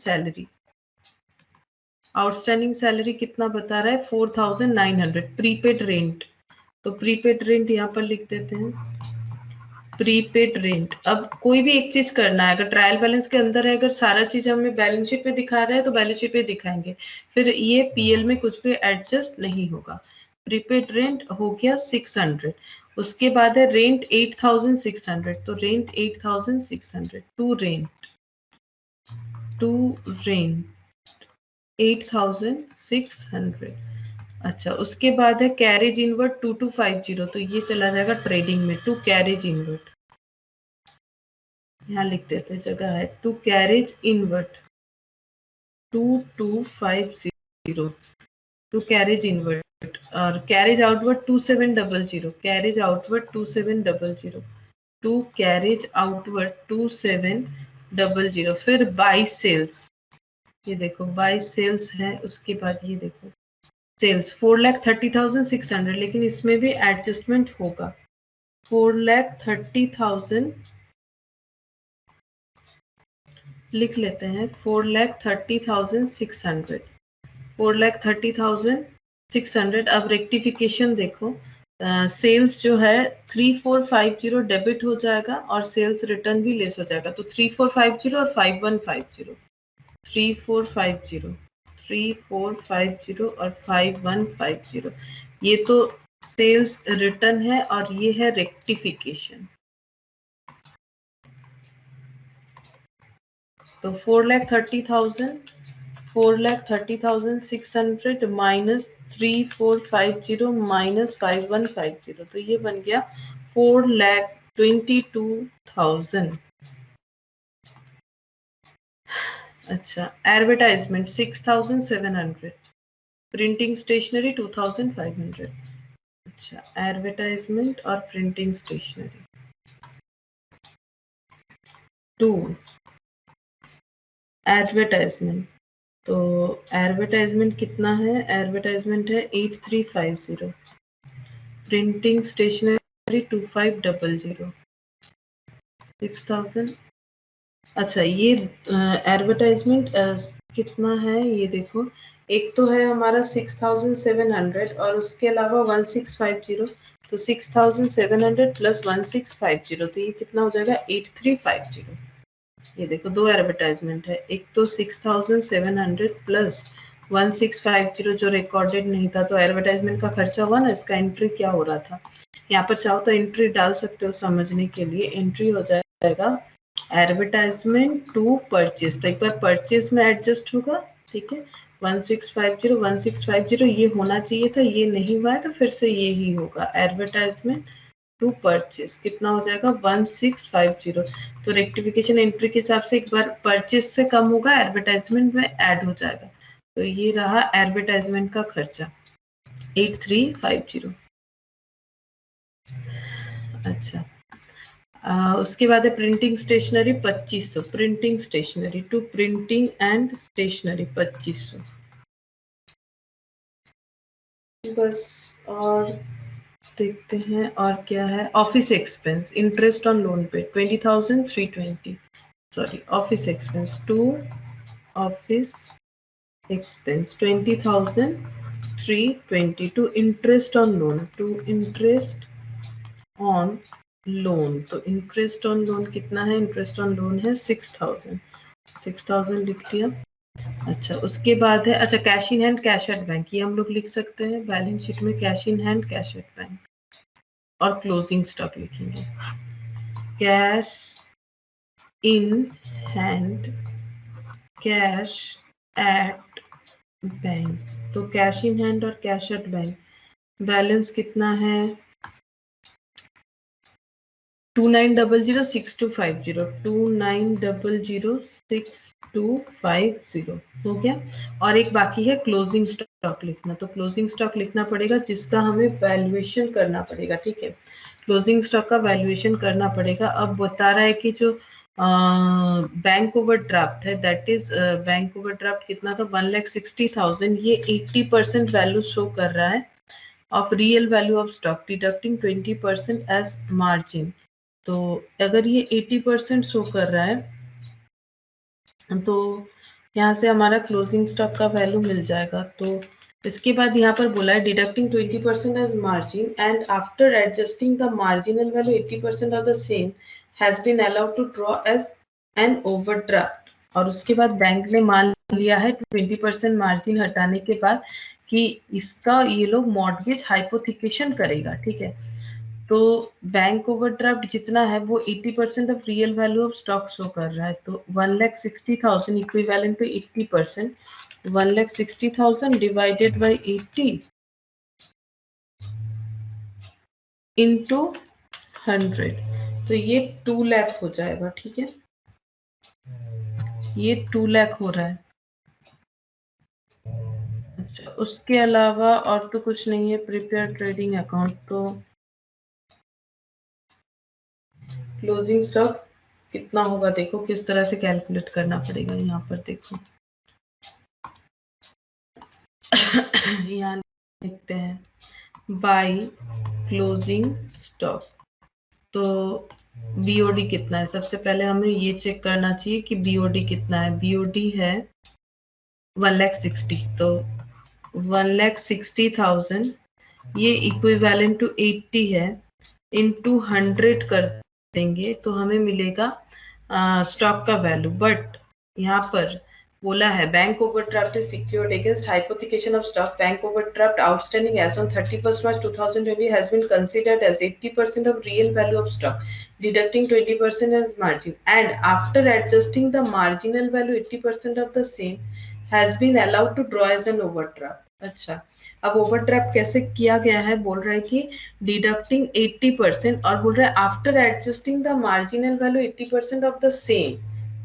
सैलरी कितना बता रहा है, 4900 प्रीपेड रेंट। तो प्रीपेड रेंट यहाँ पर लिख देते हैं, प्रीपेड रेंट। अब कोई भी एक चीज करना है, अगर ट्रायल बैलेंस के अंदर है, अगर सारा चीज हमें बैलेंस शीट पे दिखा रहा है तो बैलेंस शीट पे दिखाएंगे, फिर ये पीएल में कुछ भी एडजस्ट नहीं होगा। प्रीपेड रेंट हो गया 600, उसके बाद है रेंट 8600, तो रेंट 8600 टू रेंट 8600। अच्छा, उसके बाद है कैरेज इनवर्ट 2250, तो ये चला जाएगा ट्रेडिंग में, टू कैरेज इनवर्ट। यहाँ लिख देते हैं, जगह है, to carriage inward 2250, to carriage inward, और carriage outward 2700, carriage outward 2700, to carriage outward 2700। फिर बाई सेल्स, ये देखो बाई सेल्स है, उसके बाद ये देखो सेल्स 4,30,600, लेकिन इसमें भी एडजस्टमेंट होगा। 4,30,000 लिख लेते हैं, 4,30,600, 4,30,600। अब रेक्टिफिकेशन देखो, सेल्स जो है 3450 डेबिट हो जाएगा और सेल्स रिटर्न भी लेस हो जाएगा, तो 3450 और 5150, 3450 3450 और 5150, ये तो सेल्स रिटर्न है और ये है रेक्टिफिकेशन। तो 4,30,600 माइनस 3450 माइनस 5150, तो ये बन गया 4,22,000। अच्छा, एडवर्टाइजमेंट 6,700, प्रिंटिंग स्टेशनरी 2,500। अच्छा, एडवर्टाइजमेंट और प्रिंटिंग स्टेशनरी। 2 एडवर्टाइजमेंट, तो एडवर्टाइजमेंट कितना है, एडवर्टाइजमेंट है 8350, प्रिंटिंग स्टेशनरी 2500, 6000। अच्छा, ये एडवर्टाइजमेंट कितना है, ये देखो, एक तो है हमारा 6,700 और उसके अलावा 1650, तो 6,700 प्लस 1650, तो ये कितना हो जाएगा 8350। ये देखो दो एडवर्टाइजमेंट है, एक तो 6,700 प्लस 1650 जो रिकॉर्डेड नहीं था, तो एडवर्टाइजमेंट का खर्चा हुआ ना, इसका एंट्री क्या हो रहा था, यहाँ पर चाहो तो एंट्री डाल सकते हो समझने के लिए। एंट्री हो जाएगा एडवर्टाइजमेंट टू परचेज, तो एक बार परचेज में एडजस्ट होगा, ठीक है, 1650 ये होना चाहिए था, ये नहीं हुआ है, तो फिर से ये ही होगा, एडवर्टाइजमेंट टू परचेज कितना हो जाएगा 1650। तो रेक्टिफिकेशन एंट्री के हिसाब से एक बार परचेज से कम होगा, एडवर्टाइजमेंट में ऐड हो जाएगा, तो ये रहा एडवर्टाइजमेंट का खर्चा 8350। अच्छा, उसके बाद है printing stationery 2500, printing stationery to printing and stationery 2500। बस, और देखते हैं और क्या है। Office expense, interest on loan पे 20,320, sorry office expense to office expense 20,320 to interest on loan, to interest on loan, तो इंटरेस्ट ऑन लोन कितना है, इंटरेस्ट ऑन लोन है 6,000 लिख दिया। अच्छा, उसके बाद है, अच्छा cash in hand cash at bank, ये हम लोग लिख सकते हैं बैलेंस शीट में, cash in hand cash at bank, और क्लोजिंग स्टॉक लिखेंगे, cash in hand cash at bank. तो कैश इन हैंड और कैश एट बैंक बैलेंस कितना है, 29006250 29006250 हो गया। और एक बाकी है क्लोजिंग स्टॉक लिखना, तो क्लोजिंग स्टॉक लिखना पड़ेगा जिसका हमें वैल्यूएशन करना पड़ेगा, ठीक है। क्लोजिंग स्टॉक का वैल्यूएशन करना पड़ेगा। अब बता रहा है कि जो बैंक ओवरड्राफ्ट है, दैट इज बैंक ओवरड्राफ्ट कितना था, 1,60,000। ये 80% वैल्यू शो कर रहा है of real value of stock deducting 20% as margin. तो अगर ये 80% शो कर रहा है तो यहाँ से हमारा क्लोजिंग स्टॉक का वैल्यू मिल जाएगा। तो इसके बाद यहाँ पर बोला है deducting 20% as margin and after adjusting the marginal value 80% of the same has been allowed to draw as an overdraft. और उसके बाद बैंक ने मान लिया है 20% मार्जिन हटाने के बाद कि इसका ये लोग मॉर्गेज हाइपोथिकेशन करेगा, ठीक है। तो बैंक ओवरड्राफ्ट जितना है वो 80% of real value of stock show कर रहा है। तो 1,60,000 equivalent to 80%, 1,60,000 divided by 80 into 100, तो ये 2 लाख हो जाएगा, ठीक है। ये 2 लाख हो रहा है। अच्छा, उसके अलावा और तो कुछ नहीं है। प्रिपेयर ट्रेडिंग अकाउंट, तो क्लोजिंग स्टॉक कितना होगा देखो, किस तरह से कैलकुलेट करना पड़ेगा। यहाँ पर देखो, यहाँ लिखते हैं बाय क्लोजिंग स्टॉक। तो बीओडी कितना है, सबसे पहले हमें ये चेक करना चाहिए कि बीओडी कितना है। बीओडी है 1,60,000, तो 1,60,000 ये इक्विवेलेंट टू 80 है, इंटू 100 कर देंगे तो हमें मिलेगा स्टॉक का वैल्यू। बट यहाँ पर बोला है bank overdraft is secured against hypothecation of stock. Bank overdraft outstanding as on 31st March 2020 has been considered as 80% of real value of stock, deducting 20% as margin, and after adjusting the marginal value 80% of the same has been allowed to draw as an overdraft. अच्छा, अब overdraft कैसे किया गया है, बोल रहा है कि डिडक्टिंग 80% और बोल रहा है after adjusting the marginal value 80% of the same,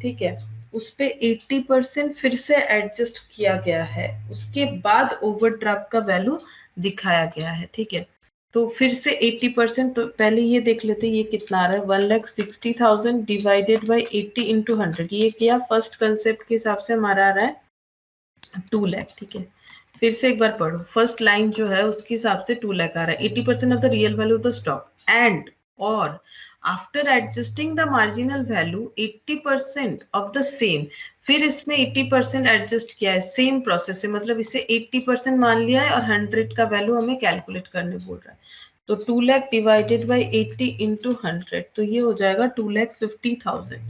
ठीक है। उस पे 80% फिर से एडजस्ट किया गया है, उसके बाद ओवरड्राफ्ट का वैल्यू दिखाया गया है, ठीक है। तो फिर से 80%, तो पहले ये देख लेते ये कितना आ रहा है, 1,60,000 डिवाइडेड बाई 80 इंटू 100। ये क्या फर्स्ट कंसेप्ट के हिसाब से हमारा आ रहा है 2 लाख, ठीक है। फिर से एक बार पढ़ो, फर्स्ट लाइन जो है उसके हिसाब से 2 लाख आ रहा है। 80% of the real value of the stock and और after adjusting the marginal value 80% of the same. फिर इसमें 80% एडजस्ट किया है सेम प्रोसेस से, मतलब इसे 80% मान लिया है और 100 का वैल्यू हमें कैलकुलेट करने बोल रहा है। तो 2 लाख डिवाइडेड बाई 80 इंटू 100, तो ये हो जाएगा 2,50,000।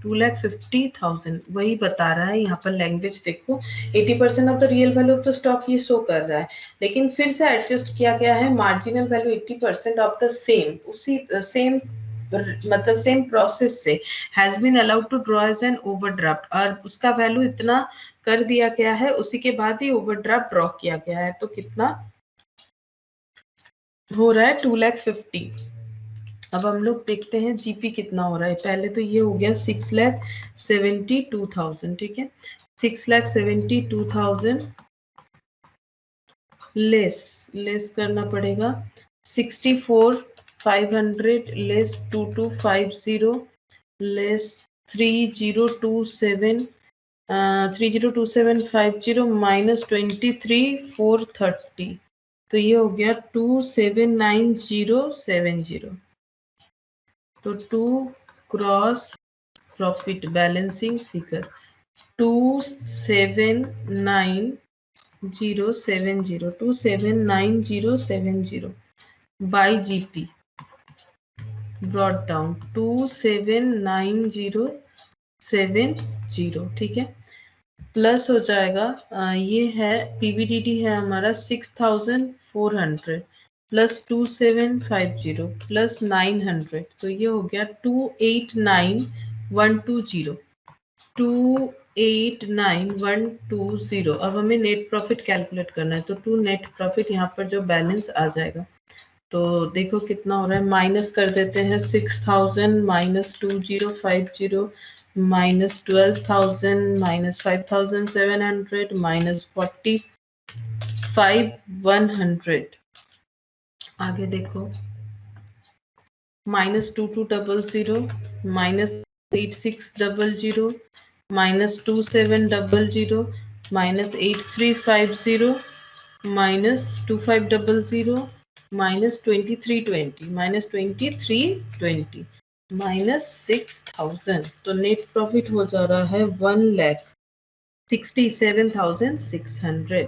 2,50,000 वही बता रहा है। यहाँ पर लैंग्वेज देखो, 80% of the real value of the stock ये शो कर रहा है, लेकिन फिर से एडजस्ट किया गया है marginal value 80% of the same, उसी सेम मतलब सेम प्रोसेस से has been allowed to draw as an overdraft, और उसका वैल्यू इतना कर दिया गया है, उसी के बाद ही ओवरड्राफ्ट ड्रॉ किया गया है। तो कितना हो रहा है 2,50,000। अब हम लोग देखते हैं जीपी कितना हो रहा है। पहले तो ये हो गया 6,72,000, ठीक है। 6,72,000 लेस करना पड़ेगा 64,500 लेस 2250 लेस 302750 माइनस 23,430, तो ये हो गया 279070। तो 2 cross profit balancing figure 279070 bye GP brought down 279070, ठीक है। प्लस हो जाएगा ये है पीवीडीडी है हमारा 6,400 प्लस 2750 प्लस 900, तो ये हो गया 289,120 289,120। अब हमें नेट प्रॉफिट कैलकुलेट करना है, तो टू नेट प्रॉफिट यहाँ पर जो बैलेंस आ जाएगा तो देखो कितना हो रहा है, माइनस कर देते हैं 6000 माइनस 2050 माइनस 12000 माइनस 5700 माइनस 45,100। आगे देखो minus 2200 minus 8600 minus 2700 minus 8350 minus 2500 minus 2320 minus 2320 minus 6000। तो नेट प्रॉफिट हो जा रहा है 1,67,600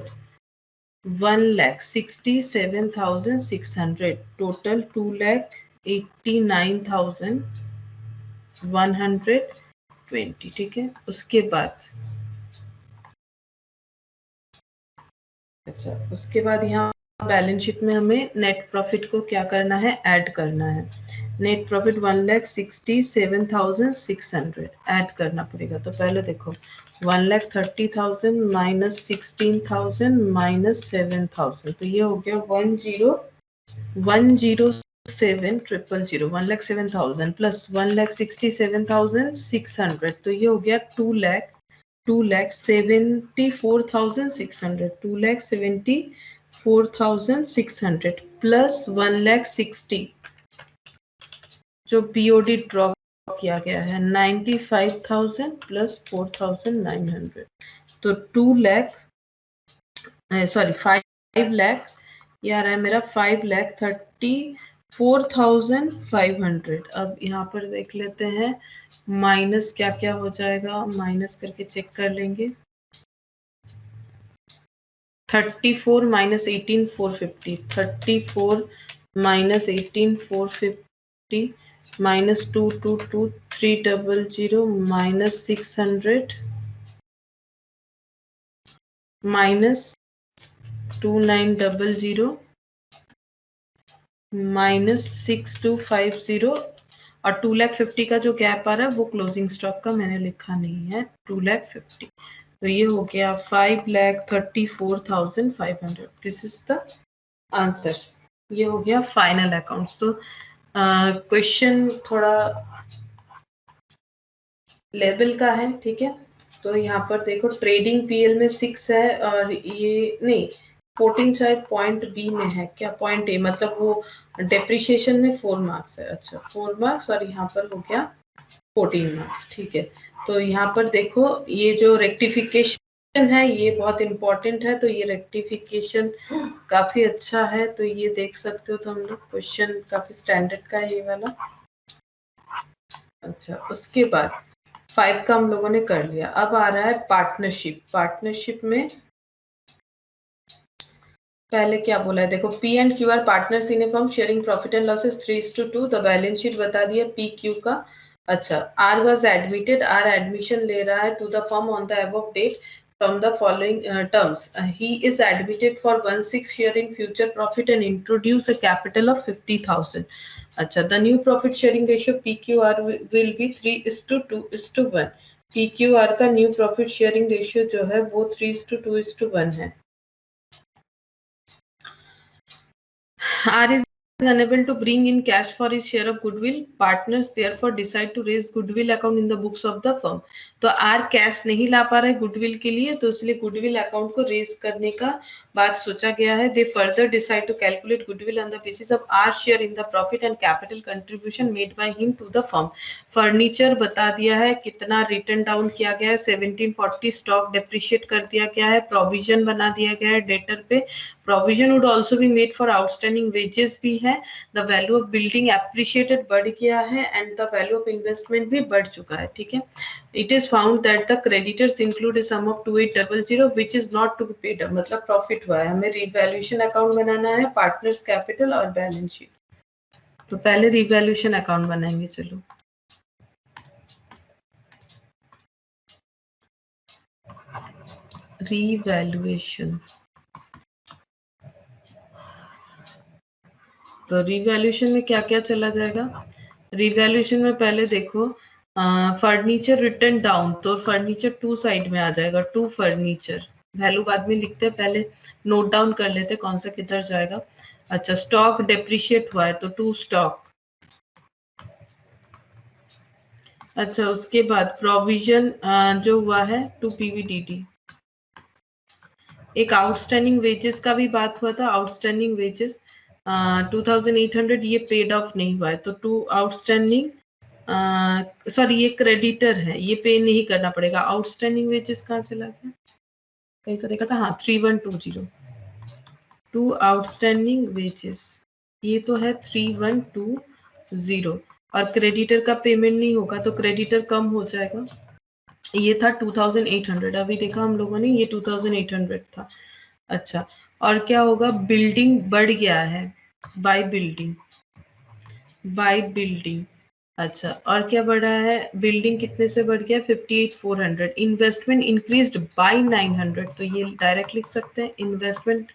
1,67,600 टोटल 2,89,120। ठीक है, उसके बाद उसके बाद यहाँ बैलेंस शीट में हमें नेट प्रॉफिट को क्या करना है, ऐड करना है। नेट प्रॉफिट 1,67,600 ऐड करना पड़ेगा। तो पहले देखो 1,30,000 माइनस 16,000 माइनस 7,000, तो ये हो गया 1,07,000 1,07,000 प्लस 1,67,600, तो ये हो गया 2,74,600 2,74,600 प्लस 1,60,000 जो बीओडी ड्रॉप किया गया है 95,000 प्लस 4,900, तो 5 लाख ये आ रहा है मेरा 5,34,500। अब यहाँ पर देख लेते हैं माइनस क्या क्या हो जाएगा, माइनस करके चेक कर लेंगे। 34 minus 18,450 34 minus 18,450 minus 222,300 minus 600 minus 2,900 minus 6,250 और 2,50,000 का जो गैप आ रहा है वो क्लोजिंग स्टॉक का मैंने लिखा नहीं है 2,50,000। तो ये हो गया 5,34,500। This is the answer. ये हो गया फाइनल अकाउंट्स। तो क्वेश्चन थोड़ा लेवल का है, ठीक है। तो यहाँ पर देखो ट्रेडिंग पीएल में 6 है और ये नहीं 14 शायद पॉइंट बी में है क्या, पॉइंट ए, मतलब वो डेप्रिसिएशन में 4 मार्क्स है। अच्छा 4 मार्क्स और यहाँ पर हो गया 14 मार्क्स, ठीक है। तो यहाँ पर देखो ये जो रेक्टिफिकेशन है ये बहुत इंपॉर्टेंट है, तो ये रेक्टिफिकेशन काफी अच्छा है, तो ये देख सकते हो। तो हम लोग क्वेश्चन काफी स्टैंडर्ड का है ये वाला। अच्छा उसके बाद 5 का हम लोगों ने कर लिया। अब आ रहा है पार्टनरशिप। पार्टनरशिप में पहले क्या बोला है देखो, P and Q R partners in a firm sharing profit and losses 3:2। The balance sheet बता दिया पी क्यू का। अच्छा R was admitted, R admission ले रहा है to the firm on the above date from the following terms. He is admitted for 1/6 share in future profit and introduce a capital of 50,000. अच्छा the new profit sharing ratio PQR will be 3:2:1. PQR का new profit sharing ratio जो है वो 3:2:1 है। R is unable to bring in cash for his share of goodwill. Partners therefore decide to raise goodwill account in the books of the firm. तो R cash नहीं ला पा रहा है goodwill के लिए, तो इसलिए गुडविल अकाउंट को रेज करने का बात सोचा गया है। They further decide to calculate goodwill on the basis of R share in the profit and capital contribution made by him to the firm. Furniture बता दिया है कितना रिटर्न डाउन किया गया है, 1740 स्टॉक डेप्रिशिएट कर दिया गया है, प्रोविजन बना दिया गया है डेटर पे। Provision would also be made for outstanding wages भी है। The value of building appreciated बढ़ गया है and the value of investment भी बढ़ चुका है, ठीक है। It is found that the creditors include a sum of 2800 which is not to be paid up, मतलब प्रॉफिट हुआ है। हमें रिवैल्यूएशन अकाउंट बनाना है, पार्टनर्स कैपिटल और बैलेंस शीट। तो पहले रिवैल्यूएशन अकाउंट बनाएंगे। चलो रिवैल्यूएशन, तो रिवैल्यूएशन में क्या क्या चला जाएगा। रिवैल्यूएशन में पहले देखो फर्नीचर रिटर्न डाउन, तो फर्नीचर 2 साइड में आ जाएगा, 2 फर्नीचर वैल्यू बाद में लिखते हैं, पहले नोट डाउन कर लेते हैं कौन सा किधर जाएगा। अच्छा, स्टॉक डेप्रिशिएट हुआ है तो टू स्टॉक। अच्छा, उसके बाद प्रोविजन जो हुआ है टू पीवीडीडी। एक आउटस्टैंडिंग वेजेस का भी बात हुआ था, आउटस्टैंडिंग वेजेस 2800 ये पेड ऑफ नहीं हुआ है, तो टू आउटस्टैंडिंग सॉरी ये क्रेडिटर है, ये पे नहीं करना पड़ेगा। आउटस्टैंडिंग वेजेस कहाँ चला गया, कहीं तो देखा था, हाँ 3120 टू आउटस्टैंडिंग वेजेस, ये तो है 3120 और क्रेडिटर का पेमेंट नहीं होगा तो क्रेडिटर कम हो जाएगा। ये था 2800, अभी देखा हम लोगों ने ये 2800 था। अच्छा, और क्या होगा, बिल्डिंग बढ़ गया है बाय बिल्डिंग, बाय बिल्डिंग। अच्छा, और क्या बढ़ा है, बिल्डिंग कितने से बढ़ गया, 58,400। इन्वेस्टमेंट इंक्रीज्ड बाय 900, तो ये डायरेक्ट लिख सकते हैं, इन्वेस्टमेंट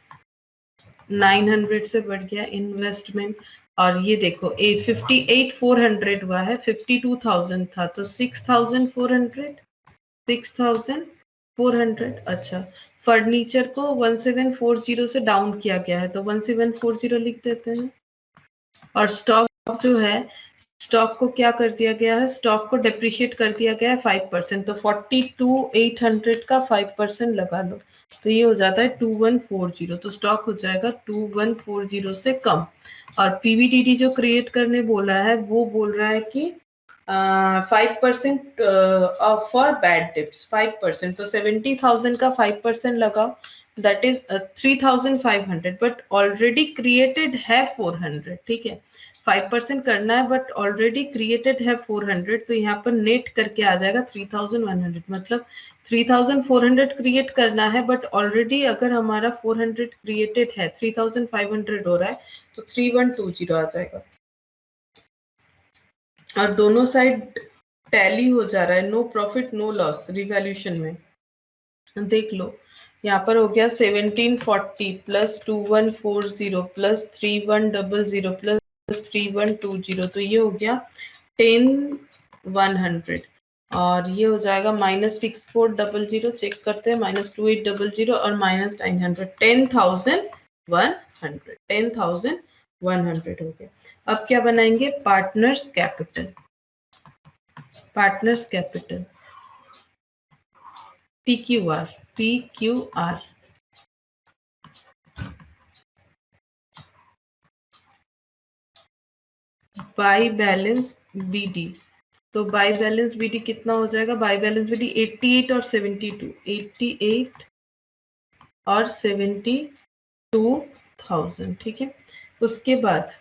900 से बढ़ गया इन्वेस्टमेंट। और ये देखो 58,400 हुआ है, 52,000 था तो 6,400, 6,400। अच्छा, फर्नीचर को 1740 से डाउन किया गया है तो 1740 लिख देते हैं। और स्टॉक जो है, स्टॉक को क्या कर दिया गया है, स्टॉक को डेप्रिशिएट कर दिया गया है 5%, तो 42,800 का 5% लगा लो तो ये हो जाता है 2140, तो स्टॉक हो जाएगा 2140 से कम। और पीवीडीडी जो क्रिएट करने बोला है वो बोल रहा है कि 5% फॉर बैड डिप्स, 5%, तो 70,000 का 5% लगाओ, that is 3,500, but already created है 400, ठीक है, 5% करना है बट ऑलरेडी क्रिएटेड है 400, तो यहाँ पर नेट करके आ जाएगा 3,100, मतलब 3,400 क्रिएट करना है बट ऑलरेडी अगर हमारा 400 क्रिएटेड है, 3,500 हो रहा है तो 3120 आ जाएगा। और दोनों साइड टैली हो जा रहा है, no profit no loss revaluation में। देख लो यहाँ पर हो गया 1740 प्लस 2140 प्लस 3100 प्लस 3120, तो ये हो गया 10,100 और ये हो जाएगा -6400, चेक करते हैं, -2800 और -900, 10,100, 10,100 हो गया। अब क्या बनाएंगे, partners capital, partners capital PQR, PQR by balance BD, तो बाय बैलेंस BD कितना हो जाएगा, बाय बैलेंस BD 88 और 72, 88 और 72,000, ठीक है। उसके बाद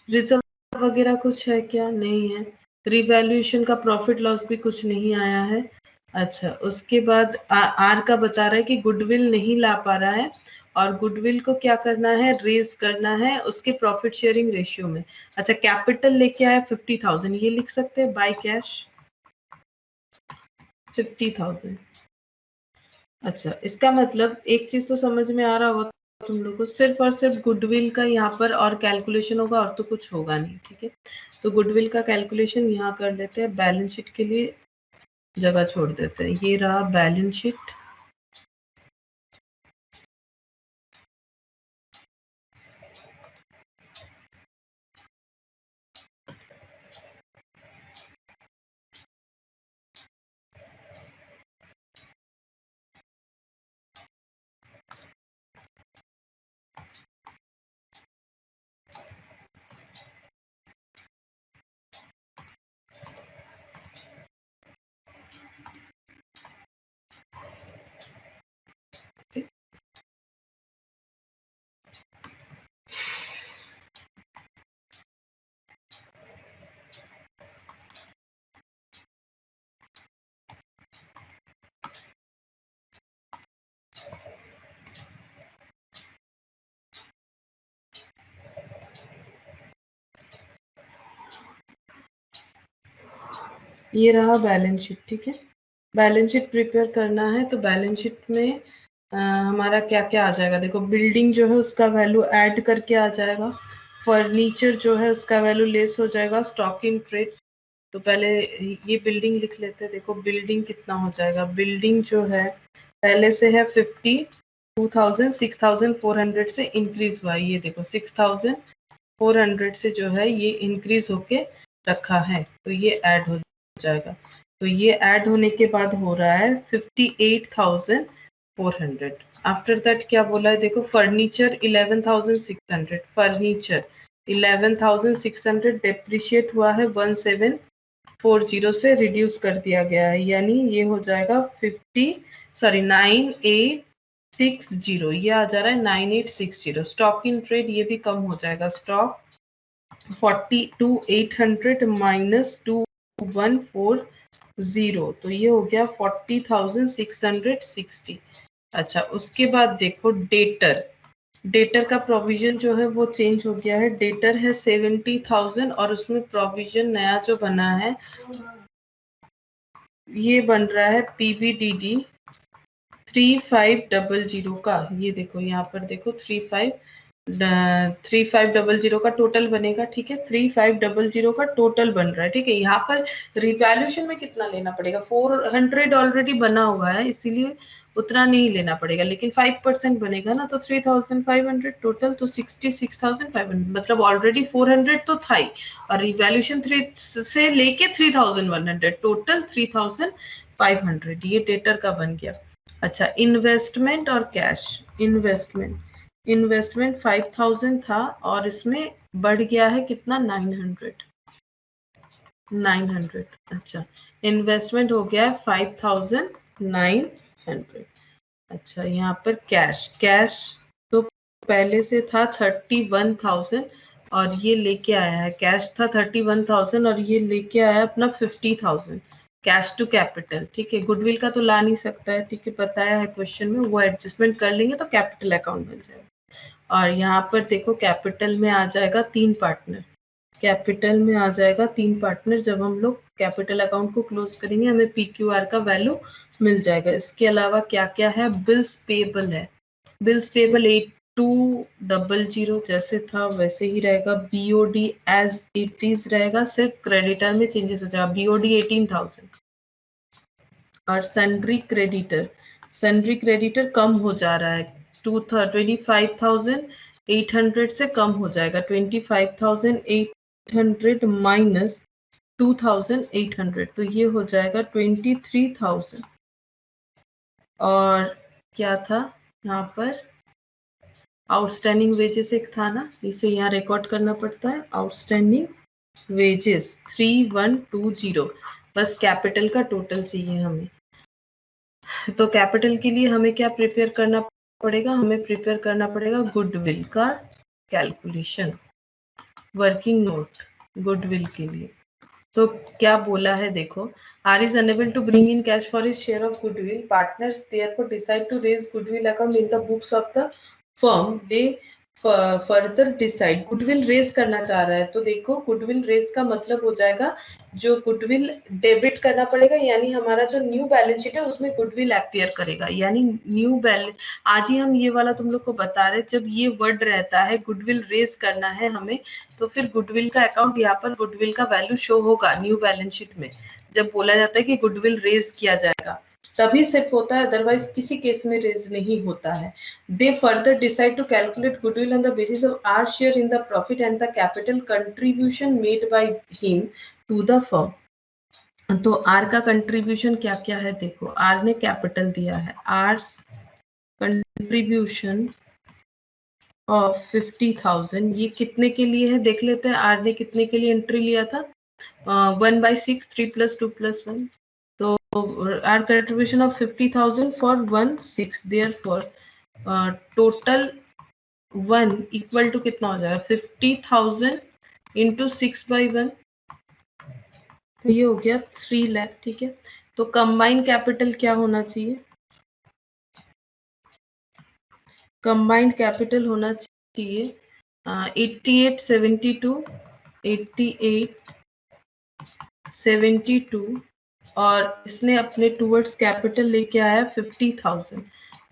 रिजर्व वगैरह कुछ है क्या, नहीं है। रिवैल्यूएशन का प्रॉफिट लॉस भी कुछ नहीं आया है। अच्छा, उसके बाद आर का बता रहा है कि गुडविल नहीं ला पा रहा है और गुडविल को क्या करना है, रेज करना है उसके प्रॉफिट शेयरिंग रेशियो में। अच्छा, कैपिटल लेके आया 50,000, ये लिख सकते हैं बाय कैश 50,000। अच्छा, इसका मतलब एक चीज तो समझ में आ रहा होगा तुम लोग को, सिर्फ और सिर्फ गुडविल का यहाँ पर और कैलकुलेशन होगा और तो कुछ होगा नहीं, ठीक है। तो गुडविल का कैलकुलेशन यहाँ कर लेते हैं, बैलेंस शीट के लिए जगह छोड़ देते हैं। ये रहा बैलेंस शीट, ये रहा बैलेंस शीट, ठीक है। बैलेंस शीट प्रिपेयर करना है तो बैलेंस शीट में हमारा क्या क्या आ जाएगा, देखो बिल्डिंग जो है उसका वैल्यू ऐड करके आ जाएगा, फर्नीचर जो है उसका वैल्यू लेस हो जाएगा, स्टॉक इन ट्रेड। तो पहले ये बिल्डिंग लिख लेते हैं, देखो बिल्डिंग कितना हो जाएगा, बिल्डिंग जो है पहले से है 52,000, 6,400 से इंक्रीज हुआ है। ये देखो 6,400 से जो है ये इंक्रीज होके रखा है, तो ये ऐड हो जाएगा। तो ये ऐड होने के बाद हो रहा है 58,400। आफ्टर दैट क्या बोला है देखो, फर्नीचर 11,600, फर्नीचर 11,600 डेप्रिशिएट हुआ है 1740 से रिड्यूस कर दिया गया है, यानी ये हो जाएगा 9860, ये आ जा रहा है 9860। स्टॉक इन ट्रेड ये भी कम हो जाएगा, स्टॉक 42,800 माइनस 2140, तो ये हो गया 40,660। अच्छा, उसके बाद देखो डेटर का प्रोविजन जो है वो चेंज हो गया है। डेटर है 70,000 और उसमें प्रोविजन नया जो बना है ये बन रहा है PBDD 3500 का। ये देखो यहाँ पर देखो 3500 का टोटल बनेगा, ठीक है। 3500 का टोटल बन रहा है, ठीक है। यहाँ पर रिवैल्यूएशन में कितना लेना पड़ेगा, 400 ऑलरेडी बना हुआ है, इसीलिए उतना नहीं लेना पड़ेगा, लेकिन 5% बनेगा ना, तो 3,500 टोटल, तो 66,500, मतलब ऑलरेडी 400 तो था ही, और रिवैल्यूएशन 3 से लेके 3,100, टोटल 3,500, ये डेटर का बन गया। अच्छा, इन्वेस्टमेंट और कैश। इन्वेस्टमेंट 5,000 था और इसमें बढ़ गया है कितना, 900। अच्छा, इन्वेस्टमेंट हो गया है 5,900। अच्छा, यहाँ पर कैश तो पहले से था 31,000 और ये लेके आया है, कैश था 31,000 और ये लेके आया अपना 50,000 कैश टू कैपिटल, ठीक है। गुडविल का तो ला नहीं सकता है, ठीक है, बताया है क्वेश्चन में, वो एडजस्टमेंट कर लेंगे तो कैपिटल अकाउंट बन जाएगा। और यहाँ पर देखो कैपिटल में आ जाएगा 3 पार्टनर, कैपिटल में आ जाएगा 3 पार्टनर। जब हम लोग कैपिटल अकाउंट को क्लोज करेंगे हमें PQR का वैल्यू मिल जाएगा। इसके अलावा क्या क्या है, बिल्स पेबल है, बिल्स पेबल 8200 जैसे था वैसे ही रहेगा। BOD एज इट इज रहेगा, सिर्फ क्रेडिटर में चेंजेस हो जाएगा, BOD 18,000। और सन्ड्री क्रेडिटर कम हो जा रहा है, 25,800 से कम हो जाएगा, 25,800 माइनस 2,800, तो ये हो जाएगा 23,000। और क्या था यहाँ पर, आउटस्टैंडिंग वेजेस एक था ना, इसे यहाँ रिकॉर्ड करना पड़ता है, आउटस्टैंडिंग वेजेस 3120। बस कैपिटल का टोटल चाहिए हमें, तो कैपिटल के लिए हमें क्या प्रिपेयर करना पड़ेगा, हमें प्रिपेयर करना पड़ेगा गुडविल का कैलकुलेशन, वर्किंग नोट गुडविल के लिए। तो क्या बोला है देखो, R is unable to bring in cash for his share of goodwill. Partners therefore decide to raise goodwill account in the books of the firm. They further decide, goodwill raise करना चाह रहा है, तो देखो गुडविल रेज का मतलब हो जाएगा जो गुडविल डेबिट करना पड़ेगा, यानी हमारा जो न्यू बैलेंस शीट है उसमें गुडविल अपीयर करेगा, यानी न्यू बैलेंस। आज ही हम ये वाला तुम लोग को बता रहे, जब ये वर्ड रहता है गुडविल रेज करना है हमें, तो फिर गुडविल का अकाउंट, यहाँ पर गुडविल का वैल्यू शो होगा न्यू बैलेंस शीट में। जब बोला जाता है कि गुडविल रेज किया जाएगा तभी सिर्फ होता है, अदरवाइज किसी केस में रेज नहीं होता है। They further decide to calculate goodwill on the basis of our share in the profit and the capital contribution made by him to the firm. तो आर का कंट्रीब्यूशन क्या क्या है देखो, आर ने कैपिटल दिया है, आर्स कंट्रीब्यूशन ऑफ 50,000, ये कितने के लिए है देख लेते हैं, आर ने कितने के लिए एंट्री लिया था, 1/6, 3 + 2 + 1, तो R contribution of 50,000 for 1/6, therefore total 1 equal to कितना हो जाएगा, 50,000 इंटू 6/1, तो ये हो गया 3 लाख, ठीक है। तो कंबाइंड कैपिटल क्या होना चाहिए, कंबाइंड कैपिटल होना चाहिए 8872 और इसने अपने टूवर्ड्स कैपिटल लेके आया 50,000,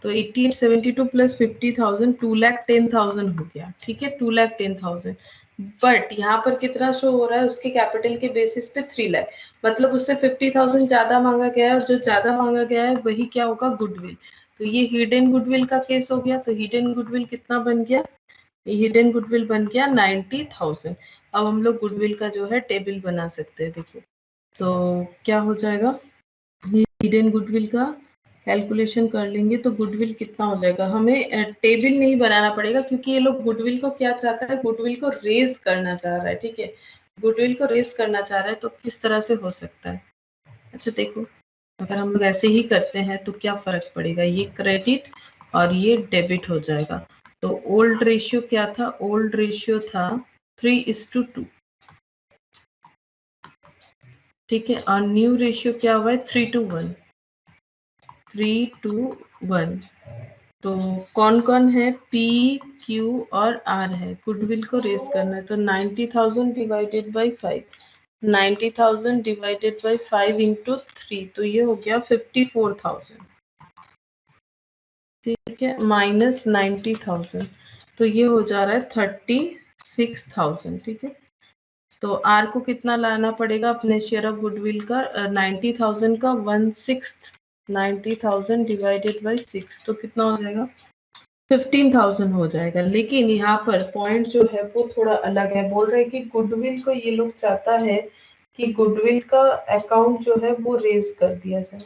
तो 8872 प्लस 50,000 2,10,000 हो गया, ठीक है, 2,10,000। बट यहाँ पर कितना शो हो रहा है, उसके कैपिटल के बेसिस पे 3 लाख, मतलब उससे 50,000 ज्यादा मांगा गया है, और जो ज्यादा मांगा गया है वही क्या होगा, गुडविल। तो ये हिडन गुडविल का केस हो गया। तो हिडन गुडविल कितना बन गया, हिडन गुडविल बन गया 90,000। अब हम लोग गुडविल का जो है टेबल बना सकते हैं। देखिए तो क्या हो जाएगा, हिडन गुडविल का कैलकुलेशन कर लेंगे तो गुडविल कितना हो जाएगा। हमें टेबल नहीं बनाना पड़ेगा क्योंकि ये लोग गुडविल को क्या चाहता है, गुडविल को रेज करना चाह रहा है। ठीक है, गुडविल को रेज करना चाह रहा है तो किस तरह से हो सकता है। अच्छा देखो, अगर हम लोग ऐसे ही करते हैं तो क्या फर्क पड़ेगा, ये क्रेडिट और ये डेबिट हो जाएगा। तो ओल्ड रेशियो क्या था, ओल्ड रेशियो था 3:2। ठीक है, और न्यू रेशियो क्या हुआ है 3:1। 3:1। तो कौन कौन है, P, Q और R है। गुडविल को रेस करना है तो 90,000 divided by 5, 90,000 divided by 5 into 3, तो ये हो गया 54,000। ठीक है, माइनस 90,000 तो ये हो जा रहा है 36,000। ठीक है, तो आर को कितना लाना पड़ेगा अपने शेयर ऑफ गुडविल का, 90,000 का 1/6, 90,000 डिवाइडेड बाई 6 तो कितना हो जाएगा 15,000 हो जाएगा। लेकिन यहाँ पर पॉइंट जो है वो थोड़ा अलग है, बोल रहे हैं कि गुडविल को ये लोग चाहता है कि गुडविल का अकाउंट जो है वो रेज कर दिया जाए।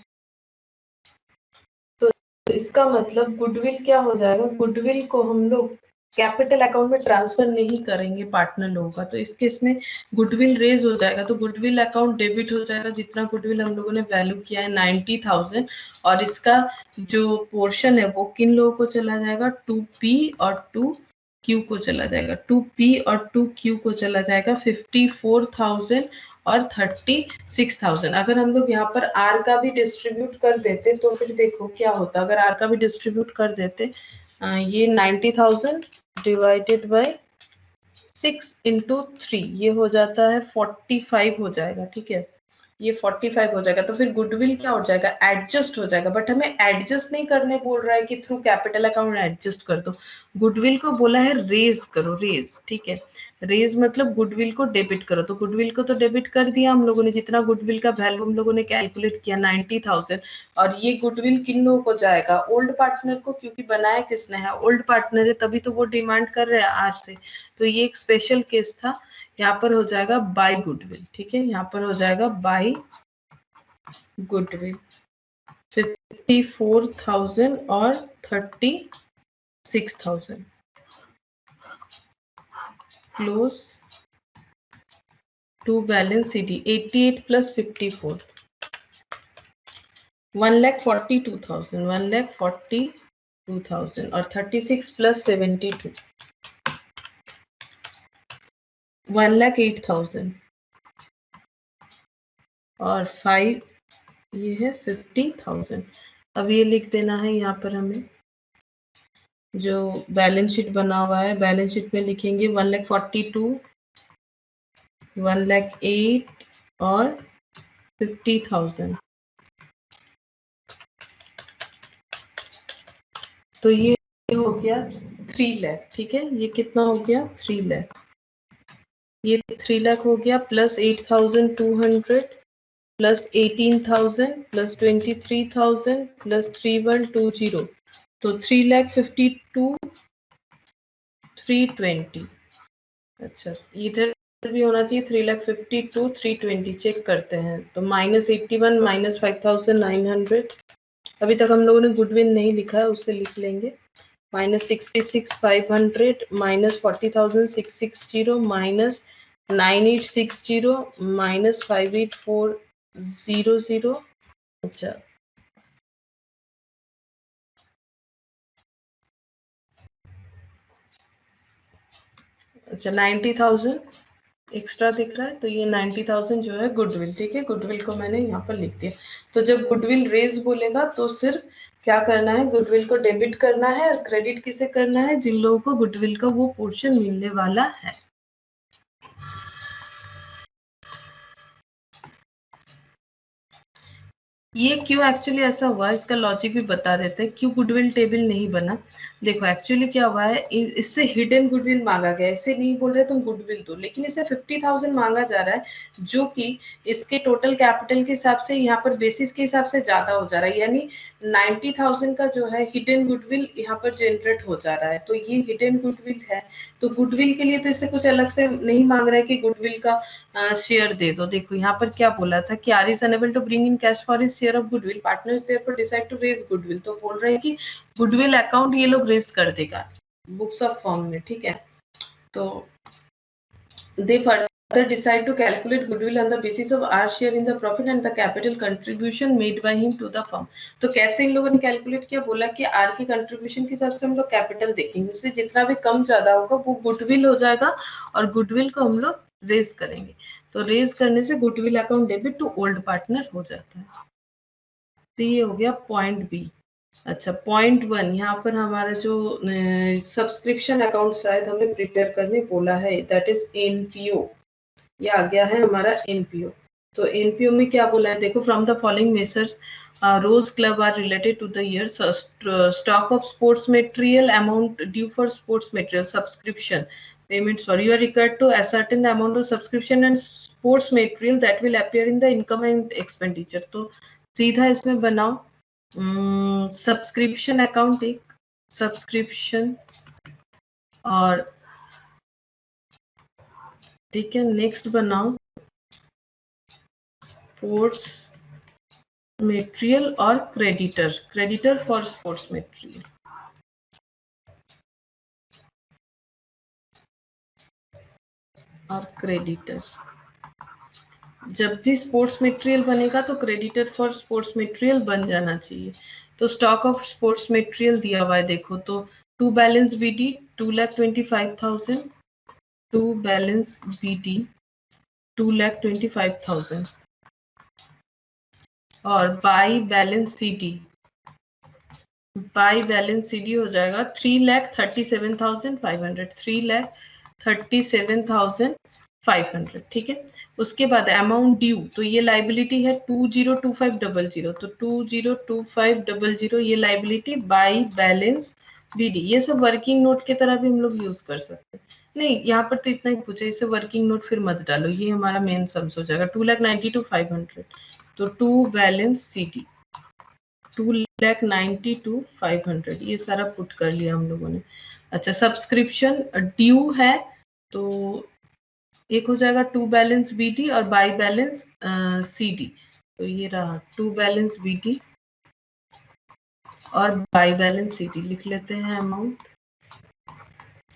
तो इसका मतलब गुडविल क्या हो जाएगा, गुडविल को हम लोग कैपिटल अकाउंट में ट्रांसफर नहीं करेंगे पार्टनर लोगों का। तो इस केस में गुडविल रेज हो जाएगा तो गुडविल अकाउंट डेबिट हो जाएगा। जितना गुडविल हम लोगों ने वैल्यू किया है 90,000, और इसका जो पोर्शन है वो किन लोगों को चला जाएगा, 2P और 2Q को चला जाएगा। 2P और 2Q को चला जाएगा 54,000 और 36,000। अगर हम लोग यहाँ पर R का भी डिस्ट्रीब्यूट कर देते तो फिर देखो क्या होता। अगर R का भी डिस्ट्रीब्यूट कर देते, ये 90,000 डिवाइडेड बाय 6 इंटू 3, ये हो जाता है 45 हो जाएगा। ठीक है, ये 45 हो जाएगा। तो फिर गुडविल क्या हो जाएगा, एडजस्ट हो जाएगा। बट हमें एडजस्ट नहीं करने बोल रहा है कि थ्रू कैपिटल अकाउंट एडजस्ट कर दो, गुडविल को बोला है रेज करो, रेज। ठीक है, रेज मतलब गुडविल को डेबिट करो। तो गुडविल को तो डेबिट कर दिया हम लोगों ने, जितना गुडविल का वैल्यू हम लोगों ने कैलकुलेट किया 90,000, और ये गुडविल किन लोगों को जाएगा, ओल्ड पार्टनर को, क्योंकि बनाया किसने है, ओल्ड पार्टनर है, तभी तो वो डिमांड कर रहे हैं आज से। तो ये एक स्पेशल केस था। यहाँ पर हो जाएगा बाय गुडविल। ठीक है, यहाँ पर हो जाएगा बाय गुडविल 54,000 और 36,000 close to balance CD 88 plus 54 1,42,000, 1,42,000 और 36 प्लस 72 1,08,000 और 5 ये है 50,000। अब ये लिख देना है यहाँ पर हमें, जो बैलेंस शीट बना हुआ है बैलेंस शीट में लिखेंगे 1,42,000, 1,08,000 और 50,000। तो ये हो गया 3 लाख। ठीक है, ये कितना हो गया 3 लाख, ये 3 लाख हो गया, प्लस 8,200 प्लस 18,000 प्लस 23,000 प्लस 3,120, तो 3,52,320। अच्छा, इधर भी होना चाहिए 3,52,320। चेक करते हैं तो -81 माइनस 5,900, अभी तक हम लोगों ने गुडविल नहीं लिखा है, उसे लिख लेंगे। -66,500 माइनस 40,660 माइनस 9,860 माइनस 5,8,400। अच्छा, अच्छा 90,000 एक्स्ट्रा दिख रहा है, तो ये 90,000 जो है गुडविल। ठीक है, गुडविल को मैंने यहाँ पर लिख दिया। तो जब गुडविल रेज बोलेगा तो सिर्फ क्या करना है, गुडविल को डेबिट करना है, और क्रेडिट किसे करना है, जिन लोगों को गुडविल का वो पोर्शन मिलने वाला है। ये क्यों एक्चुअली ऐसा हुआ, इसका लॉजिक भी बता देते हैं क्यों गुडविल टेबल नहीं बना। देखो एक्चुअली क्या हुआ है, इससे हिडन गुडविल मांगा गया, इसे नहीं बोल रहे तुम गुडविल दो, लेकिन इसे 50,000 मांगा जा रहा है, जो कि इसके टोटल कैपिटल के हिसाब से यहाँ पर बेसिस के हिसाब से ज्यादा हो जा रहा है, यानी 90,000 का जो है हिडन गुडविल यहाँ पर जनरेट हो जा रहा है। तो ये हिडन गुडविल है, तो गुडविल के लिए तो इससे कुछ अलग से नहीं मांग रहा है कि गुडविल का शेयर दे दो। देखो यहाँ पर क्या बोला था कि R is unable to bring in cash for his share of goodwill, partners therefore decide to raise goodwill. तो बोल रहे हैं कि गुडविल अकाउंट ये लोग रेज कर देगा बुक्स ऑफ फॉर्म में, ठीक है। तो they further decide to calculate goodwill on the basis of R share in the profit and the capital contribution made by him to the firm. तो कैसे इन लोगों ने कैलकुलेट किया, बोला कि आर की कंट्रीब्यूशन के हिसाब से हम लोग कैपिटल देखेंगे, उससे जितना भी कम ज्यादा होगा वो गुडविल हो जाएगा, और गुडविल को हम लोग रेज करेंगे। तो रेज करने से goodwill account debit to old partner हो जाता है। तो ये हो गया पॉइंट बी। अच्छा पॉइंट 1, यहाँ पर हमारा जो सब्सक्रिप्शन अकाउंट शायद हमें प्रिपेयर करने बोला है, दैट इज एनपीओ। ये आ गया है हमारा एनपीओ। तो एनपीओ में क्या बोला है, देखो from the following messrs Rose club are related to the year stock of sports material amount due for sports material subscription payment, sorry, you are required to ascertain the amount of subscription and sports material that will appear in the income and expenditure। तो सीधा इसमें बनाओ subscription account, एक subscription, और ठीक है next बनाओ sports material और क्रेडिटर फॉर स्पोर्ट्स मटेरियल। और क्रेडिटर, जब भी स्पोर्ट्स मटेरियल बनेगा तो क्रेडिटर फॉर स्पोर्ट्स मटेरियल बन जाना चाहिए। तो स्टॉक ऑफ स्पोर्ट्स मटेरियल दिया हुआ है, देखो तो to balance BD 2,25,000, to balance BD 2,25,000, और बाई बैलेंस सीडी हो जाएगा 3,37,500, 3,37,500, ठीक है। उसके बाद अमाउंट ड्यू, तो ये लाइबिलिटी है 202500, तो 202500 ये लाइबिलिटी बाई बैलेंस बीडी। ये सब वर्किंग नोट की तरह भी हम लोग यूज कर सकते हैं। नहीं यहाँ पर तो इतना ही पूछा, इसे वर्किंग नोट फिर मत डालो, ये हमारा मेन सम्स हो जाएगा 2,92,500। तो टू बैलेंस सीडी 2,92,500, ये सारा पुट कर लिया हम लोगों ने। अच्छा सब्सक्रिप्शन ड्यू है, तो एक हो जाएगा टू बैलेंस बीडी और बाई बैलेंस सीडी। तो ये रहा टू बैलेंस बीडी और बाई बैलेंस सीडी, लिख लेते हैं अमाउंट।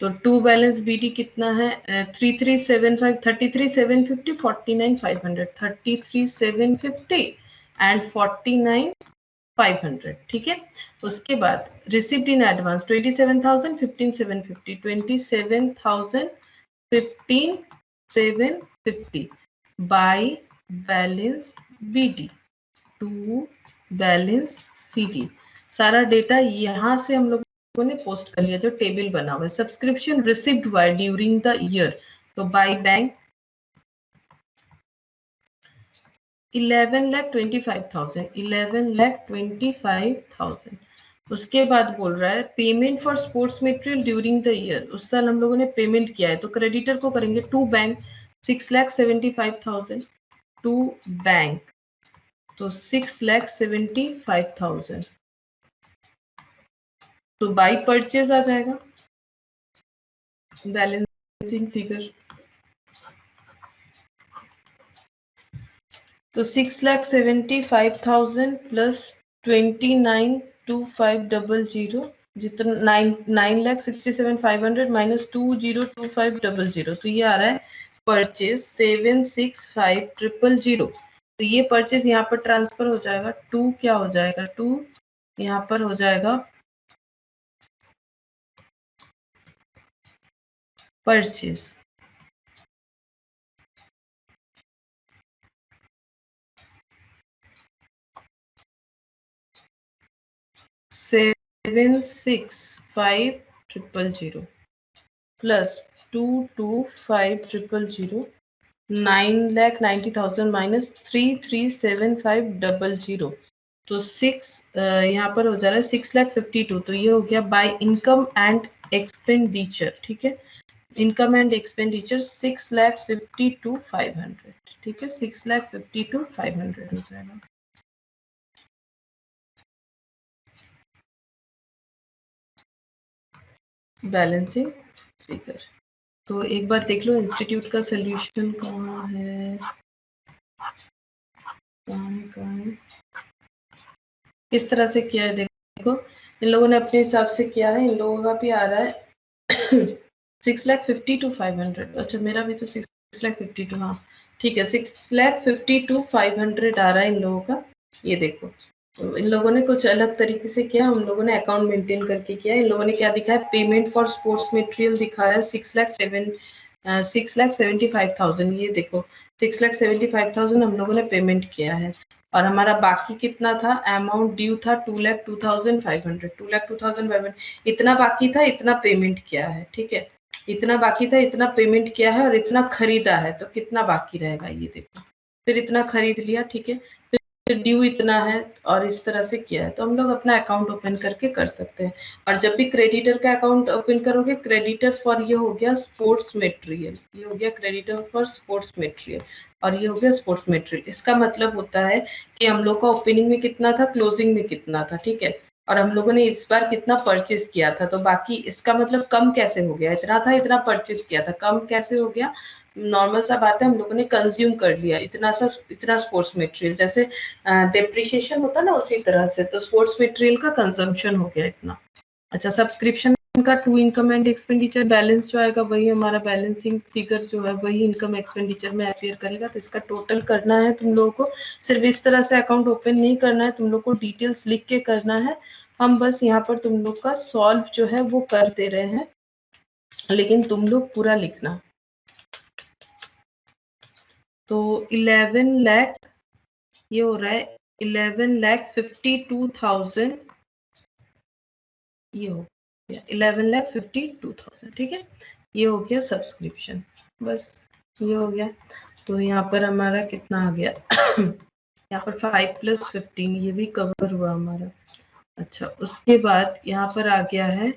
तो टू बैलेंस बीडी कितना है 33,750, 33,750, 49,500, 33,750 एंड 49,500, ठीक है। उसके बाद receipt in advance 27,000, 15,750, 27,000, 15,750 by balance BD to balance CD. सारा डेटा यहाँ से हम लोग ने पोस्ट कर लिया जो टेबल बना हुआ है। Subscription received by during the year, तो बाय बैंक 11,25,000, 11,25,000। उसके बाद बोल रहा है payment for sports material during the year, उस साल हम लोगों ने पेमेंट किया है, तो क्रेडिटर को करेंगे टू बैंक 6,75,000, टू बैंक तो 6,75,000, तो बाई परचेज आ जाएगा बैलेंसिंग फिगर। तो 6,75,000 प्लस 29,2500 जितना 9,67,500 माइनस 20,2500, तो ये आ रहा है परचेज 765,000। तो ये परचेज यहाँ पर ट्रांसफर हो जाएगा टू, क्या हो जाएगा टू यहाँ पर हो जाएगा purchase. Seven six 5,000 plus 2,2500 9,90,000 minus 3,37,500, तो 6 यहाँ पर हो जा रहा है 6,52,000, तो ये हो गया बाय इनकम एंड एक्सपेंडिचर, ठीक है। इनकम एंड एक्सपेंडिचर 6,52,500, ठीक है, 6,52,500 हो जाएगा। Balancing figure. तो एक बार देख लो इंस्टीट्यूट का सोल्यूशन कहाँ है, कहाँ है, किस तरह से किया है देखो। इन लोगों ने अपने हिसाब से किया है, इन लोगों का भी आ रहा है 6,52,500। अच्छा मेरा भी तो 6,52,000, हाँ ठीक है, 6,52,500 आ रहा है इन लोगों का। ये देखो तो इन लोगों ने कुछ अलग तरीके से किया, हम लोगों ने अकाउंट मेंटेन करके किया। इन लोगों ने क्या दिखाया, पेमेंट फॉर स्पोर्ट्स मटेरियल दिखा रहा है 6,75,000। ये देखो 6,75,000 हम लोगों ने पेमेंट किया है, और हमारा बाकी कितना था, अमाउंट ड्यू था 2,02,500, 2,02,500 इतना बाकी था, इतना पेमेंट किया है, ठीक है, इतना बाकी था, इतना पेमेंट किया है, और इतना खरीदा है, तो कितना बाकी रहेगा ये देखो। फिर इतना खरीद लिया, ठीक है, फिर ड्यू इतना है, और इस तरह से किया है। तो हम लोग अपना अकाउंट ओपन करके कर सकते हैं। और जब भी क्रेडिटर का अकाउंट ओपन करोगे, क्रेडिटर फॉर ये हो गया स्पोर्ट्स मटेरियल, ये हो गया क्रेडिटर फॉर स्पोर्ट्स मटेरियल, और ये हो गया स्पोर्ट्स मटेरियल। इसका मतलब होता है कि हम लोग का ओपनिंग में कितना था, क्लोजिंग में कितना था, ठीक है, और हम लोगों ने इस बार कितना परचेज किया था, तो बाकी इसका मतलब कम कैसे हो गया, इतना था, इतना परचेज किया था, कम कैसे हो गया, नॉर्मल सा बात है, हम लोगों ने कंज्यूम कर लिया इतना स्पोर्ट्स मटेरियल, जैसे डेप्रिसिएशन होता ना, उसी तरह से तो स्पोर्ट्स मटेरियल का कंजम्पशन हो गया इतना। अच्छा, सब्सक्रिप्शन का to income and expenditure balance जो आएगा वही हमारा बैलेंसिंग फिगर जो है वही इनकम एक्सपेंडिचर में अपीयर करेगा। तो इसका टोटल करना है तुम लोगों को, सिर्फ इस तरह से अकाउंट ओपन नहीं करना है, तुम लोग को डिटेल्स लिख के करना है। हम बस यहाँ पर तुम लोग का सॉल्व जो है वो कर दे रहे हैं, लेकिन तुम लोग पूरा लिखना। तो 11 लाख ये हो रहा है 11,52,000, ये हो गया 11,52,000, ठीक है, ये हो गया सब्सक्रिप्शन, बस ये हो गया। तो यहाँ पर हमारा कितना आ गया यहाँ पर 5 + 15 ये भी कवर हुआ हमारा। अच्छा, उसके बाद यहाँ पर आ गया है